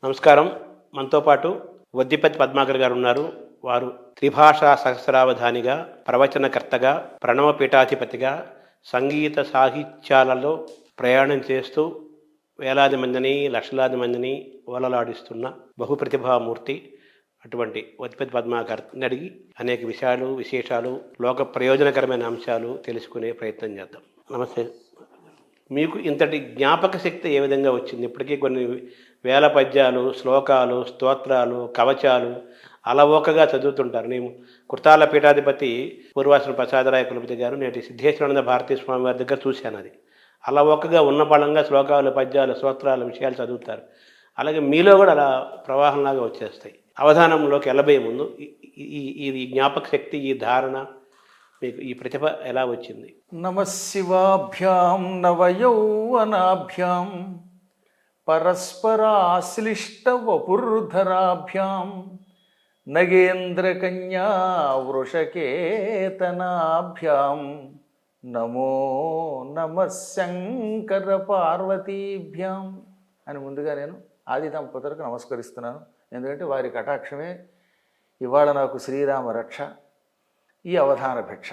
నమస్కారం. మనతో పాటు వద్దిపతి పద్మాకర్ గారు ఉన్నారు. వారు త్రిభాషా సహస్రావధానిగా, ప్రవచనకర్తగా, ప్రణవ పీఠాధిపతిగా, సంగీత సాహిత్యాలలో ప్రయాణం చేస్తూ వేలాది మందిని, లక్షలాది మందిని ఓలలాడిస్తున్న బహుప్రతిభామూర్తి. అటువంటి వద్దిపతి పద్మాకర్ని అడిగి అనేక విశేషాలు, లోక ప్రయోజనకరమైన అంశాలు తెలుసుకునే ప్రయత్నం చేద్దాం. నమస్తే. మీకు ఇంతటి జ్ఞాపక శక్తి ఏ విధంగా వచ్చింది? ఇప్పటికీ కొన్ని వేల పద్యాలు, శ్లోకాలు, స్తోత్రాలు, కవచాలు అలవోకగా చదువుతుంటారు. నేను కుర్తాల పీఠాధిపతి పూర్వాశ్రమ ప్రసాదరాయ కులపతి గారు నేటి సిద్ధేశ్వరానంద భారతీ స్వామి వారి దగ్గర చూశాను. అది అలవోకగా ఉన్న బలంగా శ్లోకాలు, పద్యాలు, స్తోత్రాలు, విషయాలు చదువుతారు. అలాగే మీలో కూడా అలా ప్రవాహంలాగా వచ్చేస్తాయి. అవధానంలోకి వెళ్ళబోయే ముందు ఈ జ్ఞాపక శక్తి, ఈ ధారణ, మీకు ఈ ప్రతిభ ఎలా వచ్చింది? నమశివాభ్యాం నవయౌవనాభ్యాం పరస్పరాశ్లిష్ట వపుర్ధరాభ్యాం నగేంద్రకన్యా వృషకేతనాభ్యాం నమో నమః శంకర పార్వతీభ్యాం అని ముందుగా నేను ఆది దంపతులకు నమస్కరిస్తున్నాను. ఎందుకంటే వారి కటాక్షమే ఇవాళ నాకు శ్రీరామ రక్ష, ఈ అవధాన భిక్ష.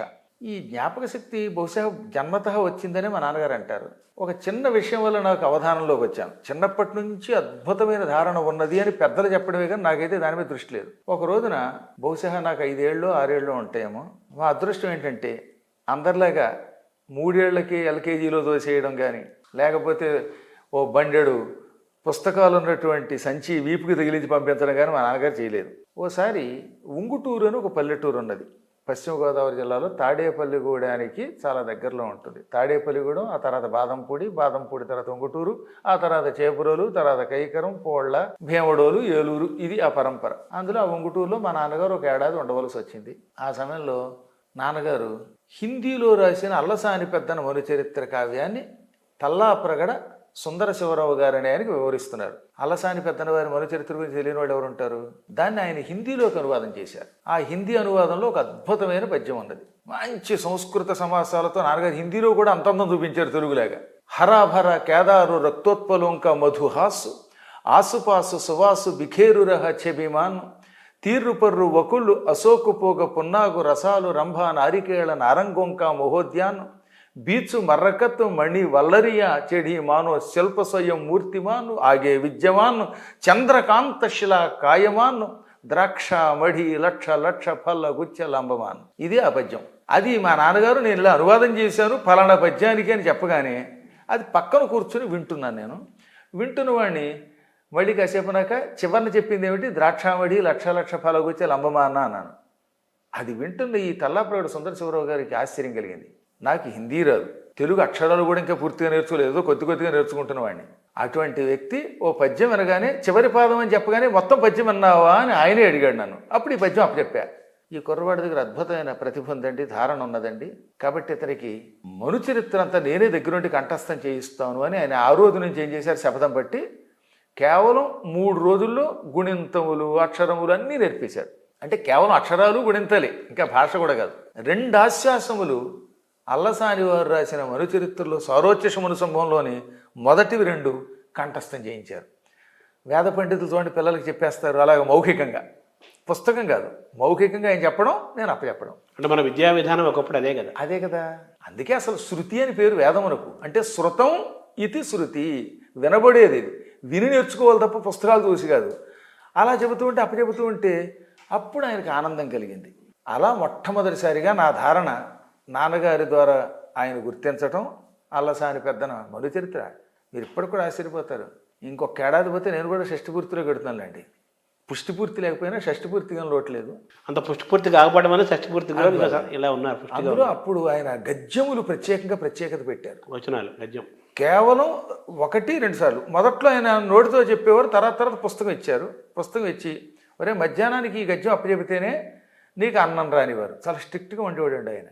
ఈ జ్ఞాపక శక్తి బహుశా జన్మతః వచ్చిందని మా నాన్నగారు అంటారు. ఒక చిన్న విషయం వల్ల నాకు అవధానంలోకి వచ్చాను. చిన్నప్పటి నుంచి అద్భుతమైన ధారణ ఉన్నది అని పెద్దలు చెప్పడమే కానీ నాకైతే దాని మీద దృష్టి లేదు. ఒక రోజున బహుశా నాకు 5 ఏళ్ళు 6 ఏళ్ళు ఉంటాయేమో. మా అదృష్టం ఏంటంటే అందరిలాగా 3 ఏళ్లకి ఎల్కేజీలో దోసేయడం కానీ, లేకపోతే ఓ బండెడు పుస్తకాలు ఉన్నటువంటి సంచి వీపుకి తగిలించి పంపించడం కానీ మా నాన్నగారు చేయలేదు. ఓసారి ఉంగుటూరు అని ఒక పల్లెటూరు ఉన్నది, పశ్చిమ గోదావరి జిల్లాలో. తాడేపల్లిగూడానికి చాలా దగ్గరలో ఉంటుంది. తాడేపల్లిగూడెం, ఆ తర్వాత బాదంపూడి తర్వాత ఉంగుటూరు, ఆ తర్వాత చేపురోలు, తర్వాత కైకరం, పోళ్ల, భీమడోలు, ఏలూరు. ఇది ఆ పరంపర. అందులో ఆ ఉంగుటూరులో మా నాన్నగారు ఒక ఏడాది ఉండవలసి వచ్చింది. ఆ సమయంలో నాన్నగారు హిందీలో రాసిన అల్లసాని పెద్దన మనుచరిత్ర కావ్యాన్ని తల్లాప్రగడ సుందర శివరావు గారు అనే ఆయనకి వివరిస్తున్నారు. అల్లసాని పెద్దన వారి మనుచరిత్ర గురించి తెలియని వాళ్ళు ఎవరు ఉంటారు? దాన్ని ఆయన హిందీలోకి అనువాదం చేశారు. ఆ హిందీ అనువాదంలో ఒక అద్భుతమైన పద్యం ఉన్నది. మంచి సంస్కృత సమాసాలతో నాన్నగారు హిందీలో కూడా అంతంతం చూపించారు తెలుగులాగా. హరాభర కేదారు రక్తోత్పలోంక మధుహాసు ఆసుపాసు సువాసు బిఖేరురహ చెబిమాన్ తీర్రుపర్రు వకుళ్ళు అశోకుపోగ పున్నాగు రసాలు రంభ నారికేళ నారంగొంక మహోద్యాన్ బీచు మర్రకత్తు మణి వల్లరియా చెడి మానో శిల్ప స్వయం మూర్తిమాను ఆగే విద్యమాను చంద్రకాంత శిలా కాయమాను ద్రాక్ష మఢి లక్ష లక్ష ఫల్ల గుచ్చ లంబమాను. ఇదే ఆ పద్యం. అది మా నాన్నగారు నేను ఇలా అనువాదం చేశాను ఫలానా పద్యానికి అని చెప్పగానే అది పక్కన కూర్చుని వింటున్నాను. నేను వింటున్న వాడిని మళ్ళీ కాసేపునాక చివరిని చెప్పింది ఏమిటి? ద్రాక్షామడి లక్ష లక్ష ఫల గుచ్చ లంబమాన అన్నాను. అది వింటున్న ఈ తల్లాప్రగడ సుందర శివరావు గారికి ఆశ్చర్యం కలిగింది. నాకు హిందీ రాదు, తెలుగు అక్షరాలు కూడా ఇంకా పూర్తిగా నేర్చుకోలేదు, కొద్దిగా నేర్చుకుంటున్న వాడిని. అటువంటి వ్యక్తి ఓ పద్యం వినగానే చివరి పాదం అని చెప్పగానే మొత్తం పద్యం అన్నావా అని ఆయనే అడిగాడు నన్ను. అప్పుడు ఈ పద్యం అప్పచెప్పా. ఈ కుర్రవాడి దగ్గర అద్భుతమైన ప్రతిభ ఉందండి, ధారణ ఉన్నదండి. కాబట్టి ఇతనికి మనుచరిత్ర అంతా నేనే దగ్గరుండి కంఠస్థం చేయిస్తాను అని ఆయన ఆ రోజు నుంచి ఏం చేశారు? శపథం పట్టి కేవలం 3 రోజుల్లో గుణింతములు, అక్షరములు అన్నీ నేర్పేశారు. అంటే కేవలం అక్షరాలు గుణింతలే, ఇంకా భాష కూడా కాదు. 2 ఆశ్వాసములు అల్లసాని వారు రాసిన మనుచరిత్రలో సారోచ్యషమును సంభవంలోని మొదటివి 2 కంఠస్థం చేయించారు. వేద పండితులు చూడండి, పిల్లలకి చెప్పేస్తారు అలాగే మౌఖికంగా, పుస్తకం కాదు, మౌఖికంగా ఆయన చెప్పడం, నేను అప్పచెప్పడం. అంటే మన విద్యా విధానం ఒకప్పుడు అదే కదా. అదే కదా. అందుకే అసలు శృతి అని పేరు వేదమునకు. అంటే శృతం ఇది శృతి, వినబడేది. విని నేర్చుకోవాలి తప్ప పుస్తకాలు చూసి కాదు. అలా చెబుతూ ఉంటే అప్పచెబుతూ ఉంటే అప్పుడు ఆయనకు ఆనందం కలిగింది. అలా మొట్టమొదటిసారిగా నా ధారణ నాన్నగారి ద్వారా ఆయన గుర్తించటం. అల్లసాని పెద్దన మనుచరిత్ర మీరు ఇప్పటికి కూడా ఆశ్చర్యపోతారు. ఇంకొక ఏడాది పోతే నేను కూడా షష్ఠపూర్తిలో కడుతున్నానండి. పుష్టిపూర్తి లేకపోయినా షష్ఠపూర్తిగా లోట్లేదు. అంత పుష్టిపూర్తి కాకపోవడం వల్ల షష్ఠపూర్తిగా ఇలా ఉన్నారు. అందులో అప్పుడు ఆయన గద్యములు ప్రత్యేకత పెట్టారు. వచనాలు గద్యం కేవలం 1-2 సార్లు. మొదట్లో ఆయన నోటితో చెప్పేవారు, తర్వాత పుస్తకం ఇచ్చారు. పుస్తకం ఇచ్చి ఒరే మధ్యాహ్నానికి ఈ గద్యం అప్పచెబితేనే నీకు అన్నం రానివారు. చాలా స్ట్రిక్ట్గా ఉండేవాడండి ఆయన.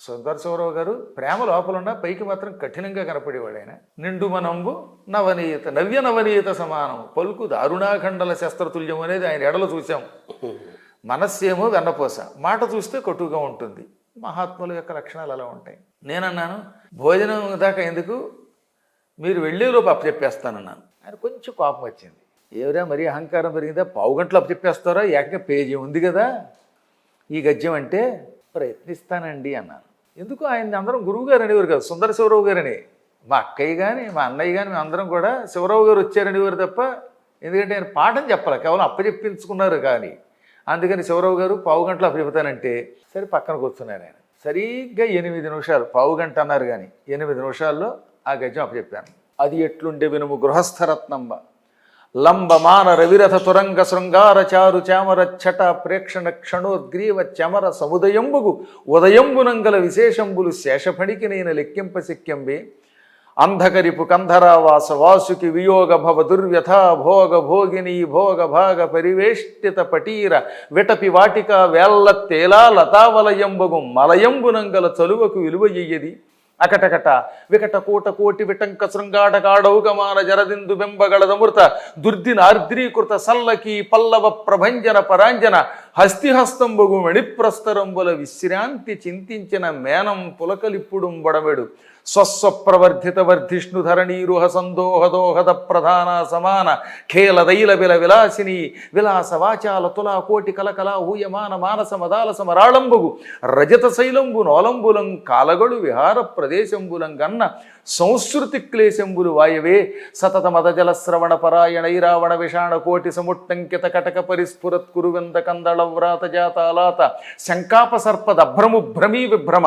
సుందర శివరావు గారు ప్రేమ లోపలున్న పైకి మాత్రం కఠినంగా కనపడేవాడు ఆయన. నిండు మనంబు నవ్య నవనీయత సమానం పలుకు దారుణాఖండల శస్త్రతుల్యం అనేది ఆయన ఎడలో చూసాం. మనస్సేమో వెన్నపోస, మాట చూస్తే కటుగా ఉంటుంది. మహాత్ముల యొక్క లక్షణాలు అలా ఉంటాయి. నేనన్నాను భోజనం దాకా ఎందుకు, మీరు వెళ్ళేలోపు అప్పచెప్పేస్తానన్నాను. ఆయన కొంచెం కోపం వచ్చింది. ఏవరా మరీ అహంకారం పెరిగిందా, పావు గంటలు చెప్పేస్తారా, ఏకంగా పేజీ ఉంది కదా ఈ గద్యం అంటే. ప్రయత్నిస్తానండి అన్నాను. ఎందుకు ఆయన అందరం గురువు గారు అనేవారు కదా, సుందర శివరావు గారని. మా అక్కయ్య కానీ మా అన్నయ్య కానీ మేము అందరం కూడా శివరావు గారు వచ్చారనేవారు తప్ప, ఎందుకంటే ఆయన పాఠం చెప్పాలి, కేవలం అప్పచెప్పించుకున్నారు కానీ. అందుకని శివరావు గారు పావు గంటలు అప్పచెప్తానంటే సరే పక్కన కూర్చున్నారు ఆయన. సరిగ్గా 8 నిమిషాలు, పావు గంట అన్నారు కానీ 8 నిమిషాల్లో ఆ గద్యం అప్పచెప్పాను. అది ఎట్లుండే వినుము గృహస్థరత్నంబ లంబమాన రవిరథ తురంగ శృంగార చారు చామర ఛట ప్రేక్షణ క్షణోద్గ్రీవ చమర సముదయంబుగు ఉదయంబునంగల విశేషంబులు శేషఫణికి నేను లెక్కింప శక్యంబే. అంధకరిపు కంధరావాస వాసుకి వియోగ భవ దుర్వ్యథా భోగ భోగిని భోగ భాగ పరివేష్టిత పటీర విటపి వాటిక వేల్ల తేలా లతావలయంబగు మలయంబునంగల చలువకు విలువయ్యది. అకటకట వికట కూట కోటి విటంక శృంగాటకాడౌగమాన జరదిందు బెంబగళదమృత దుర్దిన ఆర్ద్రీకృత సల్లకి పల్లవ ప్రభంజన పరాంజన హస్తిహస్తంబగు మణిప్రస్తరంబుల విశ్రాంతి చింతించిన మేనం పులకలిప్పుడు బడమెడు స్వస్వప్రవర్ధిత వర్ధిష్ణు ధరణీరుహ సందోహదోహద ప్రధాన సమాన ఖేల దైల బిల విలాసిని విలాస వాచాల తులా కోటి కలకల హూయమాన మానస మదాల సమరాళంబుగు రజత శైలంబు నోలంబులం కాలగడు విహార ప్రదేశంబులం గన్న సంస్కృతి క్లేశంబులు వాయవే. సతత మదజల శ్రవణ పరాయణైరావణ విషాణ కోటి సముట్టంకిత కటక పరిస్ఫురత్ కురువింద కందళ వ్రాత జాతాలాత శంకాప సర్పదభ్రము భ్రమీ విభ్రమ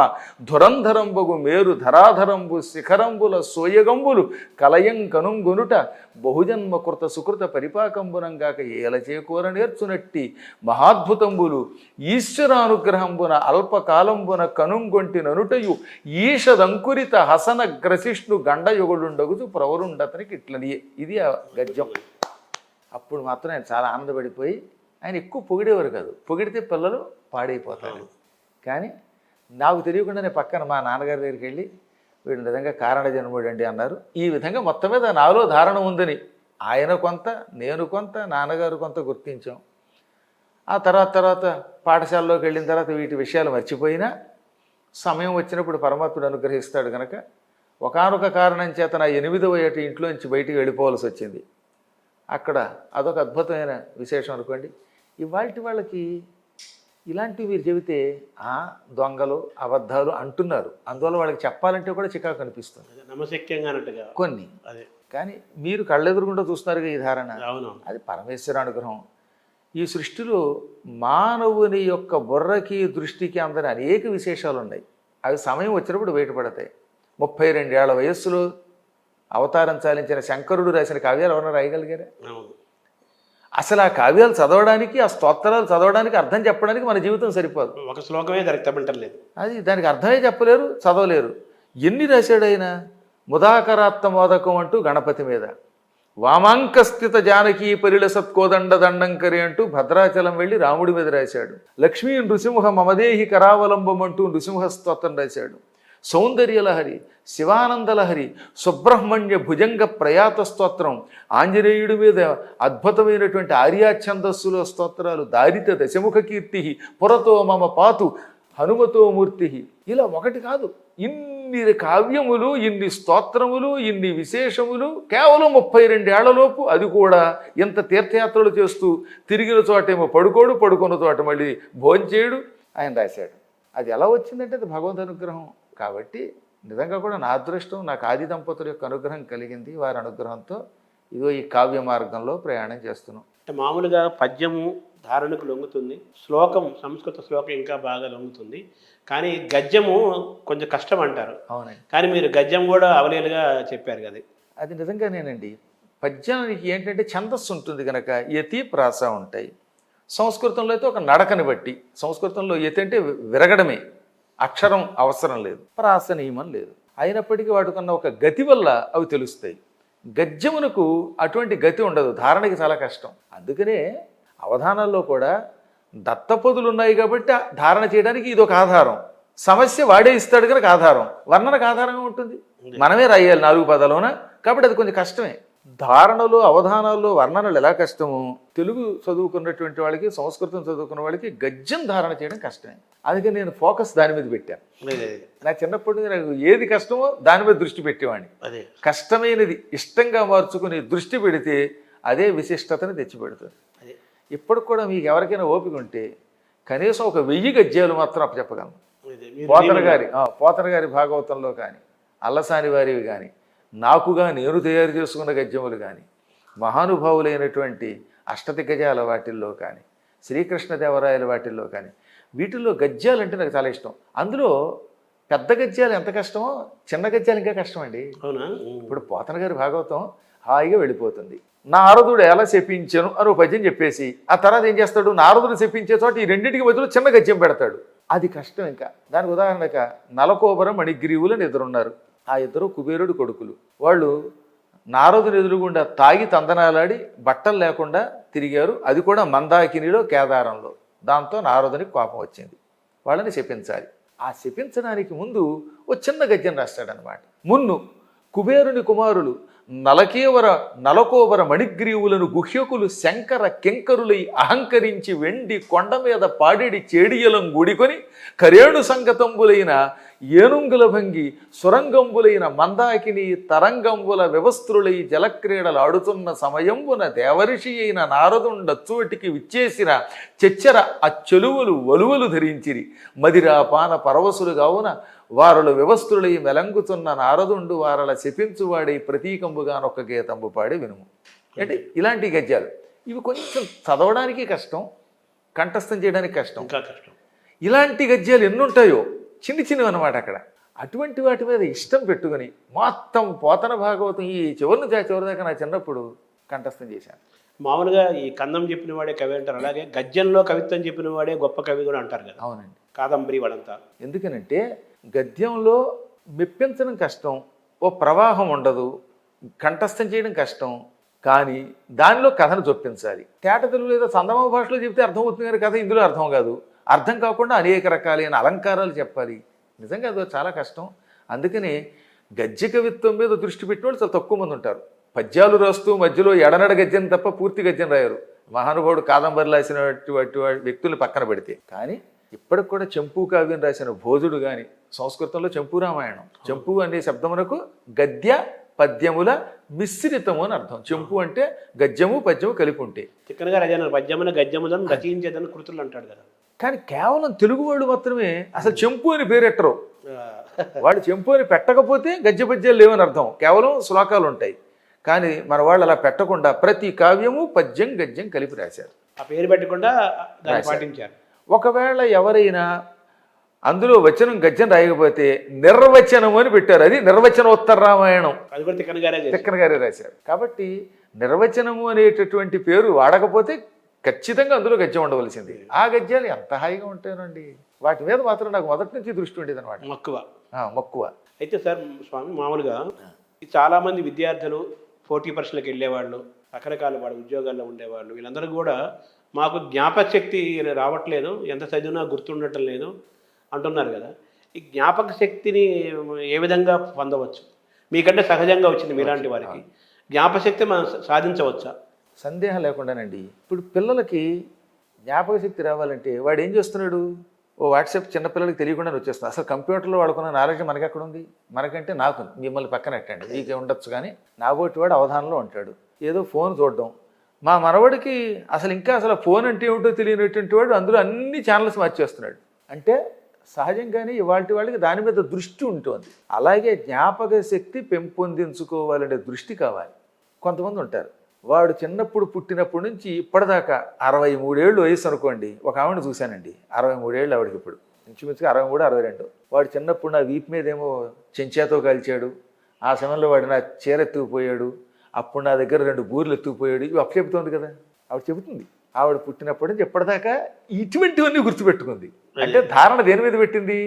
ధురంధరంబగు మేరు ధరాధరంబు శిఖరంబుల సోయగంబులు కలయం కనుంగొనుట బహుజన్మ కృత సుకృత పరిపాకంబునంగాక ఏల చేకూర నేర్చునట్టి మహాద్భుతంబులు ఈశ్వరానుగ్రహంబున అల్పకాలంబున కనుంగొంటి ననుటయు ఈషదంకురిత హసన గ్రసిష్ణు గండయుగుడుండగుతూ ప్రవరుండతనికి ఇట్లని. ఇది ఆ గద్యం. అప్పుడు మాత్రం ఆయన చాలా ఆనందపడిపోయి, ఆయన ఎక్కువ పొగిడేవారు కాదు, పొగిడితే పిల్లలు పాడైపోతారు. కానీ నాకు తెలియకుండానే పక్కన మా నాన్నగారి దగ్గరికి వెళ్ళి, వీడు నిజంగా కారణ జన్ముడు అండి అన్నారు. ఈ విధంగా మొత్తం మీద నాలో ధారణ ఉందని ఆయన కొంత, నేను కొంత, నాన్నగారు కొంత గుర్తించాం. ఆ తర్వాత పాఠశాలలోకి వెళ్ళిన తర్వాత వీటి విషయాలు మర్చిపోయినా సమయం వచ్చినప్పుడు పరమాత్ముడు అనుగ్రహిస్తాడు కనుక ఒకానొక కారణం చేత నా 8వ ఏట ఇంట్లోంచి బయటికి వెళ్ళిపోవాల్సి వచ్చింది. అక్కడ అదొక అద్భుతమైన విశేషం అనుకోండి. ఇవాళ వాళ్ళకి ఇలాంటివి మీరు చెబితే దొంగలు అబద్ధాలు అంటున్నారు, అందువల్ల వాళ్ళకి చెప్పాలంటే కూడా చికాకు అనిపిస్తుంది, నమ్మశక్యంగా కొన్ని. అదే కానీ మీరు కళ్ళెదురుగుండా చూస్తున్నారుగా ఈ ధారణ, అవును, అది పరమేశ్వర అనుగ్రహం. ఈ సృష్టిలో మానవుని యొక్క బుర్రకి దృష్టికి అందని అనేక విశేషాలు ఉన్నాయి. అవి సమయం వచ్చినప్పుడు బయటపడతాయి. 32 ఏళ్ల వయస్సులో అవతారం చాలించిన శంకరుడు రాసిన కావ్యాలు ఎవరైనా రాయగలిగారా? అసలు ఆ కావ్యాలు చదవడానికి, ఆ స్తోత్రాలు చదవడానికి, అర్థం చెప్పడానికి మన జీవితం సరిపోదు. ఒక శ్లోకమే దొరకబట్టలేదు, అది దానికి అర్థమే చెప్పలేరు, చదవలేరు. ఎన్ని రాశాడు ఆయన? ముదాకరాత్త మోదకం అంటూ గణపతి మీద, వామాంకస్థిత జానకీ పరిల సత్కోదండ దండంకరి అంటూ భద్రాచలం వెళ్ళి రాముడి మీద రాశాడు. లక్ష్మీ నృసింహ మమదేహి కరావలంబం అంటూ నృసింహ స్తోత్రం రాశాడు. సౌందర్యలహరి, శివానందలహరి, సుబ్రహ్మణ్య భుజంగ ప్రయాత స్తోత్రం, ఆంజనేయుడి మీద అద్భుతమైనటువంటి ఆర్యాఛందస్సులో స్తోత్రాలు, దారిత దశముఖ కీర్తి, పురతో మమ పాతు హనుమతో మూర్తి. ఇలా ఒకటి కాదు, ఇన్ని కావ్యములు, ఇన్ని స్తోత్రములు, ఇన్ని విశేషములు కేవలం 32 ఏళ్లలోపు. అది కూడా ఇంత తీర్థయాత్రలు చేస్తూ తిరిగిన చోటేమో పడుకోడు, పడుకున్న చోట మళ్ళీ భోంచేయడు ఆయన రాశాడు. అది ఎలా వచ్చిందంటే అది భగవంతు అనుగ్రహం. కాబట్టి నిజంగా కూడా నా అదృష్టం, నాకు ఆది దంపతుల యొక్క అనుగ్రహం కలిగింది. వారి అనుగ్రహంతో ఇదో ఈ కావ్య మార్గంలో ప్రయాణం చేస్తున్నాం. అంటే మామూలుగా పద్యము ధారణకు లొంగుతుంది, శ్లోకం, సంస్కృత శ్లోకం ఇంకా బాగా లొంగుతుంది, కానీ గద్యము కొంచెం కష్టం అంటారు. అవునండి, కానీ మీరు గద్యం కూడా అవలేలుగా చెప్పారు కదా. అది నిజంగానేనండి. పద్యానికి ఏంటంటే ఛందస్సు ఉంటుంది కనుక యతి ప్రాస ఉంటాయి. సంస్కృతంలో అయితే ఒక నడకని బట్టి, సంస్కృతంలో యతి అంటే విరగడమే, అక్షరం అవసరం లేదు, ప్రాస నియమం లేదు. అయినప్పటికీ వాటికన్నా ఒక గతి వల్ల అవి తెలుస్తాయి. గద్యమునకు అటువంటి గతి ఉండదు, ధారణకి చాలా కష్టం. అందుకనే అవధానాల్లో కూడా దత్తపదులు ఉన్నాయి కాబట్టి ధారణ చేయడానికి ఇది ఒక ఆధారం. సమస్య వాడే ఇస్తాడు కనుక ఆధారం, వర్ణనకు ఆధారంగా ఉంటుంది. మనమే రాయాలి 4 పదాలోన, కాబట్టి అది కొంచెం కష్టమే. ధారణలు, అవధానాల్లో వర్ణనలు ఎలా కష్టము, తెలుగు చదువుకున్నటువంటి వాళ్ళకి, సంస్కృతం చదువుకున్న వాళ్ళకి గద్యం ధారణ చేయడం కష్టమే. అందుకని నేను ఫోకస్ దాని మీద పెట్టాను. నా చిన్నప్పటి నుంచి నాకు ఏది కష్టమో దాని మీద దృష్టి పెట్టేవాడిని. కష్టమైనది ఇష్టంగా మార్చుకుని దృష్టి పెడితే అదే విశిష్టతని తెచ్చిపెడుతుంది. అదే ఇప్పటికి కూడా మీకు ఎవరికైనా ఓపిక ఉంటే కనీసం ఒక 1000 గద్యాలు మాత్రం అప్పచెప్పగలను. అదే మీరు పోతన గారి భాగవతంలో కానీ, అల్లసాని వారివి కానీ, నాకుగా నేను తయారు చేసుకున్న గద్యములు కానీ, మహానుభావులైనటువంటి అష్టదిగ్గజాల వాటిల్లో కానీ, శ్రీకృష్ణదేవరాయల వాటిల్లో కానీ, వీటిల్లో గద్యాలు అంటే నాకు చాలా ఇష్టం. అందులో పెద్ద గద్యాలు ఎంత కష్టమో చిన్న గద్యాలు ఇంకా కష్టం అండి. అవునా? ఇప్పుడు పోతన గారి భాగవతం హాయిగా వెళ్ళిపోతుంది. నారదుడు ఎలా శపించను అని ఒక పద్యం చెప్పేసి ఆ తర్వాత ఏం చేస్తాడు, నారదుడు శపించే చోట ఈ రెండింటికి మధ్యలో చిన్న గద్యం పెడతాడు. అది కష్టం. ఇంకా దానికి ఉదాహరణగా నలకోబరం మణిగ్రీవులు అని ఇద్దరున్నారు. ఆ ఇద్దరు కుబేరుడు కొడుకులు. వాళ్ళు నారదుని ఎదురుగుండా తాగి తందనాలాడి బట్టలు లేకుండా తిరిగారు. అది కూడా మందాకినిలో కేదారంలో. దాంతో నారదునికి కోపం వచ్చింది. వాళ్ళని శపించాలి. ఆ శపించడానికి ముందు ఓ చిన్న గద్యం రాస్తాడనమాట. మున్ను కుబేరుని కుమారులు నలకోబర మణిగ్రీవులను గుహ్యకులు శంకర కింకరులై అహంకరించి వెండి కొండ మీద పాడిడి చేడియలం గుడికొని కరేణు సంగతంబులైన ఏనుంగుల భంగి సురంగంబులైన మందాకిని తరంగంబుల వ్యవస్థులై జలక్రీడలు ఆడుతున్న సమయంబున దేవరిషి అయిన నారదుండచ్చువటికి విచ్చేసిన చెచ్చర అచ్చెలువలు వలువలు ధరించిరి మదిరాపాన పరవశులు కావున వారలు వ్యవస్థులై మెలంగుతున్న నారదుండు వారల శపించువాడి ప్రతీకంబుగానొక్క గీతంబు పాడి వినుము. అంటే ఇలాంటి గద్యాలు ఇవి కొంచెం చదవడానికి కష్టం, కంఠస్థం చేయడానికి కష్టం. ఇంకా కష్టం. ఇలాంటి గద్యాలు ఎన్నుంటాయో చిన్ని చిన్నవి అనమాట. అక్కడ అటువంటి వాటి మీద ఇష్టం పెట్టుకుని మొత్తం పోతన భాగవతం ఈ చివరి దాకా నా చిన్నప్పుడు కంఠస్థం చేశాను. మామూలుగా ఈ కందం చెప్పిన వాడే కవి అంటారు, అలాగే గద్యంలో కవిత్వం చెప్పిన వాడే గొప్ప కవి కూడా అంటారు కదా. అవునండి. కాదంబరి వాళ్ళంతా. ఎందుకనంటే గద్యంలో మెప్పించడం కష్టం, ఓ ప్రవాహం ఉండదు, కంఠస్థం చేయడం కష్టం. కానీ దానిలో కథను చొప్పించాలి. తేట తెలుగు లేదా సందమ భాషలో చెప్తే అర్థమవుతుంది కానీ కథ ఇందులో అర్థం కాదు. అర్థం కాకుండా అనేక రకాలైన అలంకారాలు చెప్పాలి. నిజంగా అది చాలా కష్టం. అందుకని గద్య కవిత్వం మీద దృష్టి పెట్టిన వాళ్ళు చాలా తక్కువ మంది ఉంటారు. పద్యాలు రాస్తూ మధ్యలో ఎడనడ గద్యం తప్ప పూర్తి గద్యం రాయరు. మహానుభావుడు కాదంబరి రాసినటువంటి వ్యక్తులు పక్కన పెడితే. కానీ ఇప్పటికి కూడా చెంపు కావ్యం రాసిన భోజుడు కానీ, సంస్కృతంలో చెంపు రామాయణం, చెంపు అనే శబ్దమునకు గద్య పద్యముల మిశ్రితము అని అర్థం. చెంపు అంటే గద్యము పద్యము కలిపి ఉంటే. తిక్కనగా రచన పద్యమున గద్యములను రచించేదని కృతులు అంటాడు కదా. కానీ కేవలం తెలుగు వాళ్ళు మాత్రమే అసలు చెంపు అని పేరెట్టరు. వాడు చెంపు అని పెట్టకపోతే గద్య పద్యాలు లేవని అర్థం, కేవలం శ్లోకాలు ఉంటాయి. కానీ మన వాళ్ళు అలా పెట్టకుండా ప్రతి కావ్యము పద్యం గద్యం కలిపి రాశారు. ఆ పేరు పెట్టకుండా దాన్ని పాటించారు. ఒకవేళ ఎవరైనా అందులో వచనం గద్యం రాయకపోతే నిర్వచనం అని పెట్టారు. అది నిర్వచనోత్తర రామాయణం. అది కూడా తిక్కన గారే రాశారు. కాబట్టి నిర్వచనము అనేటటువంటి పేరు వాడకపోతే ఖచ్చితంగా అందులో గద్యం ఉండవలసింది. ఆ గద్యాలు ఎంత హాయిగా ఉంటాయండి. వాటి మీద మాత్రం నాకు మొదటి నుంచి దృష్టి ఉండేది అనమాట. మక్కువ. అయితే సార్ స్వామి, మామూలుగా చాలామంది విద్యార్థులు పోటీ పరీక్షలకు వెళ్ళేవాళ్ళు, రకరకాల వాడు ఉద్యోగాల్లో ఉండేవాళ్ళు, వీళ్ళందరూ కూడా మాకు జ్ఞాపక శక్తి రావట్లేదు, ఎంత చదివినా గుర్తుండటం లేదు అంటున్నారు కదా. ఈ జ్ఞాపక శక్తిని ఏ విధంగా పొందవచ్చు? మీకంటే సహజంగా వచ్చింది మీలాంటి వారికి. జ్ఞాపక శక్తి మనం సాధించవచ్చా? సందేహం లేకుండానండి. ఇప్పుడు పిల్లలకి జ్ఞాపక శక్తి రావాలంటే వాడు ఏం చేస్తున్నాడు, ఓ వాట్సాప్ చిన్నపిల్లలకి తెలియకుండా వచ్చేస్తుంది. అసలు కంప్యూటర్లో వాడుకున్న నాలెడ్జ్ మనకి ఎక్కడ ఉంది? మనకంటే నాకు, మిమ్మల్ని పక్కన పెట్టండి, మీకే ఉండొచ్చు. కానీ నాబోటి వాడు అవధానంలో ఉంటాడు, ఏదో ఫోన్ చూడడం. మా మనవడికి అసలు ఫోన్ అంటే ఏమిటో తెలియనటువంటి వాడు అందులో అన్ని ఛానల్స్ మార్చేస్తున్నాడు. అంటే సహజంగానే ఇవాళ వాళ్ళకి దాని మీద దృష్టి ఉంటుంది. అలాగే జ్ఞాపక శక్తి పెంపొందించుకోవాలనే దృష్టి కావాలి. కొంతమంది ఉంటారు, వాడు చిన్నప్పుడు పుట్టినప్పటి నుంచి ఇప్పటిదాకా 63 ఏళ్ళు వయసు అనుకోండి. ఒక ఆవిడ చూశానండి, 63 ఏళ్ళు ఆవిడకి. ఇప్పుడు ఇంచుమించుగా 63, 62. వాడు చిన్నప్పుడు నా వీపు మీద ఏమో చెంచాతో కాల్చాడు, ఆ సమయంలో వాడు నా చీర ఎత్తుకుపోయాడు, అప్పుడు నా దగ్గర 2 బూర్లు ఎత్తుకుపోయాడు. ఇవి అప్పు చెబుతుంది కదా ఆవిడ. చెబుతుంది ఆవిడ పుట్టినప్పటి నుంచి ఎప్పటిదాకా ఇటువంటివన్నీ గుర్తుపెట్టుకుంది. అంటే ధారణ దేని మీద పెట్టింది?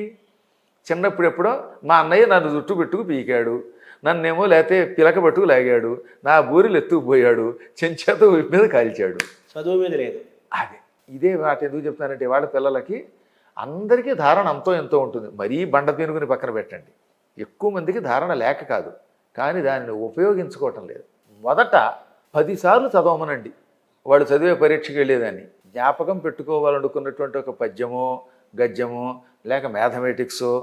చిన్నప్పుడు ఎప్పుడో మా అన్నయ్య నన్ను జుట్టు పెట్టుకు పీకాడు, నన్నేమో లేకపోతే పిలక పట్టుకు లాగాడు, నా బూరెలు ఎత్తుకుపోయాడు, చెంచాతో మీద కాల్చాడు. చదువు మీద లేదు. అదే ఇదే మాట ఎందుకు చెప్తానంటే, వాళ్ళ పిల్లలకి అందరికీ ధారణ అంతో ఎంతో ఉంటుంది. మరీ బండ పీనుకుని పక్కన పెట్టండి. ఎక్కువ మందికి ధారణ లేక కాదు, కానీ దానిని ఉపయోగించుకోవటం లేదు. మొదట 10 సార్లు చదవమనండి వాడు చదివే పరీక్షకి వెళ్ళేదాన్ని. జ్ఞాపకం పెట్టుకోవాలనుకున్నటువంటి ఒక పద్యమో గద్యమో లేక మ్యాథమెటిక్సో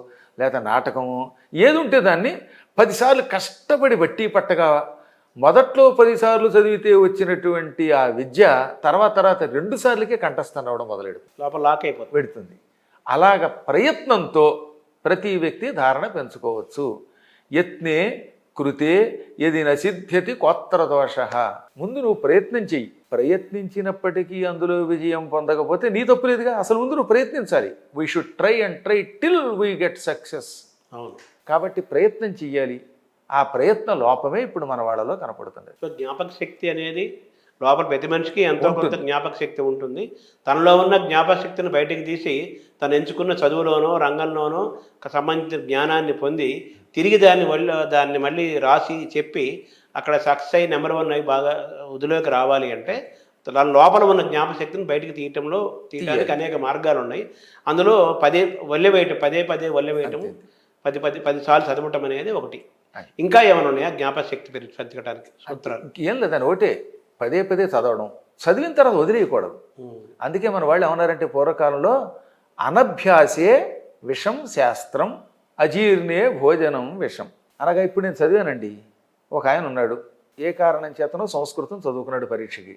లేక నాటకమో ఏది ఉంటే దాన్ని 10 సార్లు కష్టపడి బట్టి పట్టగా మొదట్లో 10 సార్లు చదివితే వచ్చినటువంటి ఆ విద్య తర్వాత 2 సార్లకే కంఠస్థం రావడం మొదలెడుతుంది, లోపల లాక్ అయిపోతుంది. పెడుతుంది. అలాగ ప్రయత్నంతో ప్రతి వ్యక్తి ధారణ పెంచుకోవచ్చు. యత్నే కృతే యది నసిద్ధ్యతి కోత్ర దోష. ముందు నువ్వు ప్రయత్నం చెయ్యి. ప్రయత్నించినప్పటికీ అందులో విజయం పొందకపోతే నీ తప్పు లేదుగా. అసలు ముందు నువ్వు ప్రయత్నించాలి. We should try and try till we get success. అవును. కాబట్టి ప్రయత్నం చెయ్యాలి. ఆ ప్రయత్న లోపమే ఇప్పుడు మన వాళ్ళలో కనపడుతుంది. సో జ్ఞాపక శక్తి అనేది లోపల ప్రతి మనిషికి ఎంతో కొంత జ్ఞాపక శక్తి ఉంటుంది. తనలో ఉన్న జ్ఞాపక శక్తిని బయటికి తీసి తను ఎంచుకున్న చదువులోనో రంగంలోనో సంబంధించిన జ్ఞానాన్ని పొంది తిరిగి దాన్ని మళ్ళీ రాసి చెప్పి అక్కడ సక్సెస్ అయ్యి నెంబర్ 1 అయ్యి బాగా వదిలోకి రావాలి అంటే తన లోపల ఉన్న జ్ఞాపక శక్తిని బయటికి తీయడానికి అనేక మార్గాలు ఉన్నాయి. అందులో పదే వల్లె వేయటం 10 సార్లు చదవటం అనేది ఒకటి. ఇంకా ఏమైనా ఉన్నాయా జ్ఞాపక శక్తి పెంచడానికి సూత్రాలు? ఏం లేదని ఒకటే పదే చదవడం, చదివిన తర్వాత వదిలేయకూడదు. అందుకే మన వాళ్ళు ఏమన్నారంటే పూర్వకాలంలో అనభ్యాసే విషం శాస్త్రం అజీర్ణే భోజనం విషం అనగా. ఇప్పుడు నేను చదివానండి, ఒక ఆయన ఉన్నాడు, ఏ కారణం చేతనో సంస్కృతం చదువుకున్నాడు పరీక్షకి.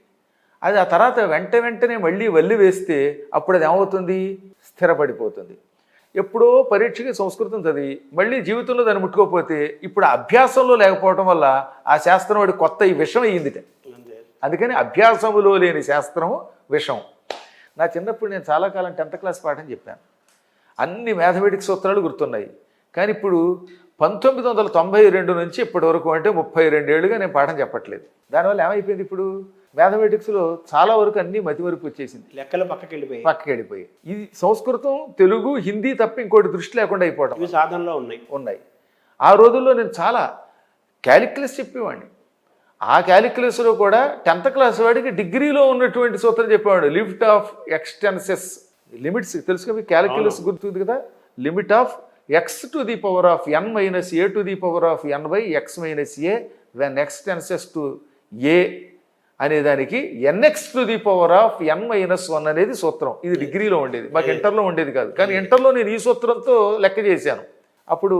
అది ఆ తర్వాత వెంటనే మళ్ళీ వల్లి వేస్తే అప్పుడు అది ఏమవుతుంది, స్థిరపడిపోతుంది. ఎప్పుడో పరీక్షకి సంస్కృతం చదివి మళ్ళీ జీవితంలో దాన్ని ముట్టుకోకపోతే ఇప్పుడు అభ్యాసంలో లేకపోవడం వల్ల ఆ శాస్త్రం వాడి కొత్త ఈ విషం అయ్యిందిట. అందుకని అభ్యాసములో లేని శాస్త్రము విషం. నా చిన్నప్పుడు నేను చాలా కాలం 10th క్లాస్ పాఠం చెప్పాను. అన్ని మ్యాథమెటిక్స్ సూత్రాలు గుర్తున్నాయి. కానీ ఇప్పుడు 1992 నుంచి ఇప్పటి వరకు అంటే 32 ఏళ్ళుగా నేను పాఠం చెప్పట్లేదు. దానివల్ల ఏమైపోయింది, ఇప్పుడు మ్యాథమెటిక్స్లో చాలా వరకు అన్ని మతిమరుపు వచ్చేసింది, లెక్కలు పక్కకి వెళ్ళిపోయి. ఇది సంస్కృతం, తెలుగు, హిందీ తప్ప ఇంకోటి దృష్టి లేకుండా అయిపోవడం సాధనలో ఉన్నాయి. ఆ రోజుల్లో నేను చాలా క్యాలిక్యులస్ చెప్పేవాడిని. ఆ క్యాలిక్యులస్లో కూడా 10th క్లాస్ వాడికి డిగ్రీలో ఉన్నటువంటి సూత్రం చెప్పేవాడు. లిమిట్ ఆఫ్ ఎక్స్టెన్సెస్, లిమిట్స్ తెలుసు కదా, క్యాలిక్యులస్ గుర్తుంది కదా. Limit of x to the power of n minus a to the power of n by x minus a when x tends to a అనేదానికి nx to the power of n minus 1 అనేది సూత్రం. ఇది డిగ్రీలో ఉండేది, మాకు ఇంటర్లో ఉండేది కాదు. కానీ ఇంటర్లో నేను ఈ సూత్రంతో లెక్క చేశాను. అప్పుడు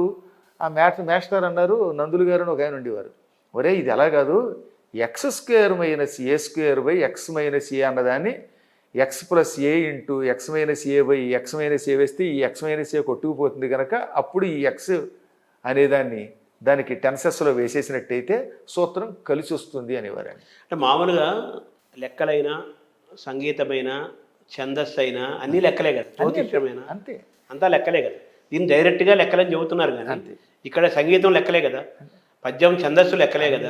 ఆ మాస్టర్ అన్నారు, నందులు గారు అని ఒక ఆయన ఉండేవారు, ఒరే ఇది ఎలా కాదు, x² minus a² by x minus a అన్నదాన్ని x plus a into x minus a by x minus a వేస్తే ఈ x మైనస్ ఏ కొట్టుకుపోతుంది కనుక అప్పుడు ఈ x అనేదాన్ని దానికి టెన్సెస్లో వేసేసినట్టయితే సూత్రం కలిసి వస్తుంది అనేవారండి. అంటే మామూలుగా లెక్కలైనా సంగీతమైనా ఛందస్సు అయినా అన్ని లెక్కలే కదా, జ్యోతిష్యమైనా అంతే, అంతా లెక్కలే కదా. దీన్ని డైరెక్ట్గా లెక్కలని చెబుతున్నారు కానీ ఇక్కడ సంగీతం లెక్కలే కదా, పద్యం ఛందస్సు లెక్కలే కదా,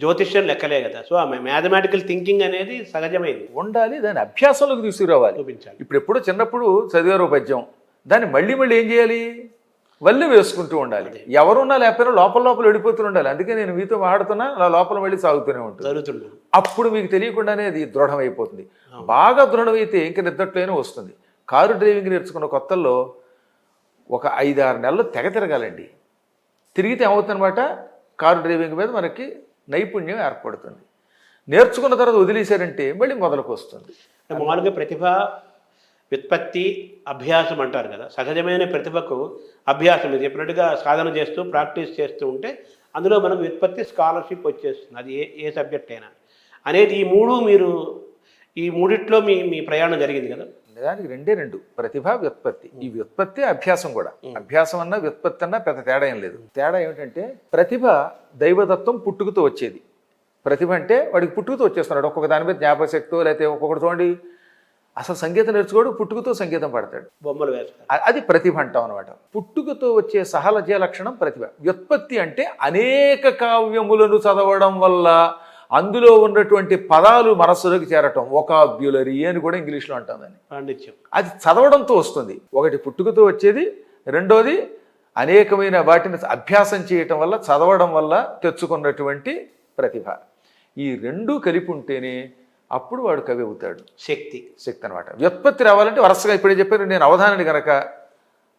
జ్యోతిష్యం లెక్కలే కదా. సో ఆ మ్యాథమెటికల్ థింకింగ్ అనేది సహజమైంది, ఉండాలి. దాన్ని అభ్యాసంలోకి తీసుకురావాలి, చూపించాలి. ఇప్పుడు ఎప్పుడో చిన్నప్పుడు చదివారు పద్యం, దాన్ని మళ్ళీ ఏం చేయాలి, వల్లి వేసుకుంటూ ఉండాలి. ఎవరున్నా లేకపోయినా లోపల వెళ్ళిపోతూ ఉండాలి. అందుకే నేను మీతో మాట్లాడుతున్నా అలా లోపల మళ్ళీ సాగుతూనే ఉంటుంది. అప్పుడు మీకు తెలియకుండానే అది దృఢమైపోతుంది. బాగా దృఢమైతే ఇంక నిద్రట్లోనే వస్తుంది. కారు డ్రైవింగ్ నేర్చుకున్న కొత్తల్లో ఒక 5-6 నెలలు తెగ తిరగాలండి. తిరిగితే ఏమవుతుందన్నమాట, కారు డ్రైవింగ్ మీద మనకి నైపుణ్యం ఏర్పడుతుంది. నేర్చుకున్న తర్వాత వదిలేశారంటే మళ్ళీ మొదలుకు వస్తుంది. మామూలుగా ప్రతిభ వ్యుత్పత్తి అభ్యాసం అంటారు కదా. సహజమైన ప్రతిభకు అభ్యాసం, ఇది చెప్పినట్టుగా సాధన చేస్తూ ప్రాక్టీస్ చేస్తూ ఉంటే అందులో మనకు వ్యుత్పత్తి స్కాలర్షిప్ వచ్చేస్తుంది. అది ఏ సబ్జెక్ట్ అయినా అనేది ఈ మూడిట్లో మీ ప్రయాణం జరిగింది కదా. దానికి రెండు, ప్రతిభ, వ్యుత్పత్తి. ఈ వ్యుత్పత్తి అభ్యాసం కూడా. అభ్యాసం అన్నా వ్యుత్పత్తి అన్నా పెద్ద తేడా ఏం లేదు. తేడా ఏమిటంటే ప్రతిభ దైవదత్తం, పుట్టుకతో వచ్చేది. ప్రతిభ అంటే వాడికి పుట్టుకతో వచ్చేస్తున్నాడు. ఒక్కొక్క దాని మీద జ్ఞాపకశక్తో, లేకపోతే ఒక్కొక్కటి చూడండి అసలు సంగీతం నేర్చుకోడు, పుట్టుకతో సంగీతం పాడతాడు, బొమ్మలు వేస్తాడు. అది ప్రతిభ అంటాం అనమాట. పుట్టుకతో వచ్చే సహజ లక్షణం ప్రతిభ. వ్యుత్పత్తి అంటే అనేక కావ్యములను చదవడం వల్ల అందులో ఉన్నటువంటి పదాలు మనస్సులోకి చేరటం, వొకాబ్యులరీ అని కూడా ఇంగ్లీష్లో అంటాం దాన్ని. పాండిత్యం. అది చదవడంతో వస్తుంది. ఒకటి పుట్టుకతో వచ్చేది, రెండోది అనేకమైన వాటిని అభ్యాసం చేయటం వల్ల, చదవడం వల్ల తెచ్చుకున్నటువంటి ప్రతిభ. ఈ రెండూ కలిపి ఉంటేనే అప్పుడు వాడు కవి అవుతాడు. శక్తి అనమాట. వ్యుత్పత్తి రావాలంటే వరుసగా ఇప్పుడే చెప్పాను నేను. అవధానిని కనుక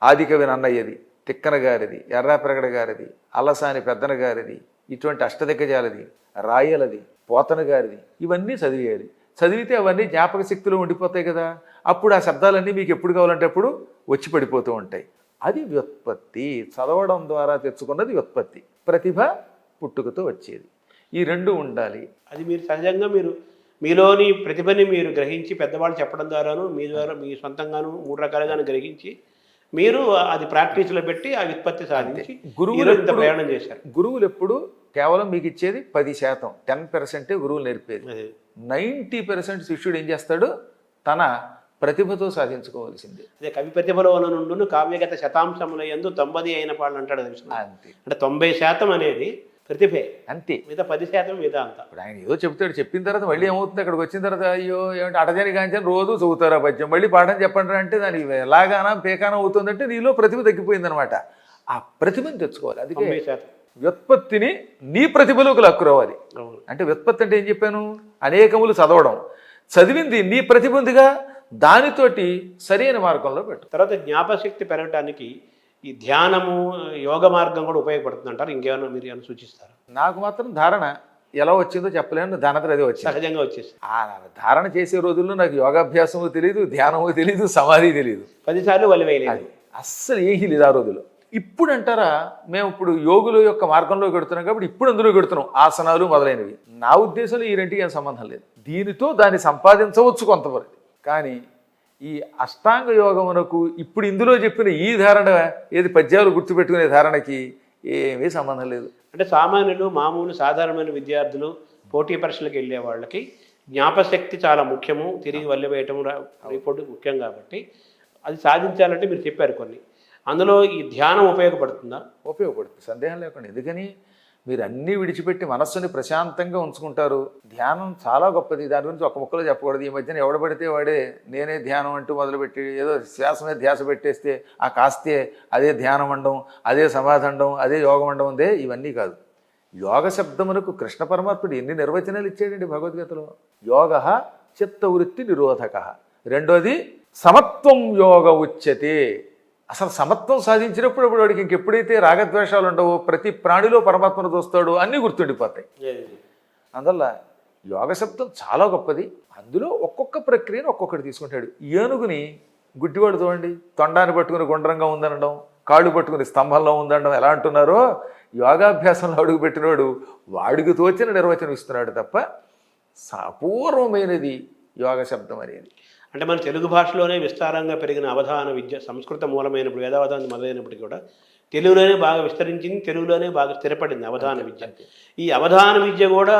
ఆదికవి నన్నయ్యది, తిక్కన గారిది, ఎర్రాప్రగడ గారిది, అల్లసాని పెద్దన గారిది, ఇటువంటి అష్టదిగ్గజాలది, రాయలది, పోతన గారిది, ఇవన్నీ చదివేయాలి. చదివితే అవన్నీ జ్ఞాపక శక్తిలో ఉండిపోతాయి కదా. అప్పుడు ఆ శబ్దాలన్నీ మీకు ఎప్పుడు కావాలంటే అప్పుడు వచ్చి పడిపోతూ ఉంటాయి. అది వ్యుత్పత్తి. చదవడం ద్వారా తెచ్చుకున్నది వ్యుత్పత్తి. ప్రతిభ పుట్టుకతో వచ్చేది. ఈ రెండు ఉండాలి. అది మీరు సహజంగా మీలోని ప్రతిభని మీరు గ్రహించి పెద్దవాళ్ళు చెప్పడం ద్వారాను మీ ద్వారా మీ సొంతంగాను 3 రకాలుగాను గ్రహించి మీరు అది ప్రాక్టీస్లో పెట్టి ఆ వ్యుత్పత్తి సాధించి గురువులు ఇంత ప్రయాణం చేశారు. గురువులు ఎప్పుడు కేవలం మీకు ఇచ్చేది 10%, 10% గురువులు నేర్పేది. అదే 90% శిష్యుడు ఏం చేస్తాడు, తన ప్రతిభతో సాధించుకోవాల్సిందే. అదే కవి ప్రతిభలో నుండి కావ్యగత శతాంశముల యందు 90 అయిన పాళ్ళు అంటాడు తెలుసు. అంతే, అంటే 90% అనేది ప్రతిభే, అంతే. మిగతా 10% మిగతా అంతా. ఇప్పుడు ఆయన ఏదో చెప్తాడు, చెప్పిన తర్వాత మళ్ళీ ఏమవుతుంది, అక్కడికి వచ్చిన తర్వాత అయ్యో ఏమంటే అటజని కాంచని రోజు చదువుతారా పద్యం, మళ్ళీ పాఠం చెప్పండి అంటే దానికి ఎలాగానా పేకానా అవుతుందంటే నీలో ప్రతిభ తగ్గిపోయిందనమాట. ఆ ప్రతిభని తెచ్చుకోవాలి. అందుకే 90%. వ్యుత్పత్తిని నీ ప్రతిభలోకి లాక్కురావాలి. అవును. అంటే వ్యుత్పత్తి అంటే ఏం చెప్పాను, అనేకములు చదవడం, చదివింది నీ ప్రతిభ ఉందిగా దానితోటి సరైన మార్గంలో పెట్టు. తర్వాత జ్ఞాపశక్తి పెరగడానికి ఈ ధ్యానము యోగ మార్గం కూడా ఉపయోగపడుతుంది అంటారు. ఇంకేమైనా మీరు ఏమైనా సూచిస్తారు? నాకు మాత్రం ధారణ ఎలా వచ్చిందో చెప్పలేను, దానంతరం అదే వచ్చింది, సహజంగా వచ్చేసి. ఆ ధారణ చేసే రోజుల్లో నాకు యోగాభ్యాసము తెలియదు, ధ్యానము తెలియదు, సమాధి తెలియదు, 10 సార్లు వలివేయలేదు. అస్సలు ఏమీ లేదు ఆ రోజుల్లో. ఇప్పుడు అంటారా, మేము ఇప్పుడు యోగుల యొక్క మార్గంలో పెడుతున్నాం కాబట్టి ఇప్పుడు అందులో పెడుతున్నాం ఆసనాలు మొదలైనవి. నా ఉద్దేశంలో ఈ రెంటికి ఏం సంబంధం లేదు. దీనితో దాన్ని సంపాదించవచ్చు కొంతవరకు, కానీ ఈ అష్టాంగ యోగమునకు ఇప్పుడు ఇందులో చెప్పిన ఈ ధారణ ఏది పద్యాలు గుర్తుపెట్టుకునే ధారణకి ఏమీ సంబంధం లేదు. అంటే సామాన్యులు మామూలు సాధారణమైన విద్యార్థులు పోటీ పరీక్షలకు వెళ్ళే వాళ్ళకి జ్ఞాపశక్తి చాలా ముఖ్యము, తిరిగి వల్లెవేయటం రిపోర్టు ముఖ్యం కాబట్టి అది సాధించాలంటే మీరు చెప్పారు కొన్ని, అందులో ఈ ధ్యానం ఉపయోగపడుతుందా? ఉపయోగపడుతుంది, సందేహం లేకుండా. ఎందుకని మీరు అన్నీ విడిచిపెట్టి మనస్సుని ప్రశాంతంగా ఉంచుకుంటారు. ధ్యానం చాలా గొప్పది, దాని గురించి ఒక ముక్కలో చెప్పకూడదు. ఈ మధ్యన ఎవడబడితే వాడే నేనే ధ్యానం అంటూ మొదలుపెట్టి ఏదో శ్వాస మీద ధ్యాస పెట్టేస్తే ఆ కాస్తే అదే ధ్యానం అండం, అదే సమాధండం, అదే యోగం అండం ఉందే, ఇవన్నీ కాదు. యోగ శబ్దమునకు కృష్ణ పరమాత్ముడు ఎన్ని నిర్వచనాలు ఇచ్చాడండి భగవద్గీతలో. యోగ చిత్తవృత్తి నిరోధక, రెండోది సమత్వం యోగ ఉచ్యతే. అసలు సమత్వం సాధించినప్పుడు అప్పుడు వాడికి ఇంకెప్పుడైతే రాగద్వేషాలు ఉండవో, ప్రతి ప్రాణిలో పరమాత్మను చూస్తాడో అన్నీ గుర్తుండిపోతాయి. అందువల్ల యోగ శబ్దం చాలా గొప్పది. అందులో ఒక్కొక్క ప్రక్రియను ఒక్కొక్కటి తీసుకుంటాడు. ఏనుగుని గుడ్డివాడు చూడండి, తొండాన్ని పట్టుకుని గుండ్రంగా ఉందనడం, కాళ్ళు పట్టుకుని స్తంభంలో ఉందనడం ఎలా అంటున్నారో, యోగాభ్యాసంలో అడుగు పెట్టినవాడు వాడికి తోచిన నిర్వచనం ఇస్తున్నాడు తప్ప అపూర్వమైనది యోగ శబ్దం అనేది. అంటే మన తెలుగు భాషలోనే విస్తారంగా పెరిగిన అవధాన విద్య, సంస్కృత మూలమైనప్పుడు వేదావధానం మొదలైనప్పటికీ కూడా తెలుగులోనే బాగా విస్తరించింది, తెలుగులోనే బాగా స్థిరపడింది అవధాన విద్య. ఈ అవధాన విద్య కూడా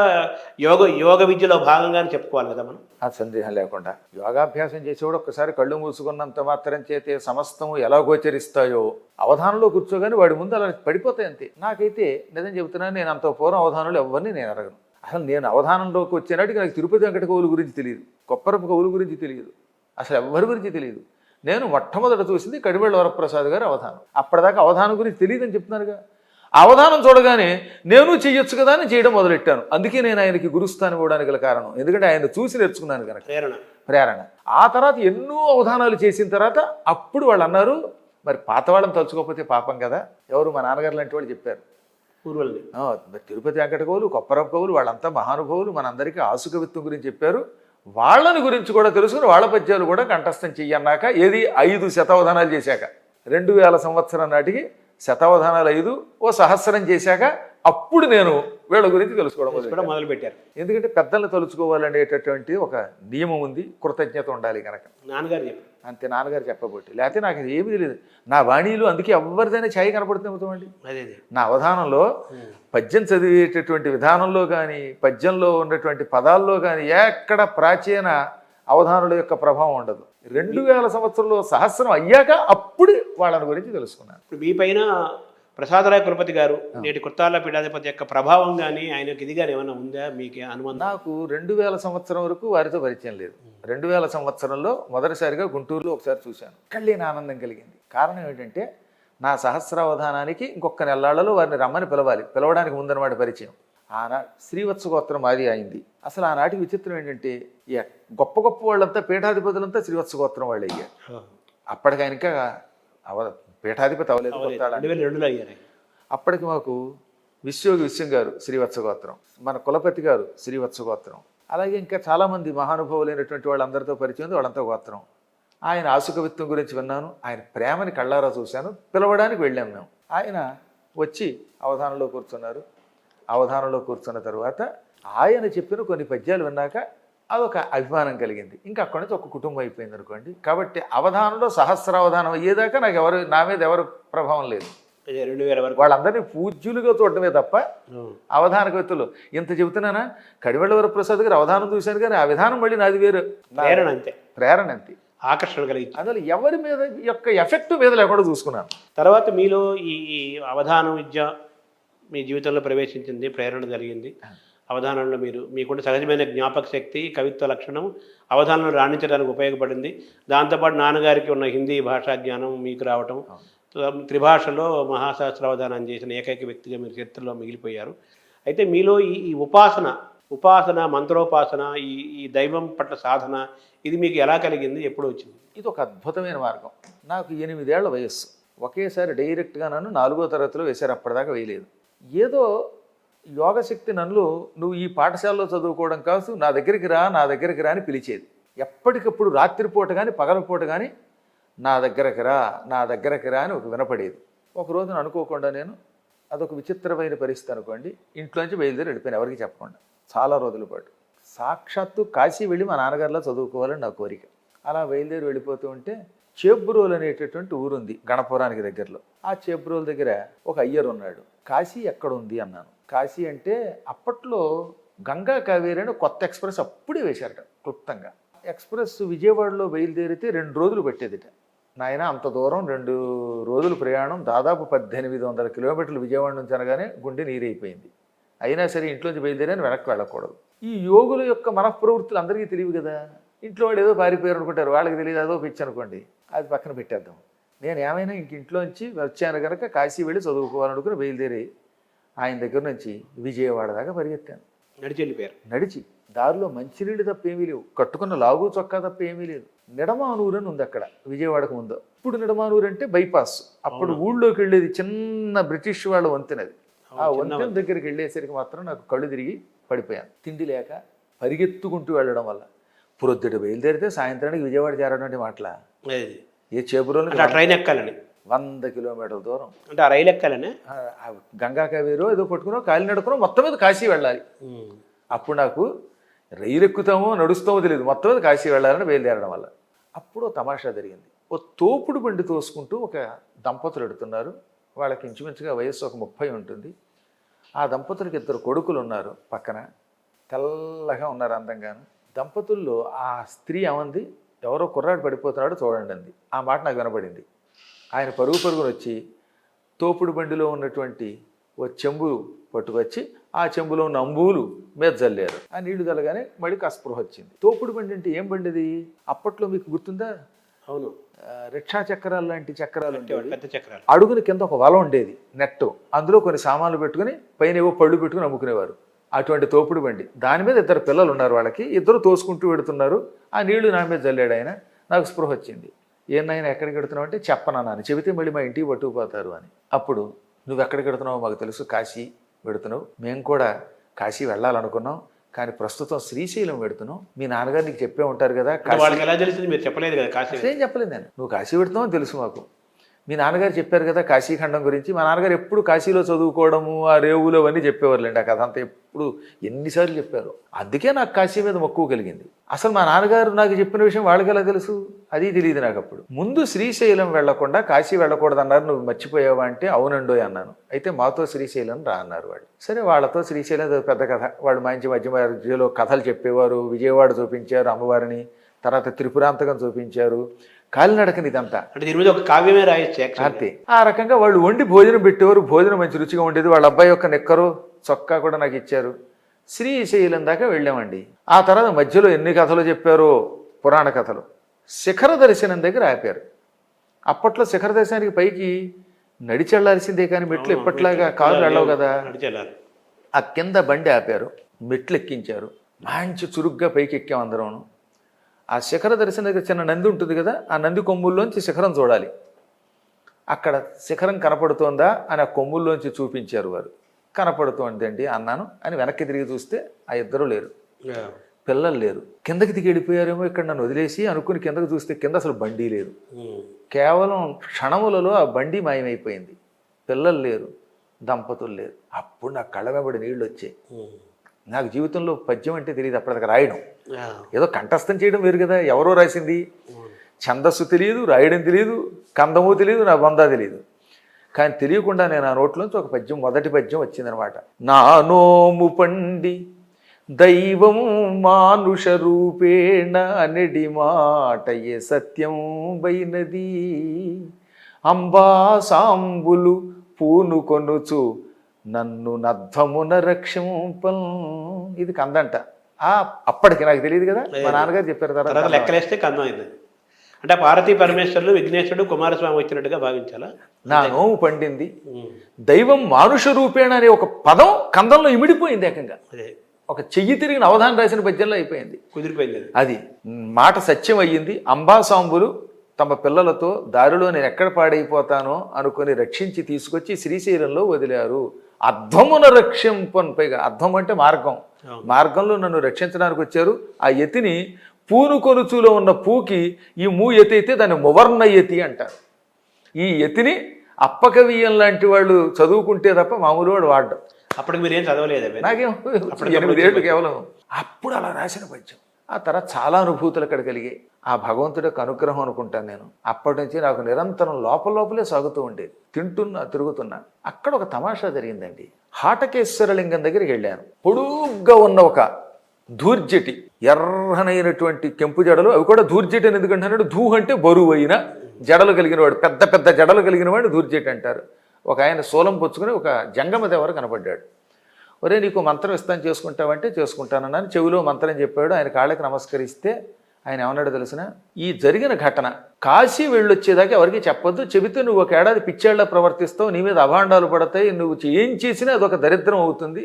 యోగ విద్యలో భాగంగానే చెప్పుకోవాలి కదా మనం. ఆ సందేహం లేకుండా యోగాభ్యాసం చేసేవాడు ఒక్కసారి కళ్ళు మూసుకున్నంత మాత్రం చేతే సమస్తము ఎలా గోచరిస్తాయో అవధానంలో కూర్చోగానే వాడి ముందు అలా పడిపోతాయి అంతే. నాకైతే నిజం చెబుతున్నాను, నేను అంత పూర్వం అవధానంలో ఎవరిని నేను అడగను. అసలు నేను అవధానంలోకి వచ్చేనాటికి నాకు తిరుపతి వెంకట కవుల గురించి తెలియదు, కొప్పరపు కవుల గురించి తెలియదు, అసలు ఎవరి గురించి తెలియదు. నేను మొట్టమొదట చూసింది కడివెళ్ళ వరప్రసాద్ గారు అవధానం. అప్పటిదాకా అవధానం గురించి తెలియదని చెప్తున్నారుగా. అవధానం చూడగానే నేను చెయ్యొచ్చు కదా అని చేయడం మొదలెట్టాను. అందుకే నేను ఆయనకి గురుస్థానం ఇవ్వడానికి గల కారణం, ఎందుకంటే ఆయన చూసి నేర్చుకున్నాను కనుక. ప్రేరణ. ఆ తర్వాత ఎన్నో అవధానాలు చేసిన తర్వాత అప్పుడు వాళ్ళు అన్నారు, మరి పాత వాళ్ళని తలుచుకోకపోతే పాపం కదా. ఎవరు, మా నాన్నగారు లాంటి వాళ్ళు చెప్పారు. తిరుపతి వెంకట కవులు, కొప్పరపు కవులు వాళ్ళంతా మహానుభావులు, మనందరికీ ఆసుకవిత్వం గురించి చెప్పారు. వాళ్ళని గురించి కూడా తెలుసుకుని వాళ్ళ పద్యాలు కూడా కంఠస్థం చెయ్యన్నాక, ఏది 5 శతావధానాలు చేశాక, 2000 సంవత్సరం నాటికి శతావధానాలు 5 ఓ సహస్రం చేశాక అప్పుడు నేను వీళ్ళ గురించి తెలుసుకోవడం మొదలుపెట్టారు. ఎందుకంటే పెద్దల్ని తలుచుకోవాలనేటటువంటి ఒక నియమం ఉంది, కృతజ్ఞత ఉండాలి కనుక. నాన్నగారు చెప్పారు అంతే, నాన్నగారు చెప్పబట్టి. లేకపోతే నాకు ఏమీ తెలియదు. నా వాణిలో అందుకే ఎవరిదైనా ఛాయ్ కనపడుతుంది. నా అవధానంలో పద్యం చదివేటటువంటి విధానంలో కానీ, పద్యంలో ఉన్నటువంటి పదాల్లో కానీ ఎక్కడ ప్రాచీన అవధానుల యొక్క ప్రభావం ఉండదు. 2000 సంవత్సరంలో సహస్రం అయ్యాక అప్పుడు వాళ్ళని గురించి తెలుసుకున్నాను. ఇప్పుడు మీ పైన ప్రసాదరాయ కులపతి గారు, నేటి కుర్తాళ్ళ పీఠాధిపతి యొక్క ప్రభావం కానీ ఆయనకి ఇది కానీ ఏమైనా ఉందా మీకు అనుమానం? నాకు 2000 సంవత్సరం వరకు వారితో పరిచయం లేదు. 2000 సంవత్సరంలో మొదటిసారిగా గుంటూరులో ఒకసారి చూశాను. కళ్ళేని ఆనందం కలిగింది. కారణం ఏంటంటే నా సహస్రావధానానికి ఇంకొక నెల్లాళ్లలో వారిని రమ్మని పిలవడానికి ముందనమాట పరిచయం. ఆనాడు శ్రీవత్స గోత్రం ఆది అయింది. అసలు ఆనాటి విచిత్రం ఏంటంటే గొప్ప గొప్ప వాళ్ళంతా పీఠాధిపతులంతా శ్రీవత్స గోత్రం వాళ్ళు అయ్యారు. అప్పటికి ఆయన ఇంకా పీఠాధిపతి అవ్వలేదు, 2002లో అయ్యారు. అప్పటికి మాకు విశ్వం గారు శ్రీవత్స గోత్రం, మన కులపతి గారు శ్రీవత్స గోత్రం, అలాగే ఇంకా చాలామంది మహానుభావులైనటువంటి వాళ్ళందరితో పరిచయం ఉంది, వాళ్ళంతా గోత్రం. ఆయన ఆసుకవిత్వం గురించి విన్నాను, ఆయన ప్రేమని కళ్ళారా చూశాను. పిలవడానికి వెళ్ళాం మేము. ఆయన వచ్చి అవధానంలో కూర్చున్నారు. అవధానంలో కూర్చున్న తరువాత ఆయన చెప్పిన కొన్ని పద్యాలు విన్నాక అదొక అభిమానం కలిగింది. ఇంకా అక్కడి నుంచి ఒక కుటుంబం అయిపోయింది అనుకోండి. కాబట్టి అవధానంలో సహస్రావధానం అయ్యేదాకా నాకు నా మీద ఎవరు ప్రభావం లేదు. 2000 వరకు వాళ్ళందరినీ పూజ్యులుగా చూడటమే తప్ప అవధాన కవితలు ఇంత చెబుతున్నానా. కడివెళ్ళ వరప్రసాద్ గారు అవధానం చూశాను కానీ ఆ విధానం మళ్ళీ నాది వేరు. ప్రేరణ అంతే, ఆకర్షణ కలిగి అందులో ఎవరి మీద యొక్క ఎఫెక్ట్ మీద లేకుండా చూసుకున్నాను. తర్వాత మీలో ఈ అవధాన విద్య మీ జీవితంలో ప్రవేశించింది, ప్రేరణ జరిగింది. అవధానంలో మీకుంటే సహజమైన జ్ఞాపక శక్తి, కవిత్వ లక్షణం అవధానంలో రాణించడానికి ఉపయోగపడింది. దాంతోపాటు నాన్నగారికి ఉన్న హిందీ భాషా జ్ఞానం మీకు రావటం, త్రిభాషలో మహాసహస్రావధానం చేసిన ఏకైక వ్యక్తిగా మీరు చరిత్రలో మిగిలిపోయారు. అయితే మీలో ఈ ఉపాసన మంత్రోపాసన, ఈ దైవం పట్ల సాధన, ఇది మీకు ఎలా కలిగింది, ఎప్పుడు వచ్చింది? ఇది ఒక అద్భుతమైన మార్గం. నాకు 8 ఏళ్ల వయస్సు. ఒకేసారి డైరెక్ట్గా నన్ను 4వ తరగతిలో వేశారు. అప్పటిదాకా వేయలేదు. ఏదో యోగశక్తి నన్ను, నువ్వు ఈ పాఠశాలలో చదువుకోవడం కాదు, నా దగ్గరికి రా అని పిలిచేది. ఎప్పటికప్పుడు రాత్రిపూట కానీ పగలపూట కానీ నా దగ్గరకు రా అని ఒక వినపడేది. ఒక రోజున అనుకోకుండా నేను, అదొక విచిత్రమైన పరిస్థితి అనుకోండి, ఇంట్లోంచి బయలుదేరి వెళ్ళిపోయాను ఎవరికి చెప్పకుండా. చాలా రోజుల పాటు సాక్షాత్తు కాశీ వెళ్ళి మా నాన్నగారిలో చదువుకోవాలని నా కోరిక. అలా బయలుదేరి వెళ్ళిపోతూ ఉంటే చేబ్రోలు అనేటటువంటి ఊరుంది గణపురానికి దగ్గరలో. ఆ చేబ్రోలు దగ్గర ఒక అయ్యర్ ఉన్నాడు. కాశీ ఎక్కడ ఉంది అన్నాను. కాశీ అంటే అప్పట్లో గంగా కావేరి అని కొత్త ఎక్స్ప్రెస్ అప్పుడే వేశారట క్లుప్తంగా. ఎక్స్ప్రెస్ విజయవాడలో బయలుదేరితే 2 రోజులు పట్టేదిట. నాయన అంత దూరం 2 రోజులు ప్రయాణం, దాదాపు 1800 కిలోమీటర్లు విజయవాడ నుంచి అనగానే గుండె నీరైపోయింది. అయినా సరే ఇంట్లోంచి బయలుదేరని వెనక్కి వెళ్ళకూడదు. ఈ యోగుల యొక్క మనఃప్రవృత్తులు అందరికీ తెలియదు కదా. ఇంట్లో వాళ్ళు ఏదో పారిపోయారు అనుకుంటారు, వాళ్ళకి తెలియదు, అదో పిచ్చి అనుకోండి, అది పక్కన పెట్టేద్దాం. నేను ఏమైనా ఇంట్లోంచి వచ్చాను కనుక కాశీ వెళ్ళి చదువుకోవాలనుకుని బయలుదేరి ఆయన దగ్గర నుంచి విజయవాడ దాకా పరిగెత్తాను. నడిచి వెళ్ళిపోయారు. నడిచి దారిలో మంచినీళ్ళు తప్ప ఏమీ లేవు, కట్టుకున్న లాగు చొక్కా తప్ప ఏమీ లేదు. నిడమానూరు అని ఉంది అక్కడ విజయవాడకు ముందు. ఇప్పుడు నిడమానూరు అంటే బైపాస్. అప్పుడు ఊళ్ళోకి వెళ్ళేది చిన్న బ్రిటిష్ వాళ్ళ వంతెనది. ఆ వంతెన దగ్గరికి వెళ్ళేసరికి మాత్రం నాకు కళ్ళు తిరిగి పడిపోయాను. తిండి లేక పరిగెత్తుకుంటూ వెళ్ళడం వల్ల ప్రొద్దుట బయలుదేరితే సాయంత్రానికి విజయవాడ చేరడం అంటే మాటలా. ఏ చేబురోలు ట్రైన్ ఎక్కాలని 100 కిలోమీటర్ల దూరం అంటే ఆ రైలు ఎక్కాలని, గంగా కావేరో ఏదో పట్టుకున్నాం, కాలి నడుకున్నాం, మొత్తం మీద కాశీ వెళ్ళాలి. అప్పుడు నాకు రైలు ఎక్కుతామో నడుస్తామో తెలియదు, మొత్తం మీద కాశీ వెళ్ళాలని బయలుదేరడం వల్ల. అప్పుడు తమాషా జరిగింది. ఓ తోపుడు బండి తోసుకుంటూ ఒక దంపతులు ఎడుతున్నారు. వాళ్ళకి ఇంచుమించుగా వయస్సు ఒక 30 ఉంటుంది. ఆ దంపతులకి 2 కొడుకులు ఉన్నారు పక్కన, తెల్లగా ఉన్నారు అందంగాను. దంపతుల్లో ఆ స్త్రీ ఏమంది, ఎవరో కుర్రాడు పడిపోతున్నాడు చూడండి అంది. ఆ మాట నాకు వినపడింది. ఆయన పరుగున వచ్చి తోపుడు బండిలో ఉన్నటువంటి ఓ చెంబు పట్టుకొచ్చి ఆ చెంబులో ఉన్న అంబూలు మీద జల్లారు. ఆ నీళ్లు జల్లగానే మళ్ళీ స్పృహ వచ్చింది. తోపుడు బండి అంటే ఏం బండిది? అప్పట్లో మీకు గుర్తుందా? అవును, రిక్షా చక్రాలు లాంటి చక్రాలు ఉండేవి. పెద్ద చక్రాలు. అడుగుని కింద ఒక వల ఉండేది, నెట్టు. అందులో కొన్ని సామాన్లు పెట్టుకుని పైన ఏవో పళ్ళు పెట్టుకుని అమ్ముకునేవారు. అటువంటి తోపుడు బండి. దాని మీద 2 పిల్లలు ఉన్నారు. వాళ్ళకి 2 తోసుకుంటూ పెడుతున్నారు. ఆ నీళ్లు నా మీద జల్లాడు ఆయన. నాకు స్పృహ వచ్చింది. ఏనాయన ఎక్కడికి వెడుతున్నావు అంటే చెప్పనన్నాను. చెబితే మళ్ళీ మా ఇంటికి పట్టుకుపోతారు అని. అప్పుడు నువ్వు ఎక్కడికి వెడుతున్నావో మాకు తెలుసు, కాశీ వెడుతున్నావు. మేము కూడా కాశీ వెళ్ళాలనుకున్నాం, కానీ ప్రస్తుతం శ్రీశైలం పెడుతున్నాం. మీ నాన్నగారు నీకు చెప్పే ఉంటారు కదా. వాళ్ళకి ఎలా తెలిసింది? మీరు చెప్పలేదు కదా కాశీ. ఏం చెప్పలేదు నేను. నువ్వు కాశీ పెడుతున్నావు అని తెలుసు మాకు. మీ నాన్నగారు చెప్పారు కదా కాశీఖండం గురించి. మా నాన్నగారు ఎప్పుడు కాశీలో చదువుకోవడము, ఆ రేవులు అవన్నీ చెప్పేవారులేండి. ఆ కథ అంతా ఎప్పుడు ఎన్నిసార్లు చెప్పారు. అందుకే నాకు కాశీ మీద మక్కువ కలిగింది. అసలు మా నాన్నగారు నాకు చెప్పిన విషయం వాళ్ళకి ఎలా తెలుసు? అది తెలియదు నాకు. అప్పుడు ముందు శ్రీశైలం వెళ్లకుండా కాశీ వెళ్ళకూడదు అన్నారు. నువ్వు మర్చిపోయావా అంటే అవునండో అన్నాను. అయితే మాతో శ్రీశైలం రా అన్నారు వాళ్ళు. సరే, వాళ్ళతో శ్రీశైలం పెద్ద కథ. వాళ్ళు మంచి మధ్యలో కథలు చెప్పేవారు. విజయవాడ చూపించారు అమ్మవారిని, తర్వాత త్రిపురాంతకం చూపించారు, కాలినడకని. ఇదంతా అంటే దీని మీద ఒక కావ్యమే రాయొచ్చు అంతే. ఆ రకంగా వాళ్ళు వండి భోజనం పెట్టేవారు. భోజనం మంచి రుచిగా ఉండేది. వాళ్ళ అబ్బాయి యొక్క నిక్కరు చొక్కా కూడా నాకు ఇచ్చారు. శ్రీశైలం దాకా వెళ్ళామండి. ఆ తర్వాత మధ్యలో ఎన్ని కథలు చెప్పారో, పురాణ కథలు. శిఖర దర్శనం దగ్గర ఆపారు. అప్పట్లో శిఖర దర్శనానికి పైకి నడిచి వెళ్లాల్సిందే, కానీ మెట్లు ఎప్పట్లాగా కాళ్ళు వెళ్ళవు కదా. ఆ కింద బండి ఆపారు, మెట్లు ఎక్కించారు. మంచి చురుగ్గా పైకి ఎక్కాం అందరం. ఆ శిఖర దర్శనం దగ్గర చిన్న నంది ఉంటుంది కదా, ఆ నంది కొమ్ముల్లోంచి శిఖరం చూడాలి. అక్కడ శిఖరం కనపడుతోందా అని ఆ కొమ్ముల్లోంచి చూపించారు వారు. కనపడుతోందండి అన్నాను. అని వెనక్కి తిరిగి చూస్తే ఆ 2 లేరు, పిల్లలు లేరు. కిందకి దిగి వెళ్ళిపోయారేమో ఇక్కడ నన్ను వదిలేసి అనుకుని కిందకి చూస్తే కింద అసలు బండి లేదు. కేవలం క్షణములలో ఆ బండి మాయమైపోయింది. పిల్లలు లేరు, దంపతులు లేరు. అప్పుడు నాకు కళ్ళ వెంబడి నీళ్ళు వచ్చాయి. నాకు జీవితంలో పద్యం అంటే తెలియదు అప్పటిదాకా, రాయడం ఏదో కంఠస్థం చేయడం వేరు కదా, ఎవరో రాసింది, ఛందస్సు తెలియదు, రాయడం తెలియదు, కందము తెలియదు, నా బొందా తెలియదు. కానీ తెలియకుండా నేను ఆ నోట్లోంచి ఒక పద్యం, మొదటి పద్యం వచ్చిందనమాట. నా నోము పండి దైవం మానుష రూపేణ అనడి మాట ఏ సత్యం బైనది అంబాసాంబులు పూనుకొనుచు నన్ను నధ్వమున రక్షింపల్. ఇది కందంట. అప్పటికి నాకు తెలియదు కదా, మా నాన్నగారు చెప్పారు. తర్వాత లెక్కలేస్తే కందం అయింది. అంటే పార్వతీ పరమేశ్వరులు విఘ్నేశ్వరుడు కుమారస్వామి వచ్చినట్టుగా భావించాలా? నా నోము పండింది దైవం మానుష రూపేణ అనే ఒక పదం కందంలో ఇమిడిపోయింది. ఏకంగా ఒక చెయ్యి తిరిగిన అవధానం రాసిన పద్యంలో అయిపోయింది, కుదిరిపోయింది. అది మాట సత్యం అయ్యింది. అంబాసాంబులు తమ పిల్లలతో దారిలో నేను ఎక్కడ పాడైపోతానో అనుకుని రక్షించి తీసుకొచ్చి శ్రీశైలంలో వదిలారు. అధ్వమున రక్షింపన్, పైగా అధ్వం అంటే మార్గం, మార్గంలో నన్ను రక్షించడానికి వచ్చారు. ఆ యతిని పూను కొనుచులో ఉన్న పూకి ఈ మూ యతి అయితే దాన్ని మువర్ణ యతి అంటారు. ఈ యతిని అప్పకవియం లాంటి వాళ్ళు చదువుకుంటే తప్ప మామూలు వాడు వాడడం. అప్పటికి మీరేం చదవలేదు? నాకేం 8 ఏళ్ళు కేవలం. అప్పుడు అలా రాసిన పద్యం. ఆ తర్వాత చాలా అనుభూతులు అక్కడ కలిగాయి. ఆ భగవంతుడి యొక్క అనుగ్రహం అనుకుంటాను నేను. అప్పటి నుంచి నాకు నిరంతరం లోపలే సాగుతూ ఉండేది. తింటున్నా, తిరుగుతున్నా. అక్కడ ఒక తమాషా జరిగిందండి. హాటకేశ్వరలింగం దగ్గరికి వెళ్ళాను. పొడుగ్గా ఉన్న ఒక ధూర్జటి, ఎర్రనైనటువంటి కెంపు జడలు, అవి కూడా ధూర్జటి అని ఎందుకంటున్నాడు, ధూ అంటే బరువు అయిన జడలు కలిగిన వాడు, పెద్ద పెద్ద జడలు కలిగిన వాడు ధూర్జటి అంటారు. ఒక ఆయన శూలం పుచ్చుకుని ఒక జంగమ దేవర కనపడ్డాడు. ఒరే నీకు మంత్రం ఇస్తాను, చేసుకుంటావంటే చేసుకుంటానన్నాను. చెవిలో మంత్రం చెప్పాడు. ఆయన కాళ్ళకి నమస్కరిస్తే ఆయన ఏమన్నాడో తెలిసిన, ఈ జరిగిన ఘటన కాశీ వెళ్ళొచ్చేదాకా ఎవరికి చెప్పొద్దు, చెబితే నువ్వు ఒక ఏడాది పిచ్చేళ్లా ప్రవర్తిస్తావు, నీ మీద అభాండాలు పడతాయి, నువ్వు ఏం చేసినా అదొక దరిద్రం అవుతుంది,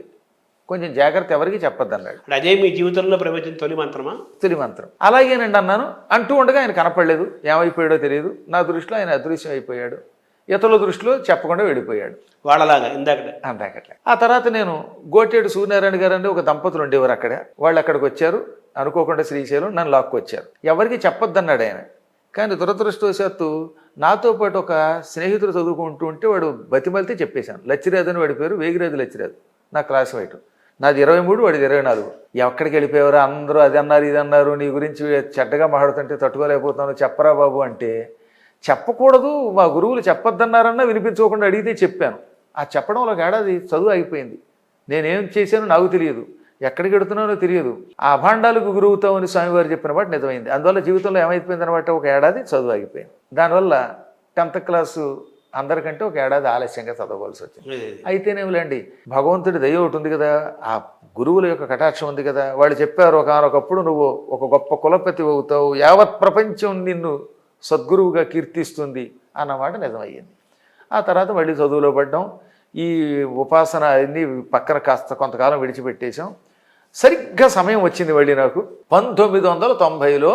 కొంచెం జాగ్రత్త, ఎవరికి చెప్పొద్దు అన్నాడు. అదే మీ జీవితంలో ప్రవేశించిన తొలి మంత్రమా? తొలి మంత్రం. అలాగేనండి అన్నాను. అంటూ ఉండగా ఆయన కనపడలేదు, ఏమైపోయాడో తెలియదు. నా దృష్టిలో ఆయన అదృశ్యం అయిపోయాడు, ఇతరుల దృష్టిలో చెప్పకుండా వెళ్ళిపోయాడు. వాళ్ళలాగా ఇందాకట్లే. ఆ తర్వాత నేను గోటేడు సూర్యనారాయణ గారు అంటే ఒక దంపతులు ఉండేవారు అక్కడ. వాళ్ళు అక్కడికి వచ్చారు, అనుకోకుండా శ్రీశైలం, నన్ను లాక్కొచ్చారు. ఎవరికి చెప్పొద్దన్నాడు ఆయన. కానీ దురదృష్టవశాత్తు నాతో పాటు ఒక స్నేహితుడు చదువుకుంటూ ఉంటే వాడు బతిమలితే చెప్పేశాను. లచ్చిరాజు అని వాడి పేరు, వేగిరాజు లచ్చిరాజు, నా క్లాస్ వైట్. నాది 23, వాడిది 24. ఎక్కడికి వెళ్ళిపోయారు, అందరూ అది అన్నారు ఇది అన్నారు, నీ గురించి చెడ్డగా మాట్లాడుతుంటే తట్టుకోలేకపోతున్నాను, చెప్పరా బాబు అంటే, చెప్పకూడదు, మా గురువులు చెప్పొద్దన్నారన్నా వినిపించుకోకుండా అడిగితే చెప్పాను. ఆ చెప్పడంలో ఒక ఏడాది చదువు ఆగిపోయింది. నేనేం చేశానో నాకు తెలియదు, ఎక్కడికి వెడుతున్నానో తెలియదు. ఆ అభాండాలకు గురువుతామని స్వామివారు చెప్పిన మాట నిజమైంది. అందువల్ల జీవితంలో ఏమైపోయింది అనమాట, ఒక ఏడాది చదువు ఆగిపోయింది. దానివల్ల 10th క్లాసు అందరికంటే ఒక ఏడాది ఆలస్యంగా చదవవలసి వచ్చింది. అయితేనేమిలేండి, భగవంతుడి దయ ఒకటి ఉంది కదా, ఆ గురువుల యొక్క కటాక్షం ఉంది కదా. వాళ్ళు చెప్పారు ఒకనొకప్పుడు నువ్వు ఒక గొప్ప కులపతి అవుతావు, యావత్ ప్రపంచం నిన్ను సద్గురువుగా కీర్తిస్తుంది అన్నమాట నిజమయ్యింది. ఆ తర్వాత మళ్ళీ చదువులో పడ్డాం. ఈ ఉపాసన అన్నీ పక్కన కాస్త కొంతకాలం విడిచిపెట్టేశాం. సరిగ్గా సమయం వచ్చింది మళ్ళీ నాకు 1990లో,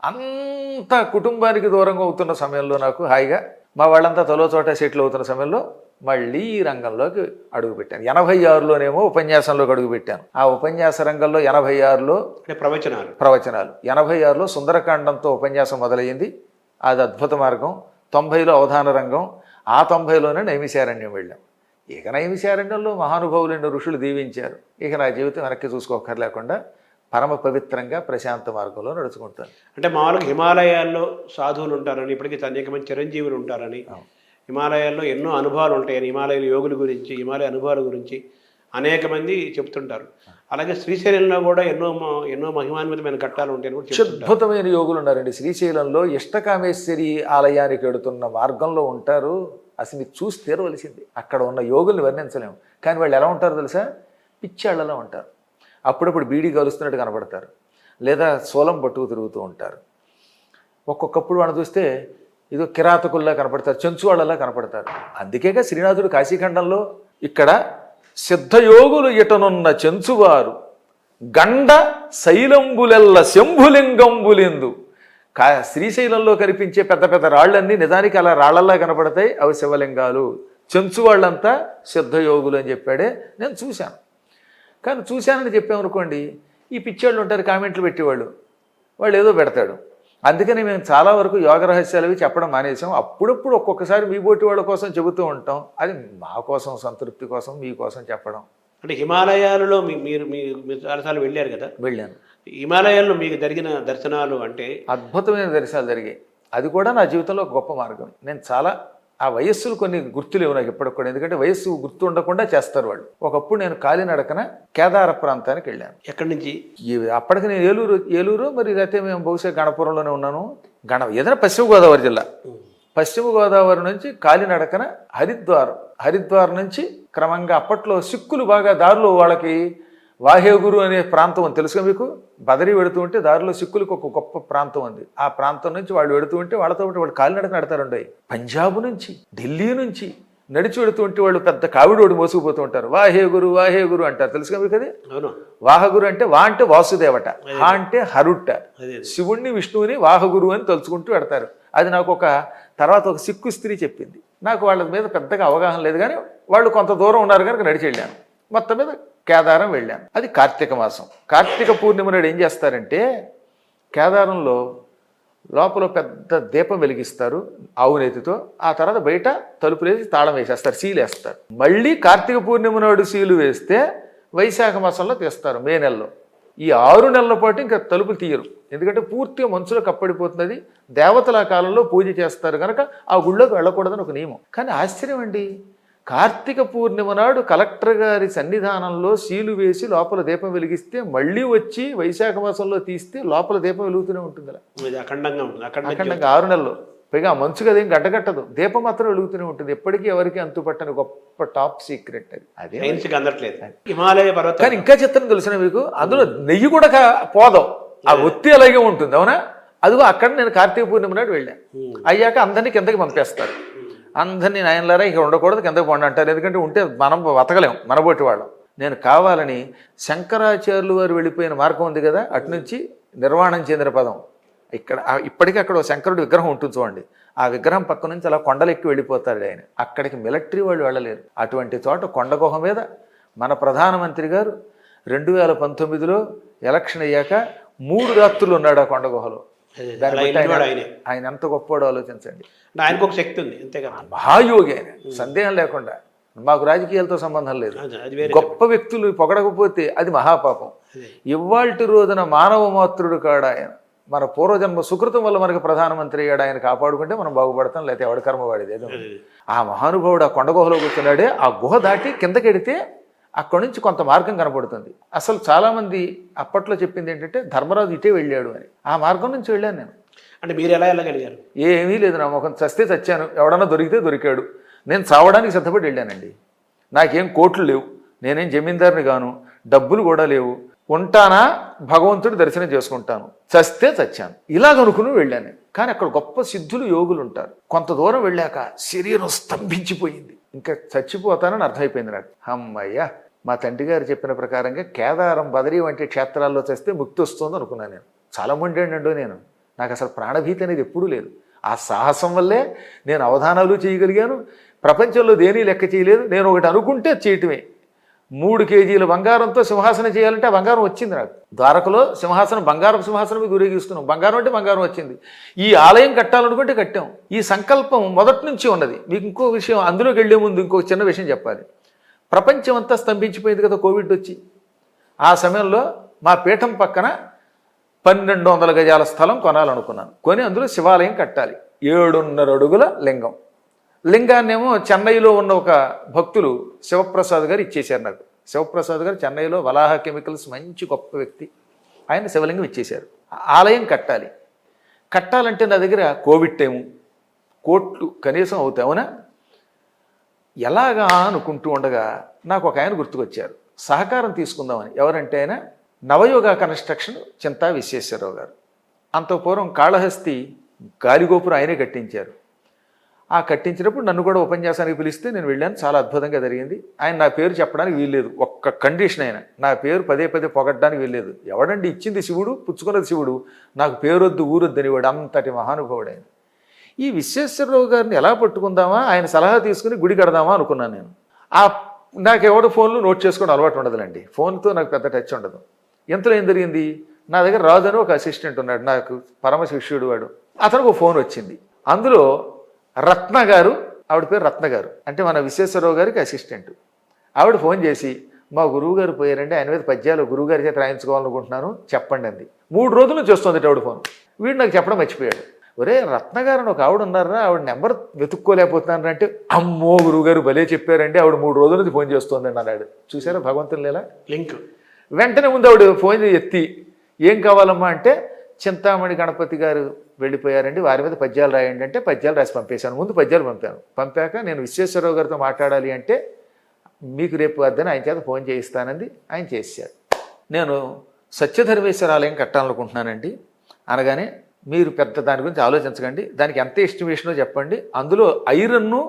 అంత కుటుంబానికి దూరంగా అవుతున్న సమయంలో, నాకు హాయిగా మా వాళ్ళంతా తలో చోట సెటిల్ అవుతున్న సమయంలో మళ్ళీ ఈ రంగంలోకి అడుగుపెట్టాను. 86లోనేమో ఉపన్యాసంలోకి అడుగుపెట్టాను. ఆ ఉపన్యాస రంగంలో 86లో ప్రవచనాలు, 86లో సుందరకాండంతో ఉపన్యాసం మొదలయ్యింది. అది అద్భుత మార్గం. 90లో అవధాన రంగం, ఆ 90లోనే నైమిశారణ్యం వెళ్ళాం. ఇక నైమిశారణ్యంలో మహానుభావులైన ఋషులు దీవించారు. ఇక నా జీవితం వెనక్కి చూసుకోకర్లేకుండా పరమ పవిత్రంగా ప్రశాంత మార్గంలో నడుచుకుంటాను. అంటే మామూలుగా హిమాలయాల్లో సాధువులు ఉంటారని, ఇప్పటికీ అనేక మంది చిరంజీవులు ఉంటారని, హిమాలయాల్లో ఎన్నో అనుభవాలు ఉంటాయని, హిమాలయ యోగుల గురించి, హిమాలయ అనుభవాల గురించి అనేక మంది చెప్తుంటారు. అలాగే శ్రీశైలంలో కూడా ఎన్నో మహిమాన్వితమైన ఘట్టాలు ఉంటాయని కూడా చెప్తుంటారు. అద్భుతమైన యోగులు ఉన్నారండి శ్రీశైలంలో. ఇష్టకామేశ్వరి ఆలయానికి వెడుతున్న మార్గంలో ఉంటారు. అసలు మీరు చూసి తీరవలసింది. అక్కడ ఉన్న యోగుల్ని వర్ణించలేము. కానీ వాళ్ళు ఎలా ఉంటారో తెలుసా, పిచ్చాళ్లలో ఉంటారు. అప్పుడప్పుడు బీడీ కలుస్తున్నట్టు కనపడతారు, లేదా సోలం పట్టుకు తిరుగుతూ ఉంటారు. ఒక్కొక్కప్పుడు వాళ్ళని చూస్తే ఇదో కిరాతకుల్లా కనపడతారు, చెంచువాళ్ళలా కనపడతారు. అందుకేగా శ్రీనాథుడు కాశీఖండంలో ఇక్కడ సిద్ధయోగులు ఇటనున్న చెంచువారు గండ శైలంబులెల్ల శంభులింగంబులెందు. శ్రీశైలంలో కనిపించే పెద్ద పెద్ద రాళ్ళన్నీ నిజానికి అలా రాళ్లల్లా కనపడతాయి, అవి శివలింగాలు. చెంచు వాళ్ళంతా సిద్ధయోగులు అని చెప్పాడే. నేను చూశాను. కానీ చూశానని చెప్పామనుకోండి, ఈ పిచ్చేళ్ళు ఉంటారు కామెంట్లు పెట్టేవాళ్ళు, వాళ్ళు ఏదో పెడతాడు, అందుకని మేము చాలా వరకు యోగ రహస్యాలు అవి చెప్పడం మానేసాం. అప్పుడప్పుడు ఒక్కొక్కసారి మీ బోటి వాళ్ళ కోసం చెబుతూ ఉంటాం. అది మా కోసం సంతృప్తి కోసం మీకోసం చెప్పడం. అంటే హిమాలయాలలో మీరు మీరు చాలాసార్లు వెళ్ళారు కదా, వెళ్ళాను. హిమాలయాల్లో మీకు జరిగిన దర్శనాలు అంటే అద్భుతమైన దర్శనాలు జరిగాయి. అది కూడా నా జీవితంలో ఒక గొప్ప మార్గం. నేను చాలా ఆ వయస్సులు కొన్ని గుర్తులేవు నాకు ఇప్పటికి కూడా, ఎందుకంటే వయస్సు గుర్తు ఉండకుండా చేస్తారు వాళ్ళు. ఒకప్పుడు నేను కాలినడకన కేదార ప్రాంతానికి వెళ్ళాను. ఎక్కడి నుంచి? అప్పటికి నేను ఏలూరు మరి అయితే మేము బహుశా గణపురంలోనే ఉన్నాను. ఏదైనా పశ్చిమ గోదావరి జిల్లా. పశ్చిమ గోదావరి నుంచి కాలినడకన హరిద్వార్ నుంచి క్రమంగా అప్పట్లో సిక్కులు బాగా దారిలో వాళ్ళకి వాహేగురు అనే ప్రాంతం అని తెలుసుగా మీకు. బదరీ వెడుతూ ఉంటే దారిలో సిక్కులకు ఒక గొప్ప ప్రాంతం ఉంది. ఆ ప్రాంతం నుంచి వాళ్ళు వెడుతూ ఉంటే వాళ్ళతో వాళ్ళు కాలినడక నడతారండి. పంజాబ్ నుంచి ఢిల్లీ నుంచి నడిచి వెడుతూ ఉంటే వాళ్ళు పెద్ద కావిడోడు మోసుకుపోతూ ఉంటారు. వాహేగురు అంటారు, తెలుసుగా మీకు అది. వాహగురు అంటే వా అంటే వాసుదేవట, హా అంటే హరుట్ట, శివుణ్ణి విష్ణువుని వాహగురు అని తలుచుకుంటూ పెడతారు. అది నాకు తర్వాత ఒక సిక్కు స్త్రీ చెప్పింది. నాకు వాళ్ళ మీద పెద్దగా అవగాహన లేదు, కానీ వాళ్ళు కొంత దూరం ఉన్నారు కనుక నడిచి వెళ్ళాను. మొత్తం మీద కేదారం వెళ్ళాను. అది కార్తీక మాసం. కార్తీక పూర్ణిమ నాడు ఏం చేస్తారంటే కేదారంలో లోపల పెద్ద దీపం వెలిగిస్తారు ఆవు నెత్తితో. ఆ తర్వాత బయట తలుపులేసి తాళం వేసేస్తారు, సీలు వేస్తారు. మళ్ళీ కార్తీక పూర్ణిమ నాడు సీలు వేస్తే వైశాఖ మాసంలో తీస్తారు, మే నెలలో. ఈ 6 నెలల పాటు ఇంకా తలుపులు తీయరు, ఎందుకంటే పూర్తిగా మనసులో కప్పడిపోతున్నది. దేవతల కాలంలో పూజ చేస్తారు కనుక ఆ గుళ్ళోకి వెళ్ళకూడదని ఒక నియమం. కానీ ఆశ్చర్యం అండి, కార్తీక పూర్ణిమ నాడు కలెక్టర్ గారి సన్నిధానంలో సీలు వేసి లోపల దీపం వెలిగిస్తే మళ్ళీ వచ్చి వైశాఖ మాసంలో తీస్తే లోపల దీపం వెలుగుతూనే ఉంటుంది. అఖండంగా 6 నెలలు. పైగా మంచు కదేం గడ్డగట్టదు, దీపం మాత్రం వెలుగుతూనే ఉంటుంది. ఎప్పటికీ ఎవరికి అంతుపట్టని గొప్ప టాప్ సీక్రెట్ అది. అదే హిమాలయ పర్వతం. కానీ ఇంకా చెప్తాను తెలిసిన మీకు, అందులో నెయ్యి కూడా పోదాం, ఆ ఒత్తి అలాగే ఉంటుంది. అవునా? అదిగో అక్కడ నేను కార్తీక పూర్ణిమ నాడు వెళ్ళాను. అయ్యాక అందరినీ కిందకి పంపేస్తారు. అందరినీ నాయనలారా ఇక ఉండకూడదు, కిందకి పోండి అంటారు. ఎందుకంటే ఉంటే మనం బతకలేం మనబోటి వాళ్ళం. నేను కావాలని శంకరాచార్యులు వారు వెళ్ళిపోయిన మార్గం ఉంది కదా, అటు నుంచి నిర్వాణం చెందిన పదం, ఇక్కడ ఇప్పటికీ అక్కడ శంకరుడి విగ్రహం ఉంటుంది చూడండి. ఆ విగ్రహం పక్క నుంచి అలా కొండలెక్కి వెళ్ళిపోతాడు ఆయన. అక్కడికి మిలిటరీ వాళ్ళు వెళ్ళలేరు. అటువంటి చోట కొండ గుహ మీద మన ప్రధానమంత్రి గారు 2019లో ఎలక్షన్ అయ్యాక 3 రాత్రులు ఉన్నాడు ఆ కొండ గుహలో. ఆయన ఎంత గొప్పవాడో ఆలోచించండి. ఆయనకు ఒక శక్తి ఉంది, అంతేగా. మహాయోగి ఆయన, సందేహం లేకుండా. మాకు రాజకీయాలతో సంబంధం లేదు. గొప్ప వ్యక్తులు పొగడకపోతే అది మహాపాపం. ఇవాల్టి రోజున మానవ మాతృడు కాడు ఆయన. మన పూర్వజన్మ సుకృతం వల్ల మనకి ప్రధానమంత్రి అయ్యాడు. ఆయన కాపాడుకుంటే మనం బాగుపడతాం, లేకపోతే ఎవడి కర్మ వాడిది ఏదో. ఆ మహానుభావుడు ఆ కొండ గుహలో కూర్చున్నాడే, ఆ గుహ దాటి కిందకెడితే అక్కడి నుంచి కొంత మార్గం కనపడుతుంది. అసలు చాలామంది అప్పట్లో చెప్పింది ఏంటంటే ధర్మరాజు ఇటే వెళ్ళాడు అని. ఆ మార్గం నుంచి వెళ్ళాను నేను. అంటే మీరు ఎలా వెళ్ళగలిగారు? ఏమీ లేదు, నా ముఖం చస్తే చచ్చాను, ఎవడన్నా దొరికితే దొరికాడు. నేను చావడానికి సిద్ధపడి వెళ్ళానండి. నాకేం కోట్లు లేవు, నేనేం జమీందారుని గాను, డబ్బులు కూడా లేవు. ఉంటానా భగవంతుడి దర్శనం చేసుకుంటాను, చస్తే చచ్చాను, ఇలాగనుకుని వెళ్ళాను. కానీ అక్కడ గొప్ప సిద్ధులు యోగులు ఉంటారు. కొంత దూరం వెళ్ళాక శరీరం స్తంభించిపోయింది, ఇంకా చచ్చిపోతానని అర్థమైపోయింది నాకు. అమ్మయ్య, మా తండ్రి గారు చెప్పిన ప్రకారంగా కేదారం బదరీ వంటి క్షేత్రాల్లో చేస్తే ముక్తి వస్తుంది అనుకున్నాను. నేను చాలా మొండేండో నేను, నాకు అసలు ప్రాణభీతి అనేది ఎప్పుడూ లేదు. ఆ సాహసం వల్లే నేను అవధానాలు చేయగలిగాను. ప్రపంచంలో దేని లెక్క చేయలేదు. నేను ఒకటి అనుకుంటే చేయటమే. 3 కేజీల బంగారంతో సింహాసనం చేయాలంటే ఆ బంగారం వచ్చింది నాకు. ద్వారకలో సింహాసనం, బంగారం సింహాసనం మీద ఊరేగిస్తున్నాం. బంగారం అంటే బంగారం వచ్చింది. ఈ ఆలయం కట్టాలనుకుంటే కట్టాం. ఈ సంకల్పం మొదటి నుంచి ఉన్నది. మీకు ఇంకో విషయం, అందులోకి వెళ్లే ముందు ఇంకో చిన్న విషయం చెప్పాలి. ప్రపంచం అంతా స్తంభించిపోయింది కదా కోవిడ్ వచ్చి. ఆ సమయంలో మా పీఠం పక్కన 1200 గజాల స్థలం కొనాలనుకున్నాను. కొని అందులో శివాలయం కట్టాలి. 7.5 అడుగుల లింగం. లింగాన్నేమో చెన్నైలో ఉన్న ఒక భక్తులు శివప్రసాద్ గారు ఇచ్చేశారు నాకు. శివప్రసాద్ గారు చెన్నైలో వలాహ కెమికల్స్ మంచి గొప్ప వ్యక్తి. ఆయన శివలింగం ఇచ్చేశారు. ఆలయం కట్టాలంటే నా దగ్గర కోవిడ్ టైము, కోట్లు కనీసం అవుతాయి. అవునా? ఎలాగా అనుకుంటూ ఉండగా నాకు ఒక ఆయన గుర్తుకొచ్చారు. సహకారం తీసుకుందామని. ఎవరంటే ఆయన నవయోగ కన్స్ట్రక్షన్ చింతా విశ్వేశ్వరరావు గారు. అంత పూర్వం కాళహస్తి గాలిగోపురం ఆయనే కట్టించారు. ఆ కట్టించినప్పుడు నన్ను కూడా ఉపన్యాసానికి పిలిస్తే నేను వెళ్ళాను. చాలా అద్భుతంగా జరిగింది. ఆయన నా పేరు చెప్పడానికి వీల్లేదు, ఒక్క కండిషన్. ఆయన నా పేరు పదే పొగడ్డానికి వీల్లేదు. ఎవడండి ఇచ్చింది శివుడు, పుచ్చుకున్నది శివుడు, నాకు పేరొద్దు ఊరొద్దు అనేవాడు. అంతటి మహానుభావుడు ఆయన. ఈ విశ్వేశ్వరరావు గారిని ఎలా పట్టుకుందామా, ఆయన సలహా తీసుకుని గుడి కడదామా అనుకున్నాను నేను. నాకు ఎవడు ఫోన్లు నోట్ చేసుకోవడం అలవాటు ఉండదులండి. ఫోన్తో నాకు పెద్ద టచ్ ఉండదు. ఎంతలో ఏం జరిగింది, నా దగ్గర రాజు అని ఒక అసిస్టెంట్ ఉన్నాడు, నాకు పరమ శిష్యుడు వాడు. అతనికి ఒక ఫోన్ వచ్చింది. అందులో రత్న గారు, ఆవిడ పేరు రత్న గారు, అంటే మన విశ్వేశ్వరరావు గారికి అసిస్టెంట్. ఆవిడ ఫోన్ చేసి, మా గురువు గారు పోయారండి, ఆయన మీద పద్యాలు గురువు గారి చేత రాయించుకోవాలనుకుంటున్నాను, చెప్పండి అంది. 3 రోజుల నుంచి వస్తుంది ఆవిడ ఫోన్. వీడు నాకు చెప్పడం మర్చిపోయాడు. ఒరే రత్న గారు అని ఒక ఆవిడ ఉన్నారా, ఆవిడ నెంబర్ వెతుక్కోలేకపోతున్నాను అంటే, అమ్మో గురువు గారు భలే చెప్పారండి, ఆవిడ 3 రోజుల నుంచి ఫోన్ చేస్తోందండి అన్నాడు. చూసారా భగవంతుని లేలా లింక్. వెంటనే ముందు ఆవిడ ఫోన్ ఎత్తి, ఏం కావాలమ్మా అంటే, చింతామణి గణపతి గారు వెళ్ళిపోయారండి, వారి మీద పద్యాలు రాయండి అంటే పద్యాలు రాసి పంపేశాను. ముందు పద్యాలు పంపాను. పంపాక నేను విశ్వేశ్వరరావు గారితో మాట్లాడాలి అంటే, మీకు రేపు వద్దని ఆయన చేత ఫోన్ చేయిస్తానంది. ఆయన చేశాడు. నేను సత్యధర్మేశ్వర ఆలయం కట్టాలనుకుంటున్నానండి అనగానే, మీరు పెద్ద దాని గురించి ఆలోచించకండి, దానికి ఎంత ఎస్టిమేషనో చెప్పండి, అందులో ఐరన్ను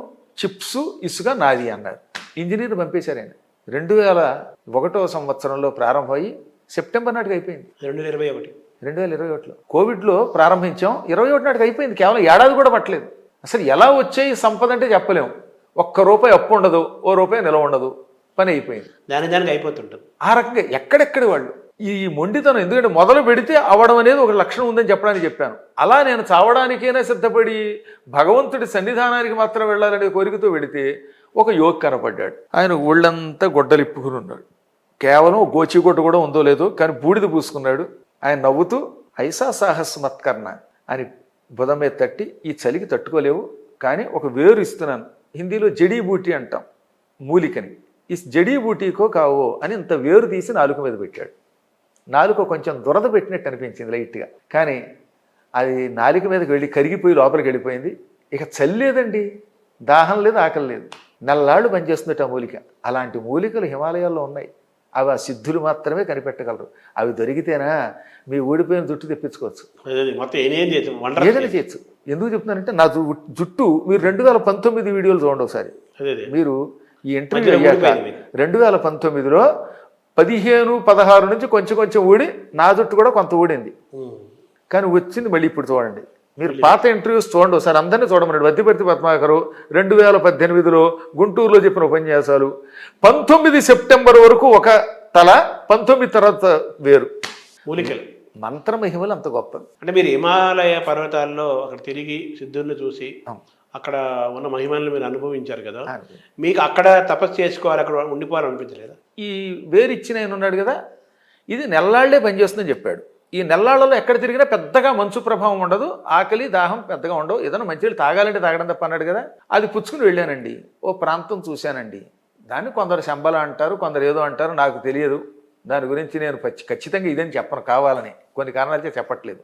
చిప్స్ ఇసుక నాది అన్నాడు. ఇంజనీర్ పంపేశారు ఆయన. 2001 సంవత్సరంలో ప్రారంభమయ్యి సెప్టెంబర్ నాటికి అయిపోయింది. 2021 కోవిడ్లో ప్రారంభించాం, 21 నాటికి అయిపోయింది. కేవలం ఏడాది కూడా పట్టలేదు. అసలు ఎలా వచ్చాయి సంపద అంటే చెప్పలేము. ₹1 అప్పు ఉండదు, ₹1 నిలవ ఉండదు, పని అయిపోయింది. దానికి అయిపోతుంటుంది. ఆ రకంగా ఎక్కడెక్కడి వాళ్ళు ఈ మొండితనం, ఎందుకంటే మొదలు పెడితే అవడం అనేది ఒక లక్షణం ఉందని చెప్పడానికి చెప్పాను. అలా నేను చావడానికైనా సిద్ధపడి భగవంతుడి సన్నిధానానికి మాత్రం వెళ్ళాలనే కోరికతో వెడితే ఒక యోగి కనపడ్డాడు. ఆయన ఒళ్ళంతా గొడ్డలిప్పుకుని ఉన్నాడు. కేవలం గోచిగొడ్డ కూడా ఉందో లేదో కానీ బూడిద పూసుకున్నాడు. ఆయన నవ్వుతూ, ఐసా సాహస్ మత్కర్ణ అని బుధం మీద తట్టి, ఈ చలికి తట్టుకోలేవు కానీ ఒక వేరు ఇస్తున్నాను, హిందీలో జడీ బూటీ అంటాం మూలికని, ఈ జడీ బూటీకో కావో అని ఇంత వేరు తీసి నాలుక మీద పెట్టాడు. నాలుక కొంచెం దురద పెట్టినట్టు అనిపించింది లైట్గా, కానీ అది నాలుక మీదకి వెళ్ళి కరిగిపోయి లోపలికి వెళ్ళిపోయింది. ఇక చల్లేదండి, దాహం లేదు, ఆకలి లేదు. నెల్లాళ్ళు పనిచేస్తుందట ఆ మూలిక. అలాంటి మూలికలు హిమాలయాల్లో ఉన్నాయి. అవి ఆ సిద్ధులు మాత్రమే కనిపెట్టగలరు. అవి దొరికితేనా మీ ఊడిపోయిన జుట్టు తెప్పించుకోవచ్చు, ఏదైనా చేయొచ్చు. ఎందుకు చెప్తున్నానంటే, నా జుట్టు మీరు 2019 వీడియోలు చూడండి ఒకసారి. మీరు ఈ ఇంటర్వ్యూ అయ్యాక 2019లో 15, 16 నుంచి కొంచెం కొంచెం ఊడి, నా జుట్టు కూడా కొంత ఊడింది, కానీ వచ్చింది మళ్ళీ ఇప్పుడు చూడండి. మీరు పాత ఇంటర్వ్యూస్ చూడండి ఒకసారి, అందరినీ చూడమన్నాడు. వద్దిపర్తి పద్మాకరు 2018లో గుంటూరులో చెప్పిన ఉపన్యాసాలు, 19 సెప్టెంబర్ వరకు ఒక తల, 19 తర్వాత వేరు. మూలికలు మంత్ర మహిమలు అంత గొప్ప. అంటే మీరు హిమాలయ పర్వతాల్లో అక్కడ తిరిగి సిద్ధుల్ని చూసి అక్కడ ఉన్న మహిమల్ని మీరు అనుభవించారు కదా, మీకు అక్కడ తపస్సు చేసుకోవాలి, అక్కడ ఉండిపోవాలనిపించలేదా? ఈ వేరు ఇచ్చిన ఆయన ఉన్నాడు కదా, ఇది నెల్లాళ్లే పనిచేస్తుందని చెప్పాడు. ఈ నెల్లాళ్లలో ఎక్కడ తిరిగినా పెద్దగా మంచు ప్రభావం ఉండదు, ఆకలి దాహం పెద్దగా ఉండవు, ఏదైనా మంచినీళ్ళు తాగాలంటే తాగడం తప్ప అన్నాడు కదా. అది పుచ్చుకుని వెళ్ళానండి. ఓ ప్రాంతం చూశానండి. దాన్ని కొందరు శంబల అంటారు, కొందరు ఏదో అంటారు, నాకు తెలియదు. దాని గురించి నేను ఖచ్చితంగా ఇదని చెప్పను, కావాలని కొన్ని కారణాలతో చెప్పట్లేదు.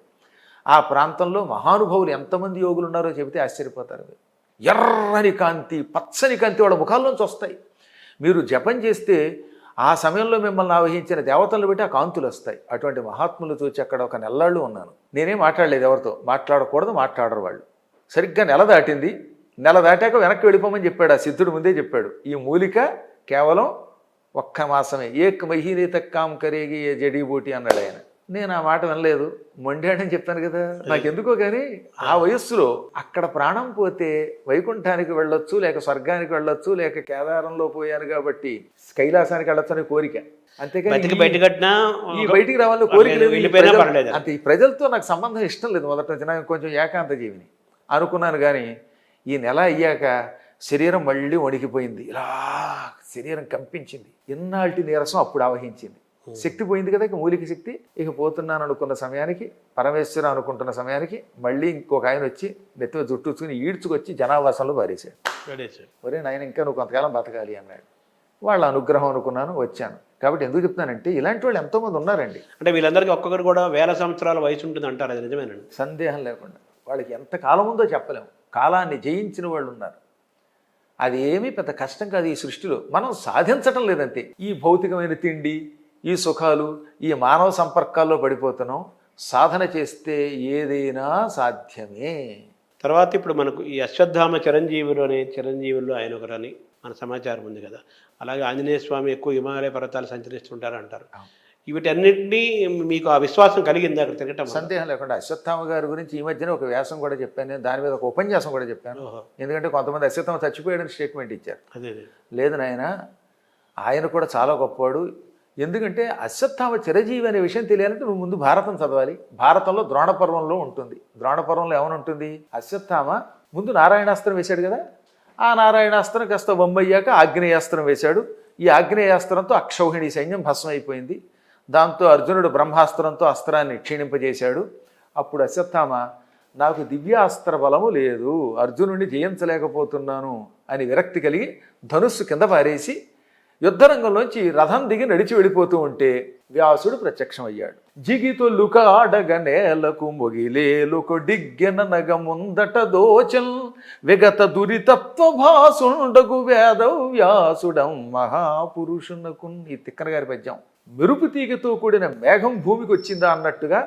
ఆ ప్రాంతంలో మహానుభావులు ఎంతమంది యోగులు ఉన్నారో చెబితే ఆశ్చర్యపోతారు. ఎర్రని కాంతి, పచ్చని కాంతి వాళ్ళ ముఖాల్లోంచి వస్తాయి. మీరు జపం చేస్తే ఆ సమయంలో మిమ్మల్ని ఆవహించిన దేవతలను బట్టి ఆ కాంతులు వస్తాయి. అటువంటి మహాత్ములు చూచి అక్కడ ఒక నెల్లాళ్ళు ఉన్నాను. నేనేం మాట్లాడలేదు, ఎవరితో మాట్లాడకూడదు, మాట్లాడరు వాళ్ళు. సరిగ్గా నెల దాటింది. నెల దాటాక వెనక్కి వెళ్ళిపోమని చెప్పాడు ఆ సిద్ధుడు, ముందే చెప్పాడు. ఈ మూలిక కేవలం 1 మాసమే, ఏక్ మహీనే తక్ కామ్ కరేగి ఏ జడీ బూటీ అన్నాడు ఆయన. నేను ఆ మాట వినలేదు, మొండాడని చెప్పాను కదా. నాకెందుకో కానీ ఆ వయస్సులో అక్కడ ప్రాణం పోతే వైకుంఠానికి వెళ్ళొచ్చు, లేక స్వర్గానికి వెళ్ళొచ్చు, లేక కేదారంలో పోయాను కాబట్టి కైలాసానికి వెళ్ళొచ్చు అనే కోరిక. అంతేకాని ఈ బయటికి రావాలని కోరిక లేదు. అంతే. ఈ ప్రజలతో నాకు సంబంధం ఇష్టం లేదు. మొదట నుంచి నాకు కొంచెం ఏకాంత జీవిని అనుకున్నాను. కానీ ఈ నెల అయ్యాక శరీరం మళ్ళీ వణికిపోయింది, ఇలా శరీరం కంపించింది. ఎన్నాళ్ళటి నీరసం అప్పుడు ఆవహించింది. శక్తి పోయింది కదా, ఇక మూలిక శక్తి. ఇక పోతున్నాను అనుకున్న సమయానికి, పరమేశ్వర అనుకుంటున్న సమయానికి మళ్ళీ ఇంకొక ఆయన వచ్చి నెత్తిలో జుట్టుకుని ఈడ్చుకొచ్చి జనావాసంలో పారేశాడు. ఒరే నాయన, ఇంకా నువ్వు కొంతకాలం బతకాలి అన్నాడు. వాళ్ళ అనుగ్రహం అనుకున్నాను, వచ్చాను. కాబట్టి ఎందుకు చెప్తున్నానంటే, ఇలాంటి వాళ్ళు ఎంతోమంది ఉన్నారండి. అంటే వీళ్ళందరికీ ఒక్కొక్కరు కూడా 1000 సంవత్సరాల వయసు ఉంటుంది అంటారు, అది నిజమేనండి? సందేహం లేకుండా. వాళ్ళకి ఎంత కాలం ఉందో చెప్పలేము. కాలాన్ని జయించిన వాళ్ళు ఉన్నారు. అది ఏమీ పెద్ద కష్టం కాదు ఈ సృష్టిలో. మనం సాధించటం లేదంతే. ఈ భౌతికమైన తిండి, ఈ సుఖాలు, ఈ మానవ సంపర్కాల్లో పడిపోతున్నాం. సాధన చేస్తే ఏదైనా సాధ్యమే. తర్వాత ఇప్పుడు మనకు ఈ అశ్వత్థామ చిరంజీవుల్లో ఆయన ఒకరని మన సమాచారం ఉంది కదా. అలాగే ఆంజనేయ స్వామి ఎక్కువ హిమాలయ పర్వతాలు సంచరిస్తుంటారు అంటారు. వీటన్నింటినీ మీకు ఆ విశ్వాసం కలిగింది అక్కడ తిరగటం? సందేహం లేకుండా. అశ్వత్థామ గారి గురించి ఈ మధ్యన ఒక వ్యాసం కూడా చెప్పాను నేను, దాని మీద ఒక ఉపన్యాసం కూడా చెప్పాను. ఎందుకంటే కొంతమంది అశ్వత్థామ చచ్చిపోయాడని స్టేట్మెంట్ ఇచ్చారు. అదే లేదు నాయన, ఆయన కూడా చాలా గొప్పవాడు. ఎందుకంటే అశ్వత్థామ చిరజీవి అనే విషయం తెలియాలంటే నువ్వు ముందు భారతం చదవాలి. భారతంలో ద్రోణపర్వంలో ఉంటుంది. ద్రోణపర్వంలో ఏమనుంటుంది? అశ్వత్థామ ముందు నారాయణాస్త్రం వేశాడు కదా, ఆ నారాయణాస్త్రం కాస్త బొమ్మయ్యాక ఆగ్నేయాస్త్రం వేశాడు. ఈ ఆగ్నేయాస్త్రంతో అక్షౌహిణి సైన్యం భస్మం అయిపోయింది. దాంతో అర్జునుడు బ్రహ్మాస్త్రంతో అస్త్రాన్ని క్షీణింపజేశాడు. అప్పుడు అశ్వత్థామ నాకు దివ్యాస్త్ర బలము లేదు, అర్జునుడిని జయించలేకపోతున్నాను అని విరక్తి కలిగి ధనుస్సు కింద పారేసి యుద్ధరంగంలోంచి రథం దిగి నడిచి వెళ్ళిపోతూ ఉంటే వ్యాసుడు ప్రత్యక్షమయ్యాడు. జిగితొలుకాడగ నేలకు మొగిలేలుకు డిగ్గెన నగ ముందట దోచల్ విగత దురితత్వ భాసుండగు వేద వ్యాసుడం మహాపురుషునకు. ఈ తిక్కన గారి పద్యం. మెరుపు తీగతో కూడిన మేఘం భూమికి వచ్చిందా అన్నట్టుగా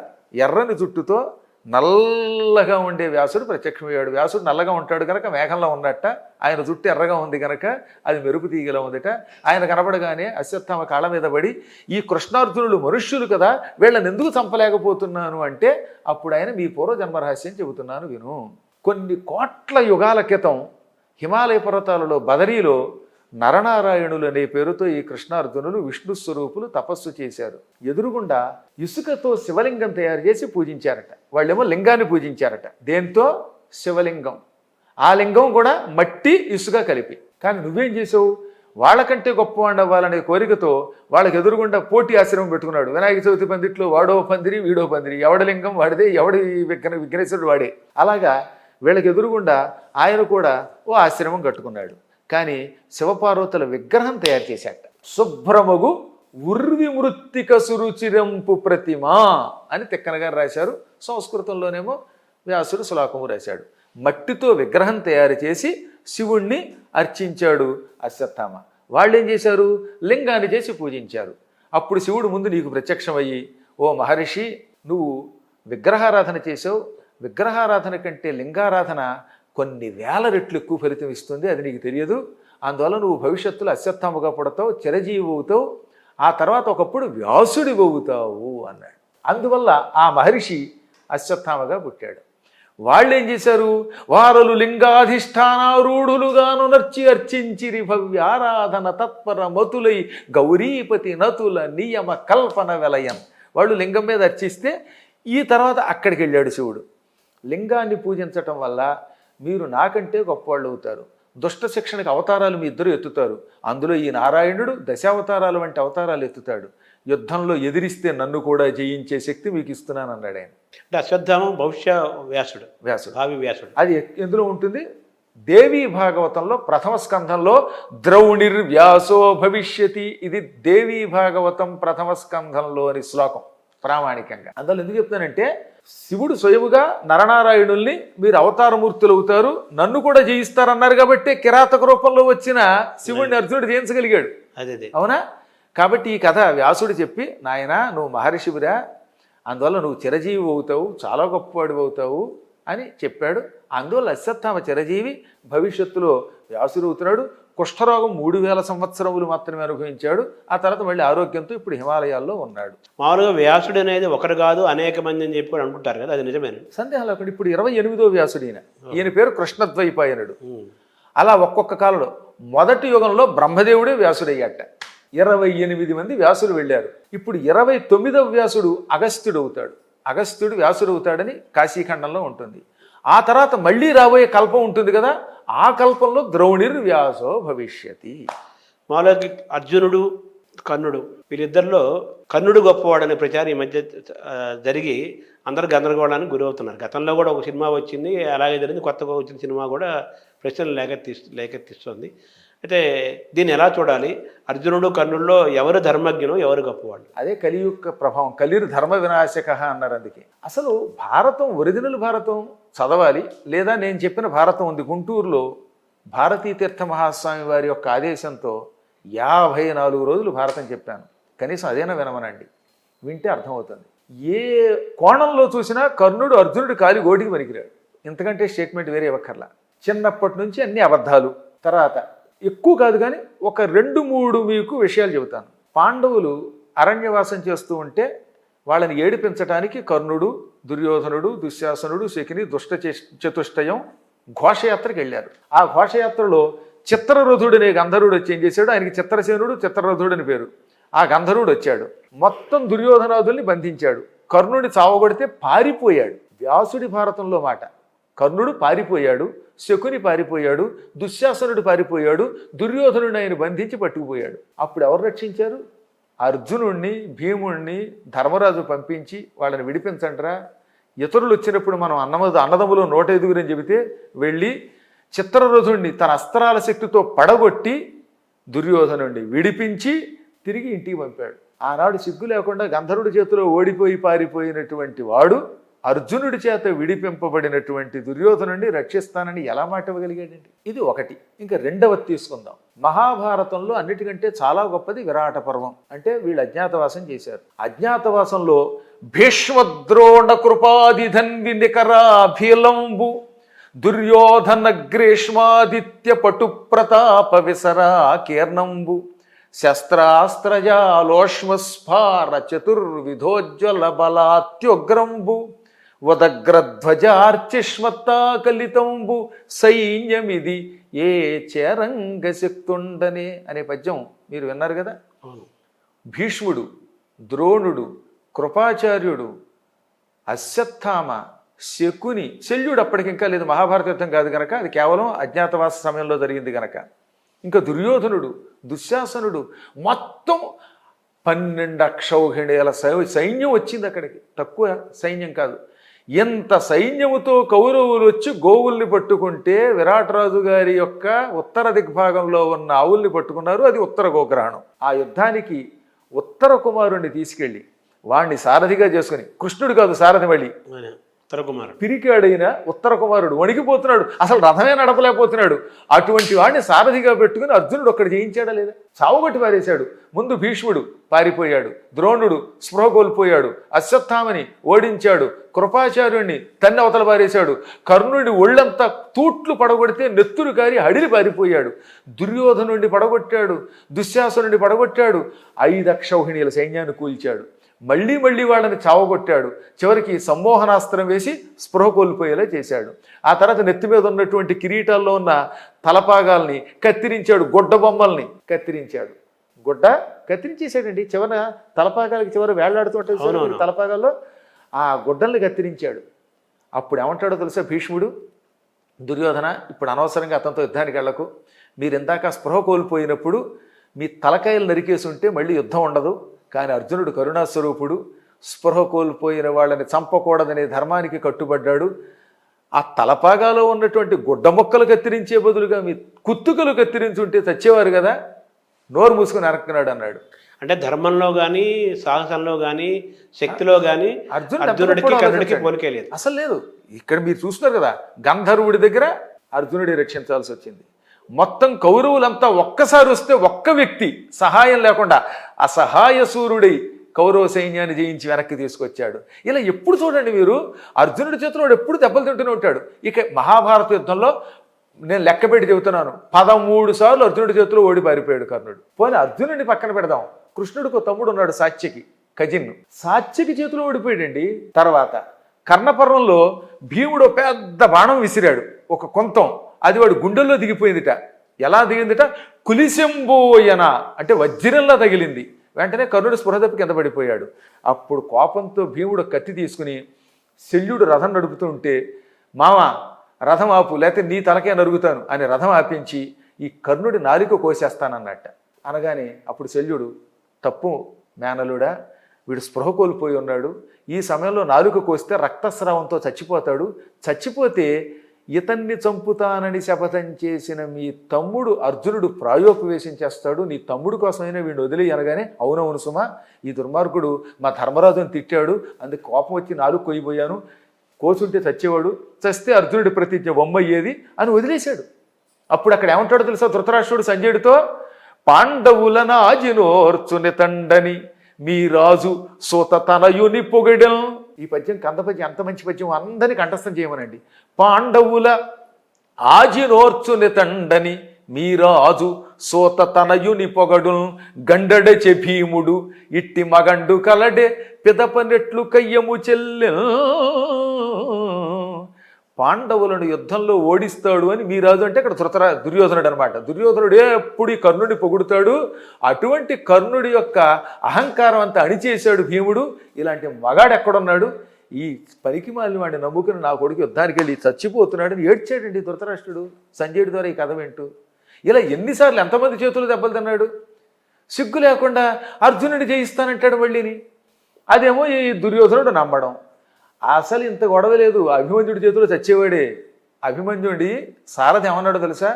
ఎర్రని జుట్టుతో నల్లగా ఉండే వ్యాసుడు ప్రత్యక్షమయ్యాడు. వ్యాసుడు నల్లగా ఉంటాడు కనుక మేఘంలో ఉన్నట్ట, ఆయన జుట్టు ఎర్రగా ఉంది కనుక అది మెరుపు తీగలో ఉందట. ఆయన కనబడగానే అశ్వత్థామ కాళ్ళ మీద పడి ఈ కృష్ణార్జునులు మనుష్యులు కదా, వీళ్ళని ఎందుకు చంపలేకపోతున్నాను అంటే అప్పుడు ఆయన మీ పూర్వజన్మ రహస్యం చెబుతున్నాను విను. కొన్ని కోట్ల యుగాల క్రితం హిమాలయ పర్వతాలలో బదరీలో నరనారాయణులు అనే పేరుతో ఈ కృష్ణార్జునులు విష్ణు స్వరూపులు తపస్సు చేశారు. ఎదురుగుండా ఇసుకతో శివలింగం తయారు చేసి పూజించారట. వాళ్ళేమో లింగాన్ని పూజించారట. దేంతో? శివలింగం. ఆ లింగం కూడా మట్టి ఇసుక కలిపి. కానీ నువ్వేం చేసావు? వాళ్ళకంటే గొప్పవాడు అవ్వాలనే కోరికతో వాళ్ళకి ఎదురుగుండా పోటీ ఆశ్రమం పెట్టుకున్నాడు. వినాయక చవితి పందిట్లో వాడో పందిరి వీడో పందిరి, ఎవడ లింగం వాడిదే, ఎవడి విఘ్నేశ్వరుడు వాడే. అలాగా వీళ్ళకి ఎదురుగుండా ఆయన కూడా ఓ ఆశ్రమం కట్టుకున్నాడు. కానీ శివపార్వతుల విగ్రహం తయారు చేశాట. శుభ్రమగు ఉర్వి మృత్తిక సురుచిరంపు ప్రతిమా అని తిక్కన గారు రాశారు. సంస్కృతంలోనేమో వ్యాసుడు శ్లోకము రాశాడు. మట్టితో విగ్రహం తయారు చేసి శివుణ్ణి అర్చించాడు అశ్వత్థామ. వాళ్ళు ఏం చేశారు? లింగాన్ని చేసి పూజించారు. అప్పుడు శివుడు ముందు నీకు ప్రత్యక్షమయ్యి, ఓ మహర్షి, నువ్వు విగ్రహారాధన చేసావు, విగ్రహారాధన కంటే లింగారాధన కొన్ని వేల రెట్లు ఎక్కువ ఫలితం ఇస్తుంది, అది నీకు తెలియదు. అందువల్ల నువ్వు భవిష్యత్తులో అశ్వత్థామగా పుడతావు, చిరజీవి అవుతావు, ఆ తర్వాత ఒకప్పుడు వ్యాసుడి అవుతావు అన్నాడు. అందువల్ల ఆ మహర్షి అశ్వత్థామగా పుట్టాడు. వాళ్ళు ఏం చేశారు? వారలు లింగాధిష్టానారూఢులుగాను నర్చి అర్చించిరి భవ్యారాధన తత్పర మతులై గౌరీపతి నతుల నియమ కల్పన వెలయన్. వాళ్ళు లింగం మీద అర్చిస్తే ఈ తర్వాత అక్కడికి వెళ్ళాడు శివుడు. లింగాన్ని పూజించటం వల్ల మీరు నాకంటే గొప్పవాళ్ళు అవుతారు. దుష్ట శిక్షణకు అవతారాలు మీ ఇద్దరు ఎత్తుతారు. అందులో ఈ నారాయణుడు దశావతారాలు వంటి అవతారాలు ఎత్తుతాడు. యుద్ధంలో ఎదిరిస్తే నన్ను కూడా జయించే శక్తి మీకు ఇస్తున్నాను అన్నాడు ఆయన. అంటే అశ్వత్థామం భవిష్య వ్యాసుడు, భావి వ్యాసుడు. అది ఎందులో ఉంటుంది? దేవీ భాగవతంలో ప్రథమ స్కంధంలో ద్రౌణిర్వ్యాసో భవిష్యతి. ఇది దేవీ భాగవతం ప్రథమ స్కంధంలోని శ్లోకం ప్రామాణికంగా. అందులో ఎందుకు చెప్తానంటే శివుడు స్వయముగా నరనారాయణుల్ని మీరు అవతారమూర్తులు అవుతారు, నన్ను కూడా జయిస్తారన్నారు కాబట్టి కిరాతక రూపంలో వచ్చిన శివుడిని అర్జునుడు జయించగలిగాడు. అదే అవునా? కాబట్టి ఈ కథ వ్యాసుడు చెప్పి, నాయనా నువ్వు మహర్షివిరా, అందువల్ల నువ్వు చిరజీవి అవుతావు, చాలా గొప్పవాడు అవుతావు అని చెప్పాడు. అందువల్ల అశ్వత్థామ చిరజీవి, భవిష్యత్తులో వ్యాసుడు అవుతున్నాడు. కుష్ఠరోగం 3000 సంవత్సరములు మాత్రమే అనుభవించాడు. ఆ తర్వాత మళ్ళీ ఆరోగ్యంతో ఇప్పుడు హిమాలయాల్లో ఉన్నాడు. మామూలుగా వ్యాసుడు అనేది ఒకరు కాదు అనేక మంది అని చెప్పి అనుకుంటారు కదా, అది నిజమేనా? సందేహం లేకుండా ఇప్పుడు 28వ వ్యాసుడు ఈయన పేరు కృష్ణద్వైపాయనుడు. అలా ఒక్కొక్క కాలంలో మొదటి యుగంలో బ్రహ్మదేవుడే వ్యాసుడయ్యాట. 28 మంది వ్యాసులు వెళ్ళారు. ఇప్పుడు 29వ వ్యాసుడు అగస్త్యుడు అవుతాడు. అగస్త్యుడు వ్యాసుడు అవుతాడని కాశీఖండంలో ఉంటుంది. ఆ తర్వాత మళ్ళీ రాబోయే కల్పం ఉంటుంది కదా, ఆ కల్పంలో ద్రౌణిర్వ్యాసో భవిష్యతి. మామూలుగా అర్జునుడు కర్ణుడు వీళ్ళిద్దరిలో కర్ణుడు గొప్పవాడనే ప్రచారం ఈ మధ్య జరిగి అందరు గందరగోళానికి గురవుతున్నారు. గతంలో కూడా ఒక సినిమా వచ్చింది, అలాగే జరిగింది. కొత్తగా వచ్చిన సినిమా కూడా ప్రశ్నలు లేకెత్తిస్తుంది. అయితే దీన్ని ఎలా చూడాలి? అర్జునుడు కర్ణుల్లో ఎవరు ధర్మజ్ఞులు, ఎవరు గొప్పవాళ్ళు? అదే కలియుగ ప్రభావం. కలిర్ ధర్మ వినాశక అన్నారు. అందుకే అసలు భారతం, ఒరిజినల్ భారతం చదవాలి. లేదా నేను చెప్పిన భారతం ఉంది గుంటూరులో, భారతీ తీర్థ మహాస్వామి వారి యొక్క ఆదేశంతో 54 రోజులు భారతం చెప్పాను. కనీసం అదేనా వినమనండి, వింటే అర్థమవుతుంది. ఏ కోణంలో చూసినా కర్ణుడు అర్జునుడు కాలి గోటికి పనికిరాడు. ఇంతకంటే స్టేట్మెంట్ వేరే ఇవ్వక్కర్లా. చిన్నప్పటి నుంచి అన్ని అబద్ధాలు. తర్వాత ఎక్కువ కాదు కానీ ఒక 2-3 మీకు విషయాలు చెబుతాను. పాండవులు అరణ్యవాసం చేస్తూ ఉంటే వాళ్ళని ఏడిపించడానికి కర్ణుడు, దుర్యోధనుడు, దుశ్శాసనుడు, శకిని, దుష్ట చతుష్టయం ఘోషయాత్రకు వెళ్ళారు. ఆ ఘోషయాత్రలో చిత్రరథుడు అనే గంధర్వుడు వచ్చి ఏం చేశాడు? ఆయనకి చిత్రసేనుడు, చిత్రరథుడు అని పేరు. ఆ గంధర్వుడు వచ్చాడు, మొత్తం దుర్యోధనాదుల్ని బంధించాడు. కర్ణుడిని చావగొడితే పారిపోయాడు. వ్యాసుడి భారతంలో మాట. కర్ణుడు పారిపోయాడు, శకుని పారిపోయాడు, దుశ్శాసనుడు పారిపోయాడు, దుర్యోధనుడిని ఆయన బంధించి పట్టుకుపోయాడు. అప్పుడు ఎవరు రక్షించారు? అర్జునుడిని, భీముణ్ణి ధర్మరాజు పంపించి వాళ్ళని విడిపించండిరా. ఇతరులు వచ్చినప్పుడు మనం అన్నదమ్ములు 105 అని చెబితే వెళ్ళి చిత్రరథుణ్ణి తన అస్త్రాల శక్తితో పడగొట్టి దుర్యోధనుడిని విడిపించి తిరిగి ఇంటికి పంపాడు. ఆనాడు సిగ్గు లేకుండా గంధర్వుడి చేతిలో ఓడిపోయి పారిపోయినటువంటి వాడు అర్జునుడి చేత విడిపింపబడినటువంటి దుర్యోధనుడిని రక్షిస్తానని ఎలా మాట ఇవ్వగలిగాడండి? ఇది ఒకటి. ఇంకా రెండవది తీసుకుందాం. మహాభారతంలో అన్నిటికంటే చాలా గొప్పది విరాట పర్వం. అంటే వీళ్ళు అజ్ఞాతవాసం చేశారు. అజ్ఞాతవాసంలో భీష్మద్రోణ కృపాదిధన్వి నికరాభిలంబు దుర్యోధన గ్రీష్మాదిత్య పటు ప్రతాప విసరా కీర్ణంబు శస్త్రాస్త్రజాలోష్మస్ఫార చతుర్విధోజ్వల బలాత్యుగ్రంబు వదగ్రధ్వజార్చిష్మత్తాకలితంబు సైన్యమిది ఏ చేరంగ శక్తుండనే అనే పద్యం మీరు విన్నారు కదా. భీష్ముడు, ద్రోణుడు, కృపాచార్యుడు, అశ్వత్థామ, శకుని, శల్యుడు అప్పటికింకా లేదు, మహాభారత యుద్ధం కాదు గనక, అది కేవలం అజ్ఞాతవాస సమయంలో జరిగింది గనక. ఇంకా దుర్యోధనుడు, దుశ్శాసనుడు, మొత్తం 12 అక్షౌహిణీల సైన్యం వచ్చింది అక్కడికి. తక్కువ సైన్యం కాదు. ఎంత సైన్యముతో కౌరవులు వచ్చి గోవుల్ని పట్టుకుంటే విరాటరాజు గారి యొక్క ఉత్తర దిగ్భాగంలో ఉన్న ఆవుల్ని పట్టుకున్నారు. అది ఉత్తర గోగ్రహణం. ఆ యుద్ధానికి ఉత్తర కుమారుణ్ణి తీసుకెళ్ళి వాణ్ణి సారథిగా చేసుకుని, కృష్ణుడు కాదు సారథి, మళ్ళీ పిరికాడైన ఉత్తర కుమారుడు వణికిపోతున్నాడు, అసలు రథమే నడపలేకపోతున్నాడు. అటువంటి వాడిని సారథిగా పెట్టుకుని అర్జునుడు ఒక్కడు జయించాడా లేదా? చావుగొట్టి పారేశాడు. ముందు భీష్ముడు పారిపోయాడు, ద్రోణుడు స్పృహ కోల్పోయాడు, అశ్వత్థామని ఓడించాడు, కృపాచార్యుణ్ణి తన్ని అవతల పారేశాడు, కర్ణుడిని ఒళ్ళంతా తూట్లు పడగొడితే నెత్తురు కారి హడిలి పారిపోయాడు, దుర్యోధనుడిని పడగొట్టాడు, దుశ్శాసనుడిని పడగొట్టాడు, 5 అక్షౌహిణీల సైన్యాన్ని కూల్చాడు. మళ్ళీ వాళ్ళని చావగొట్టాడు. చివరికి సమ్మోహనాస్త్రం వేసి స్పృహ కోల్పోయేలా చేశాడు. ఆ తర్వాత నెత్తి మీద ఉన్నటువంటి కిరీటాల్లో ఉన్న తలపాగాల్ని కత్తిరించాడు, గుడ్డ బొమ్మల్ని కత్తిరించాడు. గుడ్డ కత్తిరించేశాడండి. చివర తలపాగాలకి చివర వేళ్లాడుతుంటే తలపాగాల్లో ఆ గుడ్డల్ని కత్తిరించాడు. అప్పుడు ఏమంటాడో తెలుసా భీష్ముడు? దుర్యోధన, ఇప్పుడు అనవసరంగా అతనితో యుద్ధానికి వెళ్ళకు. మీరు ఇందాక స్పృహ కోల్పోయినప్పుడు మీ తలకాయలు నరికేసి ఉంటే మళ్ళీ యుద్ధం ఉండదు. కానీ అర్జునుడు కరుణాస్వరూపుడు, స్పృహ కోల్పోయిన వాళ్ళని చంపకూడదనే ధర్మానికి కట్టుబడ్డాడు. ఆ తలపాగాలో ఉన్నటువంటి గుడ్డ మొక్కలు కత్తిరించే బదులుగా మీ కుత్తుకలు కత్తిరించుంటే చచ్చేవారు కదా, నోరు మూసుకుని అరక్కున్నాడు అన్నాడు. అంటే ధర్మంలో కానీ, సాహసంలో కానీ, శక్తిలో కానీ అర్జునుడికి కర్ణుడికి పోలికే లేదు, అసలు లేదు. ఇక్కడ మీరు చూస్తున్నారు కదా, గంధర్వుడి దగ్గర అర్జునుడి రక్షించాల్సి వచ్చింది. మొత్తం కౌరవులంతా ఒక్కసారి వస్తే ఒక్క వ్యక్తి సహాయం లేకుండా అసహాయ సూర్యుడై కౌరవ సైన్యాన్ని జయించి వెనక్కి తీసుకొచ్చాడు. ఇలా ఎప్పుడు చూడండి మీరు, అర్జునుడి చేతిలో ఎప్పుడు దెబ్బలు తింటూనే ఉంటాడు. ఇక మహాభారత యుద్ధంలో నేను లెక్కపెట్టి చెబుతున్నాను, 13 సార్లు అర్జునుడి చేతిలో ఓడి పారిపోయాడు కర్ణుడు. పోనీ అర్జునుడిని పక్కన పెడదాం, కృష్ణుడికి తమ్ముడు ఉన్నాడు సాత్యకి, కజిన్ను, సాత్యకి చేతిలో ఓడిపోయాడండి. తర్వాత కర్ణపర్వంలో భీముడు పెద్ద బాణం విసిరాడు, ఒక కొంతం, అది వాడు గుండెల్లో దిగిపోయిందిట. ఎలా దిగిందిట? కులిశంబోయన అంటే వజ్రంలా తగిలింది. వెంటనే కర్ణుడు స్పృహ తప్పి కింద పడిపోయాడు. అప్పుడు కోపంతో భీముడు కత్తి తీసుకుని శల్యుడు రథం నడుపుతూ ఉంటే, మామ రథం ఆపు లేకపోతే నీ తలకే నరుగుతాను అని రథం ఆపించి ఈ కర్ణుడి నాలుక కోసేస్తానన్నట్ట. అనగానే అప్పుడు శల్యుడు, తప్పు మేనలుడా, వీడు స్పృహ కోల్పోయి ఉన్నాడు, ఈ సమయంలో నాలుక కోస్తే రక్తస్రావంతో చచ్చిపోతాడు, చచ్చిపోతే ఇతన్ని చంపుతానని శపథం చేసిన మీ తమ్ముడు అర్జునుడు ప్రాయోపవేశం చేస్తాడు, నీ తమ్ముడు కోసమైనా వీడిని వదిలి అనగానే, అవునవును సుమా, ఈ దుర్మార్గుడు మా ధర్మరాజుని తిట్టాడు, అందుకు కోపం వచ్చి నాలుగు కొయ్యిపోయాను, కోసుంటే చచ్చేవాడు, చస్తే అర్జునుడి ప్రతిజ్ఞ బొమ్మయ్యేది అని వదిలేశాడు. అప్పుడు అక్కడ ఏమంటాడో తెలుసా ధృతరాష్ట్రుడు సంజయుడితో, పాండవులన ఆజినోర్చుని తండని మీ రాజు సోత తనయుని పొగడెం. ఈ పద్యం కందపద్యం ఎంత మంచి పద్యం, అందరినీ కంఠస్థం చేయమనండి. పాండవుల ఆజినోర్చుని తండని మీ రాజు సోత తనయుని పొగడు గండడె భీముడు ఇట్టి మగండు కలడే పిదపనెట్లు కయ్యము చెల్లె. పాండవులను యుద్ధంలో ఓడిస్తాడు అని మీ రాజు అంటే ఇక్కడ దుర్యోధనుడు అనమాట. దుర్యోధనుడు ఎప్పుడు ఈ కర్ణుడిని పొగుడుతాడు. అటువంటి కర్ణుడి యొక్క అహంకారం అంతా అణిచేశాడు భీముడు. ఇలాంటి మగాడు ఎక్కడున్నాడు? ఈ పనికి మాలిన వాడిని నమ్ముకుని నా కొడుకు యుద్ధానికి వెళ్ళి చచ్చిపోతున్నాడని ఏడ్చాడండి ధృతరాష్ట్రుడు సంజయుడి ద్వారా ఈ కథ వింటూ. ఇలా ఎన్నిసార్లు ఎంతమంది చేతులు దెబ్బలు తిన్నాడు. సిగ్గు లేకుండా అర్జునుడి జయిస్తానంటాడు మళ్ళీని. అదేమో ఈ దుర్యోధనుడు నమ్మడం. అసలు ఇంత గొడవ లేదు, అభిమన్యుడి చేతిలో చచ్చేవాడే. అభిమన్యుడి సారథి ఏమన్నాడు తెలుసా?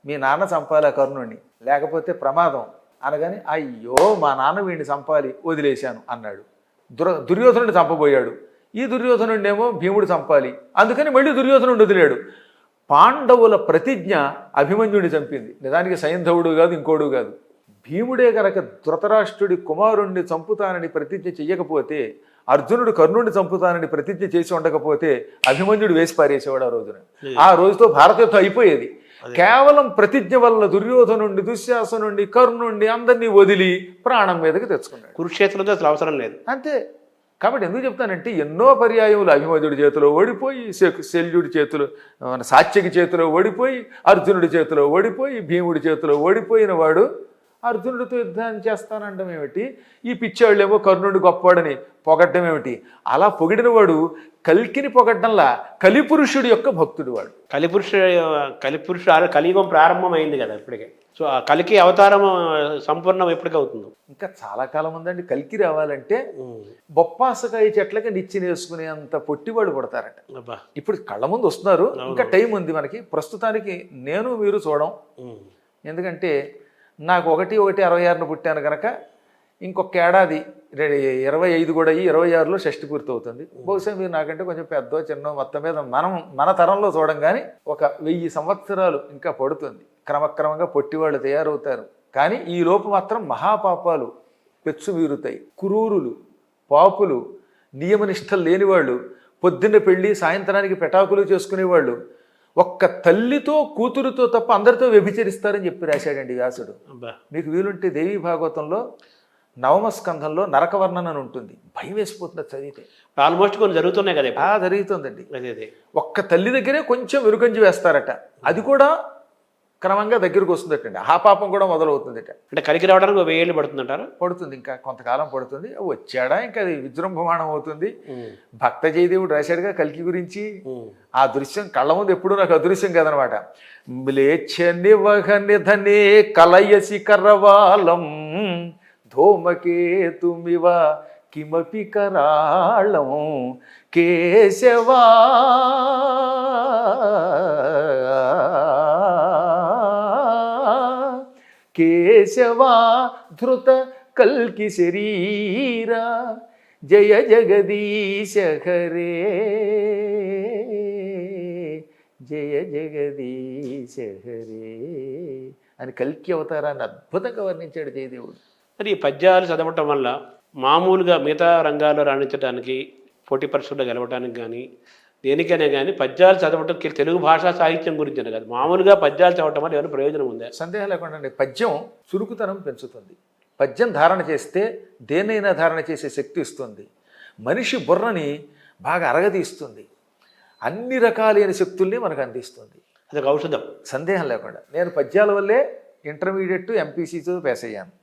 మీ నాన్న చంపాలి ఆ కర్ణుడిని, లేకపోతే ప్రమాదం అనగాని అయ్యో మా నాన్న వీడిని చంపాలి వదిలేశాను అన్నాడు. దుర్యోధనుడిని చంపబోయాడు. ఈ దుర్యోధనుడినేమో భీముడు చంపాలి, అందుకని మళ్ళీ దుర్యోధనుడు వదిలాడు. పాండవుల ప్రతిజ్ఞ అభిమన్యుడిని చంపింది. నిజానికి సైంధవుడు కాదు, ఇంకోడు కాదు. భీముడే గనక ధృతరాష్ట్రుడి కుమారుణ్ణి చంపుతానని ప్రతిజ్ఞ చెయ్యకపోతే, అర్జునుడు కర్ణుడిని చంపుతానని ప్రతిజ్ఞ చేసి ఉండకపోతే అభిమన్యుడు వేసి పారేసేవాడు ఆ రోజున. ఆ రోజుతో భారత యుద్ధం అయిపోయేది. కేవలం ప్రతిజ్ఞ వల్ల దుర్యోధనుండి, దుశ్శాసనుండి, కర్ణుండి అందరినీ వదిలి ప్రాణం మీదకి తెచ్చుకున్నాడు. కురుక్షేత్రంలో అసలు అవసరం లేదు అంతే. కాబట్టి ఎందుకు చెప్తానంటే ఎన్నో పర్యాయములు అభిమన్యుడి చేతిలో ఓడిపోయి, శల్యుడి చేతిలో, సాత్యకి చేతిలో ఓడిపోయి, అర్జునుడి చేతిలో ఓడిపోయి, భీముడి చేతిలో ఓడిపోయిన వాడు అర్జునుడితో యుద్ధాన్ని చేస్తానండం ఏమిటి? ఈ పిచ్చాళ్ళేమో కర్ణుడు గొప్పవాడని పొగడ్డం ఏమిటి? అలా పొగిడిన వాడు కల్కిని పొగడ్డంలా కలిపురుషుడి యొక్క భక్తుడు వాడు. కలిపురుషుడు కలియుగం ప్రారంభమైంది కదా ఇప్పటికే. సో ఆ కలికి అవతారం సంపూర్ణం ఎప్పటికీ అవుతుంది. ఇంకా చాలా కాలం ఉందండి. కల్కి రావాలంటే బొప్పాసకాయ చెట్లకి నిచ్చినేసుకునే అంత పొట్టివాడు పడతారట. ఇప్పుడు కళ్ళ ముందు వస్తున్నారు, ఇంకా టైం ఉంది మనకి. ప్రస్తుతానికి నేను మీరు చూడం. ఎందుకంటే నాకు 1/1/66 పుట్టాను కనుక ఇంకొక ఏడాది 25 కూడా అయ్యి 26లో షష్టి పూర్తి అవుతుంది. బహుశా మీరు నాకంటే కొంచెం పెద్ద చిన్న మొత్తం మీద మన తరంలో చూడం కానీ ఒక 1000 సంవత్సరాలు ఇంకా పడుతుంది. క్రమక్రమంగా పొట్టివాళ్ళు తయారవుతారు. కానీ ఈ లోపు మాత్రం మహాపాపాలు పెచ్చు వీరుతాయి. కురూరులు, పాపులు, నియమనిష్టలు లేనివాళ్ళు, పొద్దున్న పెళ్ళి సాయంత్రానికి పెటాకులు చేసుకునేవాళ్ళు ఒక్క తల్లితో కూతురుతో తప్ప అందరితో వ్యభిచరిస్తారని చెప్పి రాశాడండి వ్యాసుడు. మీకు వీలుంటే దేవీ భాగవతంలో 9వ స్కంధంలో నరకవర్ణన అని ఉంటుంది. భయం వేసిపోతుంది చదివితే. ఆల్మోస్ట్ కొన్ని జరుగుతున్నాయి కదా. జరుగుతుందండి. అదే ఒక్క తల్లి దగ్గరే కొంచెం వెరుకంజి వేస్తారట. అది కూడా క్రమంగా దగ్గరకు వస్తుందటండి. ఆ పాపం కూడా మొదలవుతుందట. అంటే కలికి రావడానికి 1000 ఏళ్ళు పడుతుందంటారా? పడుతుంది, ఇంకా కొంతకాలం పడుతుంది. వచ్చాడా ఇంకా అది విజృంభమాణం అవుతుంది. భక్త జయదేవుడు రాశాడుగా కల్కి గురించి. ఆ దృశ్యం కళ్ళ ముందు ఎప్పుడు నాకు అదృశ్యం కదనమాట. మ్లేచ్ఛ నివహ నిధనే కలయసి కరవాలం ధూమకేతుమివ కిమపి కరాళం కేశవా కేశవా ధృత కల్కి శరీరా జయ జగదీశ హరే జయ జగదీశ హరే అని కల్కి అవతారాన్ని అద్భుతంగా వర్ణించాడు జయదేవుడు. మరి ఈ పద్యాలు చదవటం వల్ల మామూలుగా మిగతా రంగాల్లో రాణించడానికి, పోటీ పరీక్షల్లో గెలవడానికి కానీ దేనికైనా కానీ పద్యాలు చదవటం తెలుగు భాషా సాహిత్యం గురించి అని కాదు, మామూలుగా పద్యాలు చదవటం వల్ల ఏమైనా ప్రయోజనం ఉందా? సందేహం లేకుండా అండి. పద్యం చురుకుతనం పెంచుతుంది. పద్యం ధారణ చేస్తే దేన్నైనా ధారణ చేసే శక్తి ఇస్తుంది. మనిషి బుర్రని బాగా అరగదీస్తుంది. అన్ని రకాలైన శక్తుల్ని మనకు అందిస్తుంది. అది ఒక ఔషధం, సందేహం లేకుండా. నేను పద్యాల వల్లే ఇంటర్మీడియట్ ఎంపీసీతో పాస్ అయ్యాను.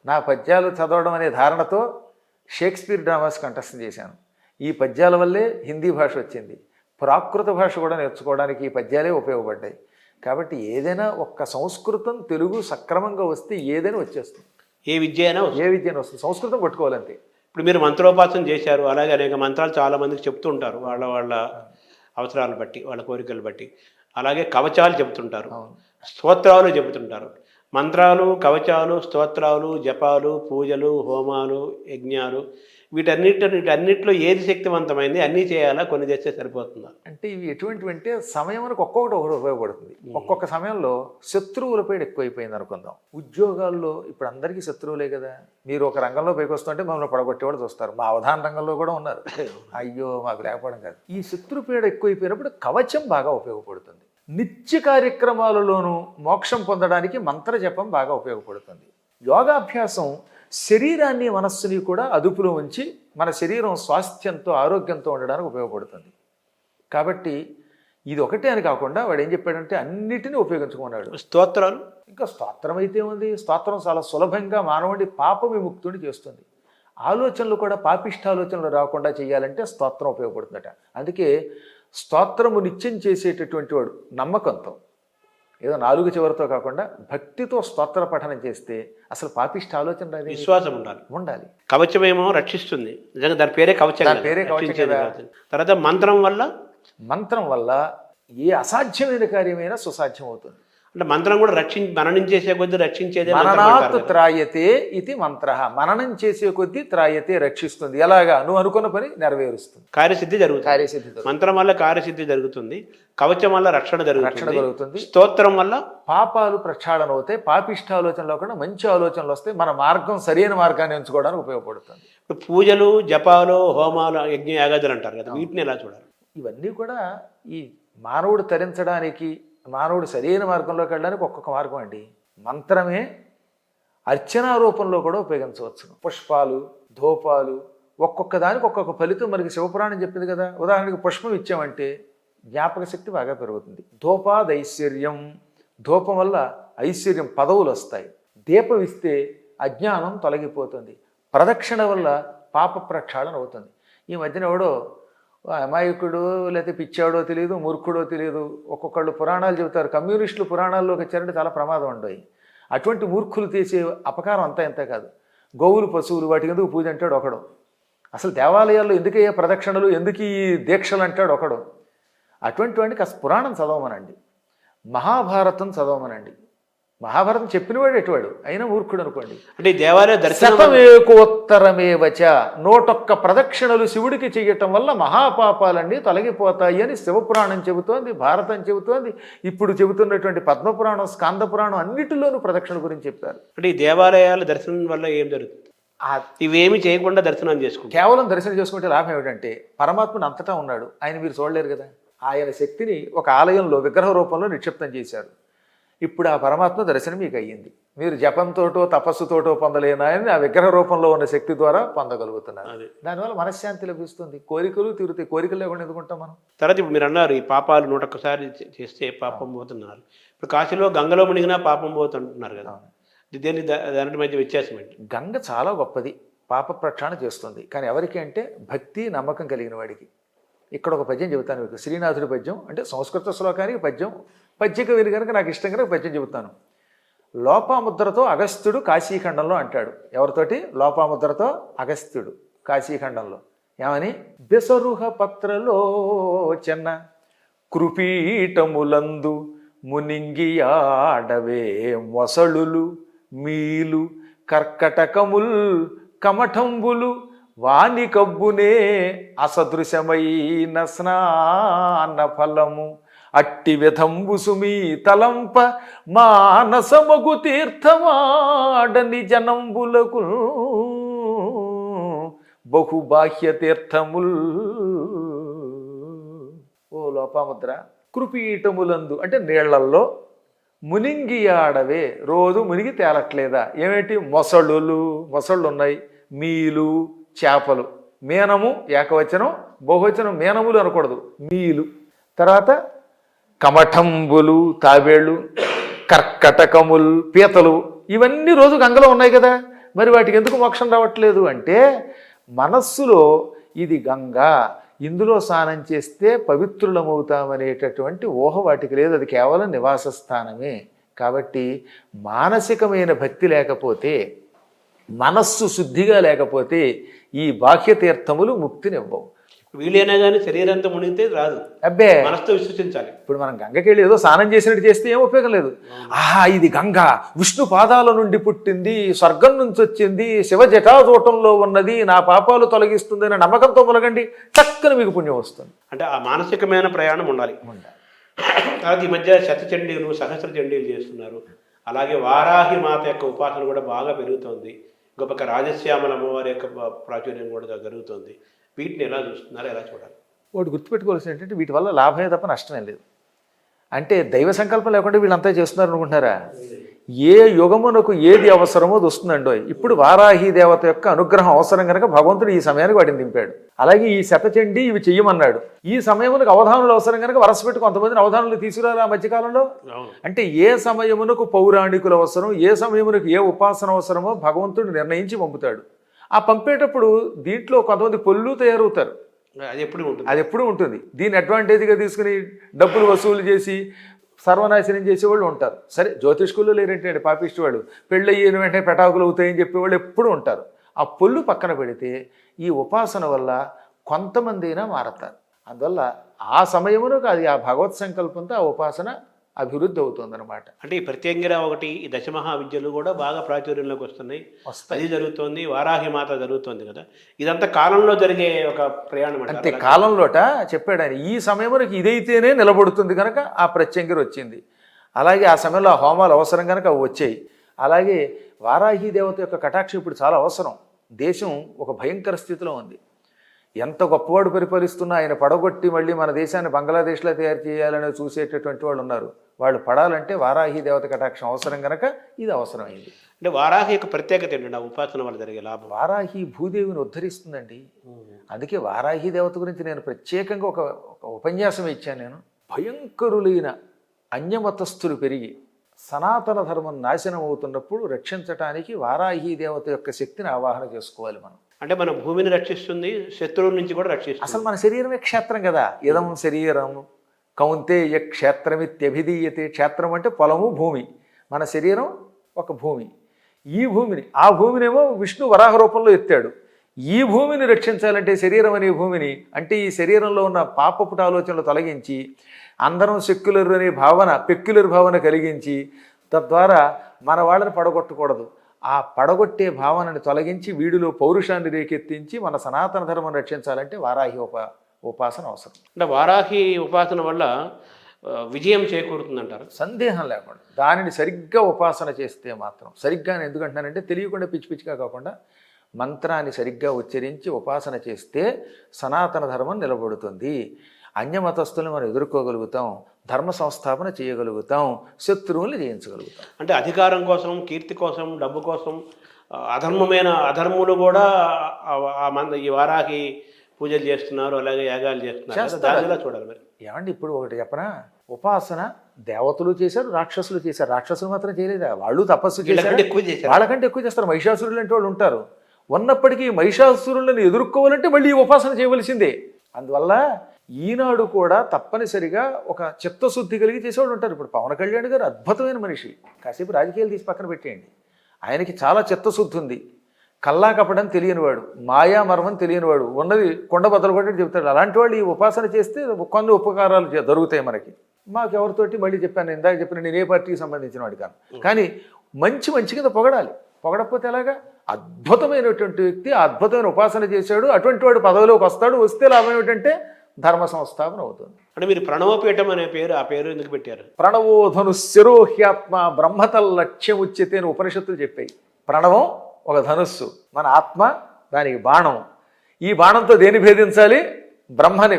నా పద్యాలు చదవడం అనే ధారణతో షేక్స్పియర్ డ్రామాస్ కంఠస్థం చేశాను. ఈ పద్యాల వల్లే హిందీ భాష వచ్చింది. ప్రాకృత భాష కూడా నేర్చుకోవడానికి ఈ పద్యాలే ఉపయోగపడ్డాయి. కాబట్టి ఏదైనా ఒక్క సంస్కృతం తెలుగు సక్రమంగా వస్తే ఏదైనా వచ్చేస్తుంది. ఏ విద్య అయినా వస్తుంది. సంస్కృతం పట్టుకోవాలంతే. ఇప్పుడు మీరు మంత్రోపాసన చేశారు, అలాగే అనేక మంత్రాలు చాలామందికి చెప్తూ ఉంటారు వాళ్ళ అవసరాలను బట్టి, వాళ్ళ కోరికలు బట్టి. అలాగే కవచాలు చెబుతుంటారు, స్తోత్రాలు చెబుతుంటారు. మంత్రాలు, కవచాలు, స్తోత్రాలు, జపాలు, పూజలు, హోమాలు, యజ్ఞాలు, వీటన్నిటిలో ఏది శక్తివంతమైంది? అన్నీ చేయాలా, కొన్ని చేస్తే సరిపోతుందా? అంటే ఇవి ఎటువంటివి అంటే సమయానికి ఒక్కొక్కటి ఉపయోగపడుతుంది. ఒక్కొక్క సమయంలో శత్రువులపై ఎక్కువైపోయింది అనుకుందాం. ఉద్యోగాల్లో ఇప్పుడు అందరికీ శత్రువులే కదా. మీరు ఒక రంగంలో పైకి వస్తుంటే మమ్మల్ని పడగొట్టేవాడు చూస్తారు. మా అవధాన రంగంలో కూడా ఉన్నారు. అయ్యో మాకు లేకపోవడం కాదు. ఈ శత్రుపీడ ఎక్కువైపోయినప్పుడు కవచం బాగా ఉపయోగపడుతుంది. నిత్య కార్యక్రమాలలోనూ మోక్షం పొందడానికి మంత్ర జపం బాగా ఉపయోగపడుతుంది. యోగాభ్యాసం శరీరాన్ని మనస్సుని కూడా అదుపులో ఉంచి మన శరీరం స్వాస్థ్యంతో ఆరోగ్యంతో ఉండడానికి ఉపయోగపడుతుంది. కాబట్టి ఇది ఒకటే అని కాకుండా వాడు ఏం చెప్పాడంటే అన్నిటినీ ఉపయోగించుకున్నాడు. స్తోత్రాలు ఇంకా స్తోత్రం అయితే ఉంది. స్తోత్రం చాలా సులభంగా మానవుడి పాప విముక్తుని చేస్తుంది. ఆలోచనలు కూడా పాపిష్ట ఆలోచనలు రాకుండా చేయాలంటే స్తోత్రం ఉపయోగపడుతుందట. అందుకే స్తోత్రము నిత్యం చేసేటటువంటి వాడు నమ్మకంతో, ఏదో నాలుగు చివరితో కాకుండా భక్తితో స్తోత్ర పఠనం చేస్తే అసలు పాపిష్ట ఆలోచన రాదు. విశ్వాసం ఉండాలి. కవచమేమో రక్షిస్తుంది, నిజంగా దాని పేరే కవచం. దాని పేరే కవచం కదా. తర్వాత మంత్రం వల్ల ఏ అసాధ్యమైన కార్యమైనా సుసాధ్యం అవుతుంది. అంటే మంత్రం కూడా మననం చేసే కొద్దీ రక్షించేదే. మననాత్ త్రాయతే ఇది మంత్ర. మననం చేసే కొద్దీ త్రాయతే రక్షిస్తుంది. ఎలాగా? నువ్వు అనుకున్న పని నెరవేరుస్తుంది, కార్యసిద్ధి జరుగుతుంది. మంత్రం వల్ల కార్యసిద్ధి జరుగుతుంది, కవచం వల్ల రక్షణ జరుగుతుంది, స్తోత్రం వల్ల పాపాలు ప్రక్షాళన అవుతాయి, పాపిష్ట ఆలోచనలు కాకుండా మంచి ఆలోచనలు వస్తాయి, మన మార్గం సరైన మార్గాన్ని ఎంచుకోవడానికి ఉపయోగపడుతుంది. ఇప్పుడు పూజలు, జపాలు, హోమాలు, యజ్ఞ యాగాదులు అంటారు కదా, వీటిని ఎలా చూడాలి? ఇవన్నీ కూడా ఈ మానవుడు తరించడానికి, మానవుడు సరైన మార్గంలోకి వెళ్ళడానికి ఒక్కొక్క మార్గం అండి. మంత్రమే అర్చనా రూపంలో కూడా ఉపయోగించవచ్చు. పుష్పాలు, ధూపాలు, ఒక్కొక్క దానికి ఒక్కొక్క ఫలితం మనకి శివపురాణం చెప్పింది కదా. ఉదాహరణకి పుష్పం ఇచ్చామంటే జ్ఞాపక శక్తి బాగా పెరుగుతుంది. ధూపాదైశ్వర్యం, ధూపం వల్ల ఐశ్వర్యం, పదవులు వస్తాయి. దీపం ఇస్తే అజ్ఞానం తొలగిపోతుంది. ప్రదక్షిణ వల్ల పాప ప్రక్షాళన అవుతుంది. ఈ మధ్యన ఎవడో అమాయకుడు లేకపోతే పిచ్చాడో తెలియదు, మూర్ఖుడో తెలియదు, ఒక్కొక్కళ్ళు పురాణాలు చెబుతారు. కమ్యూనిస్టులు పురాణాల్లోకి వచ్చారంటే చాలా ప్రమాదం ఉండవు. అటువంటి మూర్ఖులు చేసే అపకారం అంతా ఇంత కాదు. గోవులు, పశువులు, వాటికి ఎందుకు పూజ అంటాడు ఒకడు. అసలు దేవాలయాల్లో ఎందుకయ్యే ప్రదక్షిణలు, ఎందుకు ఈ దీక్షలు అంటాడు ఒకడు. అటువంటి వాడిని కాస్త పురాణం చదవమనండి, మహాభారతం చదవమనండి. మహాభారతం చెప్పినవాడు ఎటువాడు అయినా మూర్ఖుడు అనుకోండి. అంటే దేవాలయ శతమేకోత్తరమేవచ, 101 ప్రదక్షిణలు శివుడికి చేయటం వల్ల మహాపాపాలన్నీ తొలగిపోతాయి అని శివపురాణం చెబుతోంది, భారతం చెబుతోంది. ఇప్పుడు చెబుతున్నటువంటి పద్మపురాణం, స్కాంద పురాణం అన్నిటిలోనూ ప్రదక్షిణ గురించి చెప్పారు. అంటే ఈ దేవాలయాల దర్శనం వల్ల ఏం జరుగుతుంది? ఇవేమి చేయకుండా దర్శనం చేసుకుంటాం. కేవలం దర్శనం చేసుకుంటే లాభం ఏమిటంటే పరమాత్ముడు అంతటా ఉన్నాడు, ఆయన మీరు చూడలేరు కదా. ఆయన శక్తిని ఒక ఆలయంలో విగ్రహ రూపంలో నిక్షిప్తం చేశారు. ఇప్పుడు ఆ పరమాత్మ దర్శనం మీకు అయ్యింది. మీరు జపంతోటో తపస్సుతోటో పొందలేనాయని ఆ విగ్రహ రూపంలో ఉన్న శక్తి ద్వారా పొందగలుగుతున్నారు. దానివల్ల మనశ్శాంతి లభిస్తుంది, కోరికలు తీరుతాయి. కోరికలు లేకుండా ఎందుకుంటాం మనం? తర్వాత ఇప్పుడు మీరు అన్నారు ఈ పాపాలు 101 చేస్తే పాపం పోతున్నారు. ఇప్పుడు కాశీలో గంగలో మునిగినా పాపం పోతుంటున్నారు కదా, దాని మధ్య వ్యత్యాసం ఏంటి? గంగ చాలా గొప్పది, పాప ప్రక్షాళన చేస్తుంది. కానీ ఎవరికి అంటే భక్తి, నమ్మకం కలిగిన వాడికి. ఇక్కడ ఒక పద్యం చెబుతాను మీకు, శ్రీనాథుడి పద్యం. అంటే సంస్కృత శ్లోకానికి పద్యం, పద్యక విని కనుక నాకు ఇష్టం కనుక పద్యం చెబుతాను. లోపాముద్రతో అగస్త్యుడు కాశీఖండంలో అంటాడు. ఎవరితోటి? లోపాముద్రతో అగస్త్యుడు కాశీఖండంలో ఏమని? బెసరుహ పత్రలో చెన్న కృపీటములందు మునింగియాడవే మొసళులు మీలు కర్కటకముల్ కమఠంబులు వాని కబ్బునే అసదృశమైన స్నాన ఫలము అట్టి విధంబు సుమీ తలంప మానసమగు తీర్థమాడని జనంబులకు బహుబాహ్య తీర్థముల్. ఓ లోపాముద్ర, కృపీటములందు అంటే నీళ్లల్లో మునింగియాడవే, రోజు మునిగి తేలట్లేదా? ఏమిటి? మొసళ్ళు ఉన్నాయి, మీలు చేపలు, మీనము ఏకవచనం, బహువచనం మీనములు అనకూడదు, మీలు. తర్వాత కమఠంబులు తాబేళ్ళు, కర్కటకములు పీతలు, ఇవన్నీ రోజు గంగలో ఉన్నాయి కదా. మరి వాటికి ఎందుకు మోక్షం రావట్లేదు అంటే మనస్సులో ఇది గంగా, ఇందులో స్నానం చేస్తే పవిత్రులమవుతామనేటటువంటి ఊహ వాటికి లేదు. అది కేవలం నివాస స్థానమే. కాబట్టి మానసికమైన భక్తి లేకపోతే, మనస్సు శుద్ధిగా లేకపోతే ఈ బాహ్య తీర్థములు ముక్తినివ్వవు. వీలైనా కానీ శరీరంతో మునిగితే రాదు, అబ్బే మనసుతో విశ్వసించాలి. ఇప్పుడు మనం గంగకి వెళ్ళి ఏదో స్నానం చేసినట్టు చేస్తే ఏం ఉపయోగం లేదు. ఆహా, ఇది గంగ విష్ణు పాదాల నుండి పుట్టింది, స్వర్గం నుంచి వచ్చింది, శివ జటాజూటంలో ఉన్నది, నా పాపాలు తొలగిస్తుంది అనే నమ్మకంతో మొలగండి, చక్కని మీకు పుణ్యం వస్తుంది. అంటే ఆ మానసికమైన ప్రయాణం ఉండాలి. తర్వాత ఈ మధ్య శతచండీలు, సహస్ర చండీలు చేస్తున్నారు. అలాగే వారాహి మాత యొక్క ఉపాసన కూడా బాగా పెరుగుతోంది. గొప్ప రాజశ్యామల అమ్మవారి యొక్క ప్రాచుర్యం కూడా జరుగుతుంది. వీటిని ఎలా చూస్తున్నారు, ఎలా చూడాలి? ఒకటి గుర్తుపెట్టుకోవాల్సింది ఏంటంటే వీటి వల్ల లాభమే తప్ప నష్టమే లేదు. అంటే దైవ సంకల్పం లేకుండా వీళ్ళంతా చేస్తున్నారు అనుకుంటున్నారా? ఏ యుగమునకు ఏది అవసరమో అది వస్తుందండో. ఇప్పుడు వారాహి దేవత యొక్క అనుగ్రహం అవసరం కనుక భగవంతుడు ఈ సమయానికి వాటిని దింపాడు. అలాగే ఈ శతచండి ఇవి చెయ్యమన్నాడు. ఈ సమయమునకు అవధానులు అవసరం కనుక వరసపెట్టి కొంతమందిని అవధానులు తీసుకురాలి ఆ మధ్యకాలంలో. అంటే ఏ సమయమునకు పౌరాణికులు అవసరం, ఏ సమయమునకు ఏ ఉపాసన అవసరమో భగవంతుడు నిర్ణయించి పంపుతాడు. ఆ పంపేటప్పుడు దీంట్లో కొంతమంది పొల్లు తయారవుతారు. అది ఎప్పుడు ఉంటుంది. దీన్ని అడ్వాంటేజ్గా తీసుకుని డబ్బులు వసూలు చేసి సర్వనాశనం చేసేవాళ్ళు ఉంటారు. సరే, జ్యోతిష్కులు లేరేంటండి పాపిష్టి వాళ్ళు, పెళ్ళి అయిన వెంటనే పెటాకులు అవుతాయని చెప్పేవాళ్ళు ఎప్పుడూ ఉంటారు. ఆ పొల్లు పక్కన పెడితే ఈ ఉపాసన వల్ల కొంతమంది అయినా మారతారు. అందువల్ల ఆ సమయమునకు అది ఆ భగవత్ సంకల్పంతో ఆ ఉపాసన అభివృద్ధి అవుతుందన్నమాట. అంటే ఈ ప్రత్యంగిర ఒకటి, ఈ దశమహా విద్యలు కూడా బాగా ప్రాచుర్యంలోకి వస్తున్నాయి. అది జరుగుతుంది, వారాహి మాత జరుగుతుంది కదా. ఇదంతా కాలంలో జరిగే ఒక ప్రయాణం అంటే కాలంలోట చెప్పాడు ఆయన. ఈ సమయంలోకి ఇదైతేనే నిలబడుతుంది కనుక ఆ ప్రత్యంగిర వచ్చింది. అలాగే ఆ సమయంలో ఆ హోమాలు అవసరం కనుక అవి వచ్చాయి. అలాగే వారాహి దేవత యొక్క కటాక్షం ఇప్పుడు చాలా అవసరం. దేశం ఒక భయంకర స్థితిలో ఉంది. ఎంత గొప్పవాడు పరిపాలిస్తున్నా ఆయన పడగొట్టి మళ్ళీ మన దేశాన్ని బంగ్లాదేశ్లో తయారు చేయాలని చూసేటటువంటి వాళ్ళు ఉన్నారు. వాళ్ళు పడాలంటే వారాహి దేవత కటాక్షం అవసరం కనుక ఇది అవసరమైంది. అంటే వారాహి యొక్క ప్రత్యేకత ఏంటంటే ఆ ఉపాసన వల్ల జరిగే లాభం. వారాహి భూదేవిని ఉద్ధరిస్తుందండి. అందుకే వారాహి దేవత గురించి నేను ప్రత్యేకంగా ఒక ఉపన్యాసం ఇచ్చాను నేను. భయంకరులైన అన్యమతస్థులు పెరిగి సనాతన ధర్మం నాశనం అవుతున్నప్పుడు రక్షించటానికి వారాహి దేవత యొక్క శక్తిని ఆవాహన చేసుకోవాలి మనం. అంటే మన భూమిని రక్షిస్తుంది, శత్రువుల నుంచి కూడా రక్షిస్తుంది. అసలు మన శరీరమే క్షేత్రం కదా. ఇదం శరీరం కౌంతేయ క్షేత్రమిత్యభిధీయతే. క్షేత్రం అంటే పొలము, భూమి. మన శరీరం ఒక భూమి. ఈ భూమిని, ఆ భూమినేమో విష్ణు వరాహ రూపంలో ఎత్తాడు. ఈ భూమిని రక్షించాలంటే శరీరం అనే భూమిని, అంటే ఈ శరీరంలో ఉన్న పాపపుట ఆలోచనలు తొలగించి అందరం సెక్యులర్ అనే భావన, పెక్యులర్ భావన కలిగించి తద్వారా మన వాళ్ళని పడగొట్టకూడదు. ఆ పడగొట్టే భావనని తొలగించి వీడిలో పౌరుషాన్ని రేకెత్తించి మన సనాతన ధర్మం రక్షించాలంటే వారాహి ఉపాసన అవసరం. అంటే వారాహి ఉపాసన వల్ల విజయం చేకూరుతుందంటారు? సందేహం లేకుండా. దానిని సరిగ్గా ఉపాసన చేస్తే మాత్రం, సరిగ్గా ఎందుకంటున్నానంటే తెలియకుండా పిచ్చి పిచ్చిగా కాకుండా మంత్రాన్ని సరిగ్గా ఉచ్చరించి ఉపాసన చేస్తే సనాతన ధర్మం నిలబడుతుంది. అన్యమతస్థులను మనం ఎదుర్కోగలుగుతాం, ధర్మ సంస్థాపన చేయగలుగుతాం, శత్రువుల్ని జయించగలుగుతాం. అంటే అధికారం కోసం, కీర్తి కోసం, డబ్బు కోసం అధర్ములు కూడా ఈ వారాహి పూజలు చేస్తున్నారు, అలాగే యాగాలు చేస్తున్నారు. చూడాలి మరి. ఏమండి ఇప్పుడు ఒకటి చెప్పనా, ఉపాసన దేవతలు చేశారు, రాక్షసులు చేశారు. రాక్షసులు మాత్రం చేయలేదా? వాళ్ళు తపస్సు చేశారు, వాళ్ళకంటే ఎక్కువ చేస్తారు. మహిషాసురులు అంటే వాళ్ళు ఉంటారు. ఉన్నప్పటికీ మహిషాసురులను ఎదుర్కోవాలంటే మళ్ళీ ఉపాసన చేయవలసిందే. అందువల్ల ఈనాడు కూడా తప్పనిసరిగా ఒక చిత్తశుద్ధి కలిగి చేసేవాళ్ళు ఉంటారు. ఇప్పుడు పవన్ కళ్యాణ్ గారు అద్భుతమైన మనిషి. కాసేపు రాజకీయాలు తీసి పక్కన పెట్టేయండి. ఆయనకి చాలా చిత్తశుద్ధి ఉంది. కల్లా కప్పడం తెలియనివాడు, మాయా మర్మం తెలియనివాడు, ఉన్నది కొండ బద్దలు కొట్టి చెప్తాడు. అలాంటి వాళ్ళు ఈ ఉపాసన చేస్తే కొన్ని ఉపకారాలు జరుగుతాయి మనకి. మాకెవరితోటి మళ్ళీ చెప్పాను, ఇందాక చెప్పిన నేను ఏ పార్టీకి సంబంధించిన వాడు కాను. కానీ మంచి కింద పొగడాలి. పొగడకపోతే ఎలాగా? అద్భుతమైనటువంటి వ్యక్తి అద్భుతమైన ఉపాసన చేశాడు, అటువంటి వాడు పదవిలోకి వస్తాడు. వస్తే లాభం ఏమిటంటే ధర్మ సంస్థాపన అవుతుంది. అంటే మీరు ప్రణవపీఠం అనే పేరు, ఆ పేరు ఎందుకు పెట్టారు? ప్రణవోధను శిరోహ్యాత్మ బ్రహ్మతల్ లక్ష్యం ఉచ్యతే అని ఉపనిషత్తులు చెప్పాయి. ప్రణవం ఒక ధనుస్సు, మన ఆత్మ దానికి బాణం. ఈ బాణంతో దేని భేదించాలి?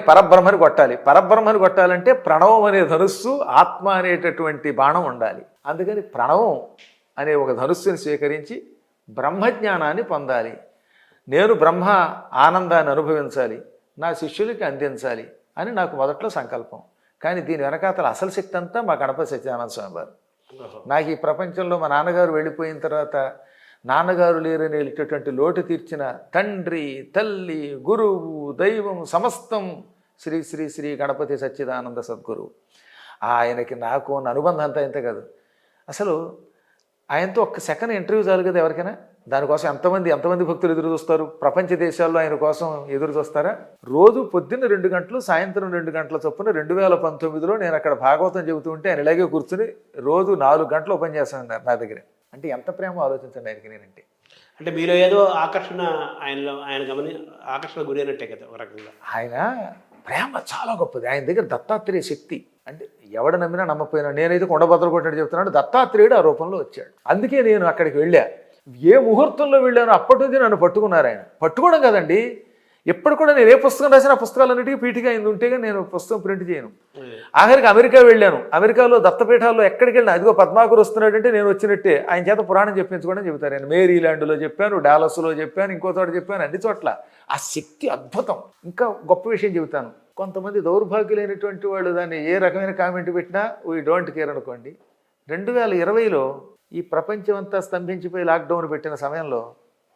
పరబ్రహ్మని కొట్టాలి. పరబ్రహ్మని కొట్టాలంటే ప్రణవం అనే ధనుస్సు, ఆత్మ అనేటటువంటి బాణం ఉండాలి. అందుకని ప్రణవం అనే ఒక ధనుస్సుని స్వీకరించి బ్రహ్మజ్ఞానాన్ని పొందాలి. నేను బ్రహ్మ ఆనందాన్ని అనుభవించాలి, నా శిష్యులకి అందించాలి అని నాకు మొదట్లో సంకల్పం. కానీ దీని వెనకాతల అసలు శక్తి అంతా మా గణపతి సత్యనారాయణ స్వామి వారు. నాకు ఈ ప్రపంచంలో మా నాన్నగారు వెళ్ళిపోయిన తర్వాత నాన్నగారు లేరని వెళ్ళేటటువంటి లోటు తీర్చిన తండ్రి, తల్లి, గురువు, దైవం సమస్తం శ్రీ శ్రీ శ్రీ గణపతి సచ్చిదానంద సద్గురువు. ఆయనకి నాకు ఉన్న అనుబంధం అంతా ఇంత కాదు. అసలు ఆయనతో ఒక్క సెకండ్ ఇంటర్వ్యూ చాలు కదా ఎవరికైనా. దానికోసం ఎంతమంది భక్తులు ఎదురు చూస్తారు? ప్రపంచ దేశాల్లో ఆయన కోసం ఎదురు చూస్తారా? రోజు పొద్దున్న 2 గంటలు, సాయంత్రం 2 గంటల చొప్పున 2019లో నేను అక్కడ భాగవతం చెబుతూ ఉంటే ఆయన ఇలాగే కూర్చుని రోజు 4 గంటలు ఉపన్యాసం నా దగ్గర. అంటే ఎంత ప్రేమ ఆలోచించండి ఆయనకి నేనంటే. అంటే మీలో ఏదో ఆకర్షణ, ఆయన ఆకర్షణ గురి అయినట్టే కదా ఒక రకంగా. ఆయన ప్రేమ చాలా గొప్పది. ఆయన దగ్గర దత్తాత్రేయ శక్తి అంటే ఎవడ నమ్మినా నమ్మపోయినా, నేనైతే కొండబద్దలు కొట్టాడు చెప్తున్నాడు, దత్తాత్రేయుడు ఆ రూపంలో వచ్చాడు. అందుకే నేను అక్కడికి వెళ్ళా. ఏ ముహూర్తంలో వెళ్ళానో అప్పటి నుంచి నన్ను పట్టుకున్నారు ఆయన. పట్టుకోవడం కదండి, ఎప్పుడు కూడా నేను ఏ పుస్తకం రాసినా ఆ పుస్తకాలన్నిటికీ పీఠిక అయింది ఉంటేగా నేను పుస్తకం ప్రింట్ చేయను. అదే. ఆఖరికి అమెరికా వెళ్ళాను. అమెరికాలో దత్తపీఠాల్లో ఎక్కడికి వెళ్ళినా అదిగో పద్మాకర్ వస్తున్నాడంటే నేను వచ్చినట్టే ఆయన చేత పురాణం చెప్పించుకోవడం చెబుతారు. నేను మేరీలాండ్లో చెప్పాను, డాలస్లో చెప్పాను, ఇంకో చోట చెప్పాను, అన్ని చోట్ల. ఆ శక్తి అద్భుతం. ఇంకా గొప్ప విషయం చెబుతాను. కొంతమంది దౌర్భాగ్యులైనటువంటి వాళ్ళు దాన్ని ఏ రకమైన కామెంట్ పెట్టినా వీ డోంట్ కేర్ అనుకోండి. 2020లో ఈ ప్రపంచం అంతా స్తంభించిపోయి లాక్డౌన్ పెట్టిన సమయంలో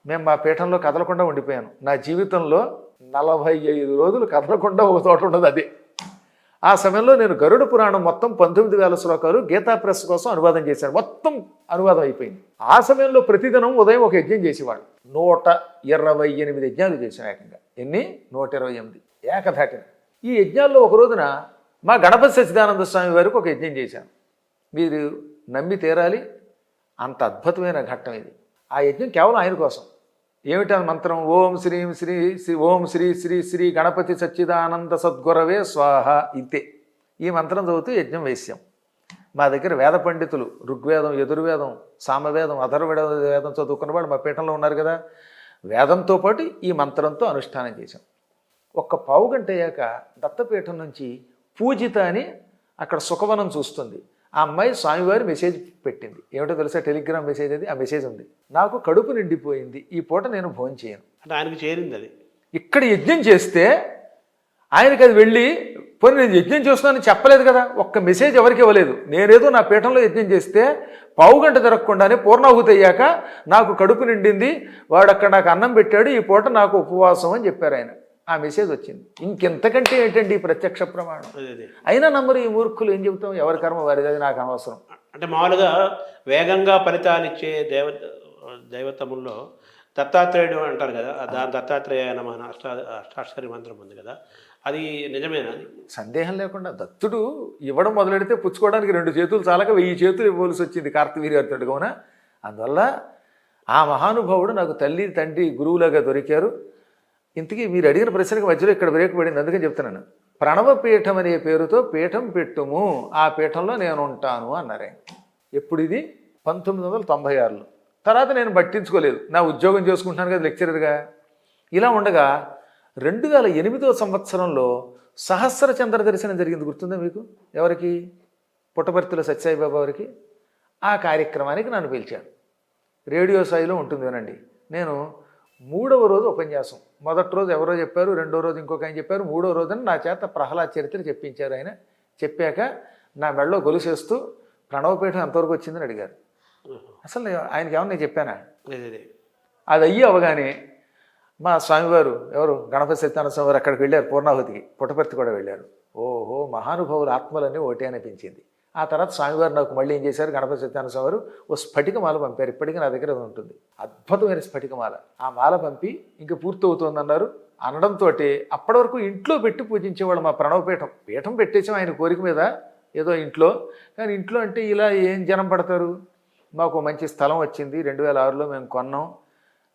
మేము మా పీఠంలో కదలకుండా ఉండిపోయాను. నా జీవితంలో 45 రోజులు కదలకుండా ఒక చోట ఉండదు అదే. ఆ సమయంలో నేను గరుడ పురాణం మొత్తం 19,000 శ్లోకాలు గీతా ప్రెస్ కోసం అనువాదం చేశాను. మొత్తం అనువాదం అయిపోయింది. ఆ సమయంలో ప్రతిదినం ఉదయం ఒక యజ్ఞం చేసేవాడు. 128 యజ్ఞాలు చేశాను ఏకంగా. ఎన్ని? 128 ఏకధాటిన. ఈ యజ్ఞాల్లో ఒక రోజున మా గణపతి సచ్చిదానంద స్వామి వారికి ఒక యజ్ఞం చేశాను. మీరు నమ్మి తీరాలి, అంత అద్భుతమైన ఘట్టం ఇది. ఆ యజ్ఞం కేవలం ఆయన కోసం. ఏమిటా మంత్రం? ఓం శ్రీం శ్రీ శ్రీ ఓం శ్రీ శ్రీ శ్రీ గణపతి సచ్చిదానంద సద్గురవే స్వాహ. ఇంతే. ఈ మంత్రం చదువుతూ యజ్ఞం వేశాం. మా దగ్గర వేద పండితులు ఋగ్వేదం, యజుర్వేదం, సామవేదం, అథర్వవేదం చదువుకున్న వాళ్ళు మా పీఠంలో ఉన్నారు కదా. వేదంతో పాటు ఈ మంత్రంతో అనుష్ఠానం చేశాం. ఒక్క పావు గంట అయ్యాక దత్తపీఠం నుంచి పూజిత అని అక్కడ సుఖవనం చూస్తుంది. ఆ అమ్మాయి స్వామివారి మెసేజ్ పెట్టింది. ఏమిటో తెలుసా? Telegram message. అది ఆ మెసేజ్ ఉంది. నాకు కడుపు నిండిపోయింది, ఈ పూట నేను భోజనం చేయను. అంటే ఆయనకు చేరింది అది. ఇక్కడ యజ్ఞం చేస్తే ఆయనకి అది వెళ్ళి పోనీ నేను యజ్ఞం చేస్తున్నానని చెప్పలేదు కదా. ఒక్క మెసేజ్ ఎవరికి ఇవ్వలేదు. నేనేదో నా పీఠంలో యజ్ఞం చేస్తే పావు గంట తిరగకుండానే పూర్ణాహుతి అయ్యాక నాకు కడుపు నిండింది, వాడు అక్కడ నాకు అన్నం పెట్టాడు, ఈ పూట నాకు ఉపవాసం అని చెప్పారు ఆయన. ఆ మెసేజ్ వచ్చింది. ఇంకెంతకంటే ఏంటండి ఈ ప్రత్యక్ష ప్రమాణం? అయినా నమ్మరు ఈ మూర్ఖులు. ఏం చెబుతాం? ఎవరి కర్మ వారిది, అది నాకు అనవసరం. అంటే మామూలుగా వేగంగా ఫలితాలు ఇచ్చే దైవతముల్లో దత్తాత్రేయుడు అంటారు కదా. దత్తాత్రేయ నమః అష్టాక్షరి మంత్రం ఉంది కదా, అది నిజమేనా? అది సందేహం లేకుండా దత్తుడు ఇవ్వడం మొదలెడితే పుచ్చుకోవడానికి 2 చేతులు చాలక 1000 చేతులు ఇవ్వాల్సి వచ్చింది కార్తవీర్యార్తుడు అవునా. అందువల్ల ఆ మహానుభావుడు నాకు తల్లి తండ్రి గురువులాగా దొరికారు. ఇంతకీ మీరు అడిగిన ప్రశ్నకి మధ్యలో ఇక్కడ బ్రేక్ పడింది, అందుకని చెప్తున్నాను. ప్రణవపీఠం అనే పేరుతో పీఠం పెట్టుము, ఆ పీఠంలో నేను ఉంటాను అన్నారు ఆయన. ఎప్పుడు ఇది? 1996లో. తర్వాత నేను పట్టించుకోలేదు, నా ఉద్యోగం చేసుకుంటున్నాను కదా లెక్చరర్గా. ఇలా ఉండగా 2008వ సంవత్సరంలో సహస్ర చంద్ర దర్శనం జరిగింది. గుర్తుందా మీకు? ఎవరికి? పుట్టపర్తిలో సత్యసాయిబాబా వారికి. ఆ కార్యక్రమానికి నన్ను పిలిచాడు. రేడియో స్థాయిలో ఉంటుంది వినండి. నేను 3వ రోజు ఉపన్యాసం. మొదటి రోజు ఎవరో చెప్పారు, 2వ రోజు ఇంకొక ఆయన చెప్పారు, 3వ రోజున నా చేత ప్రహ్లాద చరిత్ర చెప్పించారు ఆయన. చెప్పాక నా మెడలో గొలుసేస్తూ ప్రణవపీఠం ఎంతవరకు వచ్చిందని అడిగారు. అసలు ఆయనకి ఏమన్నా నేను చెప్పానా? అది అయ్యి అవగానే మా స్వామివారు ఎవరు గణపతి సత్యనారాయణ స్వామి వారు అక్కడికి వెళ్ళారు, పూర్ణాహుతికి. పుట్టపర్తి కూడా వెళ్ళారు. ఓహో, మహానుభావుల ఆత్మలన్నీ ఒకటే అనిపించింది. ఆ తర్వాత స్వామివారు నాకు మళ్ళీ ఏం చేశారు, గణపతి సత్యనారాయణ స్వామి వారు ఓ స్ఫటికమాల పంపారు. ఇప్పటికీ నా దగ్గర ఉంటుంది, అద్భుతమైన స్ఫటికమాల. ఆ మాల పంపి ఇంక పూర్తి అవుతుందన్నారు. అనడంతో అప్పటి వరకు ఇంట్లో పెట్టి పూజించేవాళ్ళు మా ప్రణవపీఠం. పీఠం పెట్టేసాం ఆయన కోరిక మీద ఏదో ఇంట్లో. కానీ ఇంట్లో అంటే ఇలా ఏం జనం పడతారు. మాకు మంచి స్థలం వచ్చింది, 2006లో మేము కొన్నాం.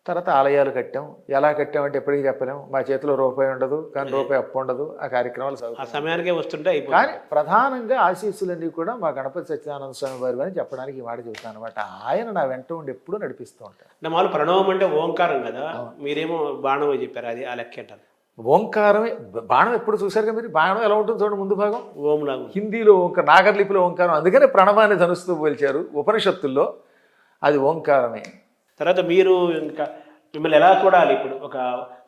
తర్వాత ఆలయాలు కట్టాం. ఎలా కట్టామంటే ఎప్పటికీ చెప్పలేము. మా చేతిలో రూపాయి ఉండదు, కానీ రూపాయి అప్పు ఉండదు. ఆ కార్యక్రమాలు సమయానికే వస్తుంటే. కానీ ప్రధానంగా ఆశీస్సులన్నీ కూడా మా గణపతి సత్యనారాయణ స్వామి వారి అని చెప్పడానికి ఈ మాట చెబుతాను అనమాట. ఆయన నా వెంట ఉండి ఎప్పుడూ నడిపిస్తూ ఉంటారు. అంటే మామూలు ప్రణవం అంటే ఓంకారం కదా, మీరేమో బాణం చెప్పారు, అది ఆ లెక్క అంటారు. ఓంకారమే. బాణం ఎప్పుడు చూశారు కదా మీరు? బాణం ఎలా ఉంటుంది చూడండి, ముందు భాగం ఓంలాగా. హిందీలో ఓంకారం, నాగర్లిపిలో ఓంకారం. అందుకనే ప్రణవాన్ని ధనుస్తూ పోల్చారు ఉపనిషత్తుల్లో. అది ఓంకారమే. తర్వాత మీరు ఇంకా మిమ్మల్ని ఎలా చూడాలి? ఇప్పుడు ఒక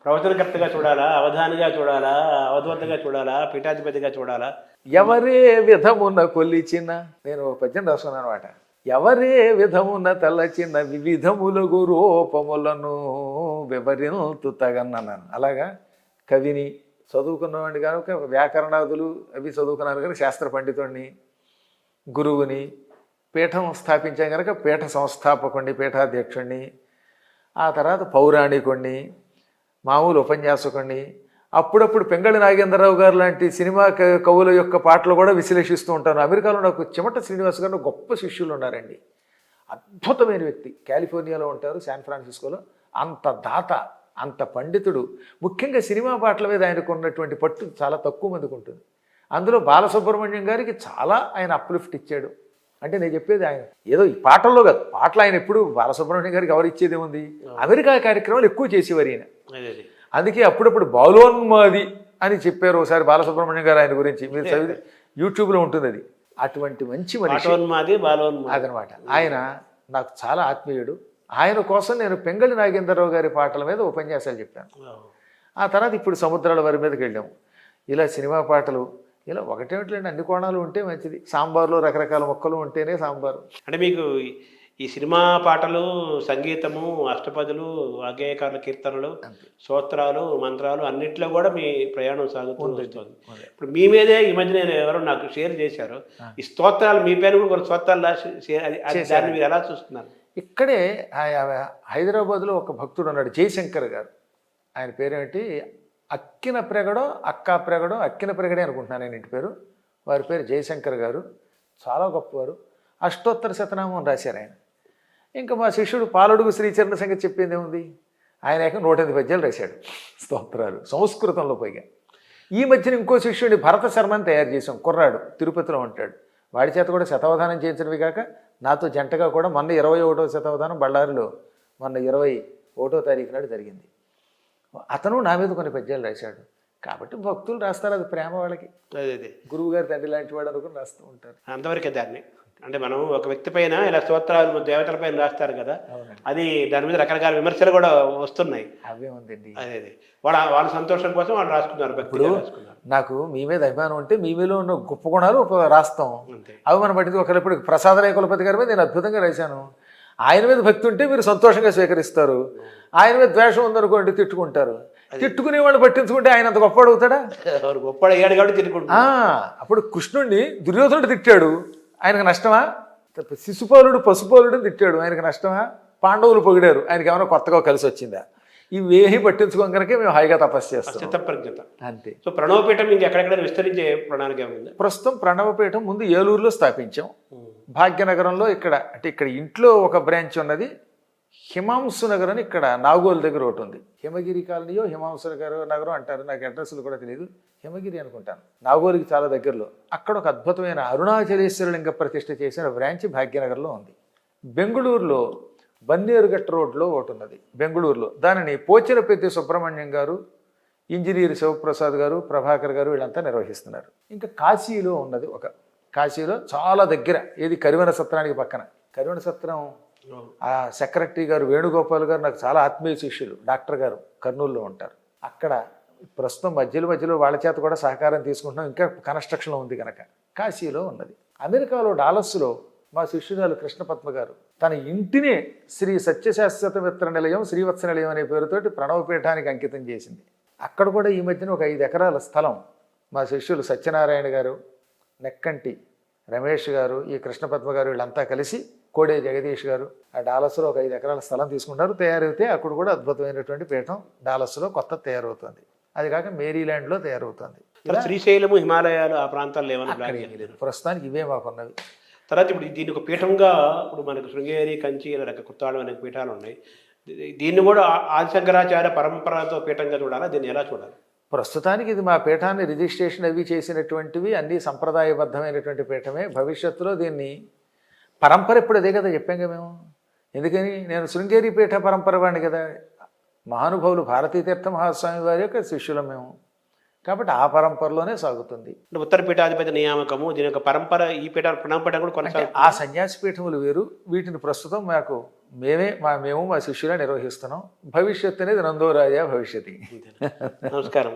ప్రవచనకర్తగా చూడాలా, అవధానిగా చూడాలా, అవధూతగా చూడాలా, పీఠాధిపతిగా చూడాలా? ఎవరే విధమున కొలిచిన, నేను పద్యం రాసుకున్నాను అనమాట. ఎవరే విధమున తలచిన వివిధములగు రూపములను వివరింతు తగన్నాను. అలాగా కవిని చదువుకున్నవాడిని కనుక వ్యాకరణాదులు అవి చదువుకున్నాను కనుక శాస్త్ర పండితుడిని, గురువుని, పీఠం స్థాపించాం కనుక పీఠ సంస్థాపకుడిని, పీఠాధ్యక్షుడిని, ఆ తర్వాత పౌరాణికుడిని, మామూలు ఉపన్యాసకుడిని, అప్పుడప్పుడు పెంగళి నాగేంద్రరావు గారు లాంటి సినిమా కవుల యొక్క పాటలు కూడా విశ్లేషిస్తూ ఉంటాను. అమెరికాలో నాకు చిమట శ్రీనివాస్ గారు గొప్ప శిష్యులు ఉన్నారండి. అద్భుతమైన వ్యక్తి. కాలిఫోర్నియాలో ఉంటారు, శాన్ ఫ్రాన్సిస్కోలో. అంత దాత, అంత పండితుడు. ముఖ్యంగా సినిమా పాటల మీద ఆయనకు ఉన్నటువంటి పట్టు చాలా తక్కువ మందికి ఉంటుంది. అందులో బాలసుబ్రహ్మణ్యం గారికి చాలా ఆయన అప్లిఫ్ట్ ఇచ్చాడు. అంటే నేను చెప్పేది ఆయన ఏదో ఈ పాటల్లో కాదు, పాటలు ఆయన ఎప్పుడు బాలసుబ్రహ్మణ్యం గారికి ఎవరు ఇచ్చేది ఉంది. అమెరికా కార్యక్రమాలు ఎక్కువ చేసేవారు ఈయన. అందుకే అప్పుడప్పుడు బాలోన్మాది అని చెప్పారు ఒకసారి బాలసుబ్రహ్మణ్యం గారు ఆయన గురించి. మీరు చదివి యూట్యూబ్లో ఉంటుంది అది. అటువంటి మంచి మనిషి పాటోన్మాది బాలోన్మాది అదనమాట. ఆయన నాకు చాలా ఆత్మీయుడు. ఆయన కోసం నేను పెంగళి నాగేంద్రరావు గారి పాటల మీద ఉపన్యాసాలు చెప్పాను. ఆ తర్వాత ఇప్పుడు సముద్రాల వారి మీదకి వెళ్ళాము. ఇలా సినిమా పాటలు ఇలా ఒకటేమిటండి, అన్ని కోణాలు ఉంటే మంచిది. సాంబార్లో రకరకాల మొక్కలు ఉంటేనే సాంబారు. అంటే మీకు ఈ సినిమా పాటలు, సంగీతము, అష్టపదులు, వాగ్గేయకారుల కీర్తనలు, స్తోత్రాలు, మంత్రాలు అన్నిట్లో కూడా మీ ప్రయాణం సాగుతూ వస్తుంది. ఇప్పుడు మీ మీదే ఈ మధ్య నేను ఎవరో నాకు షేర్ చేశారు, ఈ స్తోత్రాలు మీ పేరు కూడా కొన్ని స్తోత్రాలు దాన్ని మీరు ఎలా చూస్తున్నారు? ఇక్కడే హైదరాబాద్లో ఒక భక్తుడు ఉన్నాడు, జయశంకర్ గారు. ఆయన పేరేంటి, అక్కిన ప్రెగడో అక్కా ప్రెగడో, అక్కిన ప్రెగడే అనుకుంటున్నాను నేను ఇంటి పేరు. వారి పేరు జయశంకర్ గారు. చాలా గొప్పవారు. అష్టోత్తర శతనామం రాశారు ఆయన. ఇంకా మా శిష్యుడు పాలడుగు శ్రీచరణ సంగతి చెప్పింది ఏముంది, ఆయన ఏక 108 పద్యాలు రాశాడు స్తోత్రాలు సంస్కృతంలో. పైగా ఈ మధ్యన ఇంకో శిష్యుడిని భరత శర్మని తయారు చేసాం, కుర్రాడు తిరుపతిలో ఉంటాడు. వాడి చేత కూడా శతావధానం చేయించినవి కాక నాతో జంటగా కూడా మొన్న 21వ శతావధానం బళ్ళారిలో మొన్న 21వ తారీఖు నాడు జరిగింది. అతను నా మీద కొన్ని పద్యాలు రాశాడు. కాబట్టి భక్తులు రాస్తారు, అది ప్రేమ వాళ్ళకి. అదే గురువు గారి తండ్రి లాంటి వాడు అనుకుని రాస్తూ ఉంటారు. అంతవరకే దాన్ని. అంటే మనం ఒక వ్యక్తి పైన ఇలా స్తోత్రాలు దేవతల పైన రాస్తారు కదా, అది దాని మీద రకరకాల విమర్శలు కూడా వస్తున్నాయి. అవే ఉందండి. అదే వాళ్ళ సంతోషం కోసం వాళ్ళు రాసుకున్నారు, భక్తులు రాసుకున్నారు. నాకు మీ మీద అభిమానం ఉంటే మీ మీలో ఉన్న గొప్ప గుణాలు రాస్తాం. అవి మనం పట్టింది. ఒకప్పుడు ప్రసాదరాయ కులపతి గారి మీద నేను అద్భుతంగా రాశాను. ఆయన మీద భక్తి ఉంటే మీరు సంతోషంగా స్వీకరిస్తారు. ఆయన మీద ద్వేషం ఉందనుకోండి తిట్టుకుంటారు. తిట్టుకునే వాళ్ళు పట్టించుకుంటే ఆయన అంత గొప్ప అడుగుతాడా? గొప్ప అయ్యాడు కాబట్టి తిట్టుకుంటా. అప్పుడు కృష్ణుడిని దుర్యోధనుడు తిట్టాడు, ఆయనకు నష్టమా? శిశుపాలుడు పశుపాలుడిని తిట్టాడు, ఆయనకు నష్టమా? పాండవులు పొగిడారు, ఆయనకి ఏమైనా కొత్తగా కలిసి వచ్చిందా? ఇవేమీ పట్టించుకోం కనుక మేము హాయిగా తపస్సు చేస్తాం. చిత్తప్రజ్ఞత అంతే. సో ప్రణవపీఠం ఇంకా ఎక్కడెక్కడ విస్తరించే ప్రణాళిక ఉంది? ప్రస్తుతం ప్రణవపీఠం ముందు ఏలూరులో స్థాపించాం. భాగ్యనగరంలో ఇక్కడ అంటే ఇక్కడ ఇంట్లో ఒక బ్రాంచ్ ఉన్నది. హిమాంశు నగర్ అని ఇక్కడ నాగోల్ దగ్గర ఒకటి ఉంది. హిమగిరి కాలనీయో హిమాంశు నగరం అంటారు, నాకు అడ్రస్లు కూడా తెలియదు. హిమగిరి అనుకుంటాను, నాగోలికి చాలా దగ్గరలో. అక్కడ ఒక అద్భుతమైన అరుణాచలేశ్వర లింగ ప్రతిష్ఠ చేసిన బ్రాంచ్ భాగ్యనగర్లో ఉంది. బెంగళూరులో బన్నేరుగట్ట రోడ్లో ఒకటి ఉన్నది బెంగళూరులో. దానిని పోచినపెద్ది సుబ్రహ్మణ్యం గారు, ఇంజనీర్ శివప్రసాద్ గారు, ప్రభాకర్ గారు వీళ్ళంతా నిర్వహిస్తున్నారు. ఇంకా కాశీలో ఉన్నది ఒక, కాశీలో చాలా దగ్గర, ఏది కరివెన సత్రానికి పక్కన. కరివెన సత్రం ఆ సెక్రటరీ గారు వేణుగోపాల్ గారు నాకు చాలా ఆత్మీయ శిష్యులు, డాక్టర్ గారు కర్నూలులో ఉంటారు. అక్కడ ప్రస్తుతం మధ్యలో వాళ్ళ చేత కూడా సహకారం తీసుకుంటున్నాం. ఇంకా కన్స్ట్రక్షన్లో ఉంది కనుక కాశీలో ఉన్నది. అమెరికాలో డాలస్లో మా శిష్యురాలు కృష్ణపద్మ గారు తన ఇంటినే శ్రీ సత్యశాశ్వత మిత్ర నిలయం, శ్రీవత్స నిలయం అనే పేరుతోటి ప్రణవపీఠానికి అంకితం చేసింది. అక్కడ కూడా ఈ మధ్యన ఒక 5 ఎకరాల స్థలం మా శిష్యులు సత్యనారాయణ గారు, నెక్కంటి రమేష్ గారు, ఈ కృష్ణపద్మ గారు వీళ్ళంతా కలిసి, కోడే జగదీష్ గారు ఆ డాలస్లో ఒక 5 ఎకరాల స్థలం తీసుకుంటారు. తయారైతే అక్కడ కూడా అద్భుతమైనటువంటి పీఠం డాలస్లో కొత్త తయారవుతుంది. అది కాక మేరీల్యాండ్లో తయారవుతుంది. శ్రీశైలము, హిమాలయాలు ఆ ప్రాంతాల్లో ఏమైనా ప్రస్తుతానికి ఇవే మాకున్నవి. తర్వాత ఇప్పుడు దీన్ని ఒక పీఠంగా ఇప్పుడు మనకు శృంగేరి, కంచి, కుత్తాళం అనే పీఠాలు ఉన్నాయి. దీన్ని కూడా ఆదిశంకరాచార్య పరంపరతో పీఠంగా చూడాలా, దీన్ని ఎలా చూడాలి? ప్రస్తుతానికి ఇది మా పీఠాన్ని రిజిస్ట్రేషన్ అవి చేసినటువంటివి అన్ని సంప్రదాయబద్ధమైనటువంటి పీఠమే. భవిష్యత్తులో దీన్ని పరంపర ఇప్పుడు అదే కదా చెప్పాంగా మేము. ఎందుకని నేను శృంగేరి పీఠ పరంపర వాడిని కదా, మహానుభావులు భారతీతీర్థ మహాస్వామి వారి యొక్క శిష్యులం మేము. కాబట్టి ఆ పరంపరలోనే సాగుతుంది. ఉత్తర పీఠాధిపతి నియామకము, దీని యొక్క పరంపర ఈ పీఠ ప్రణవపీఠం కూడా కొనసాగుతుంది. ఆ సన్యాసి పీఠములు వేరు, వీటిని ప్రస్తుతం మేము మా శిష్యులే నిర్వహిస్తున్నాం. భవిష్యత్తు అనేది నందోరాజా భవిష్యత్తు. నమస్కారం.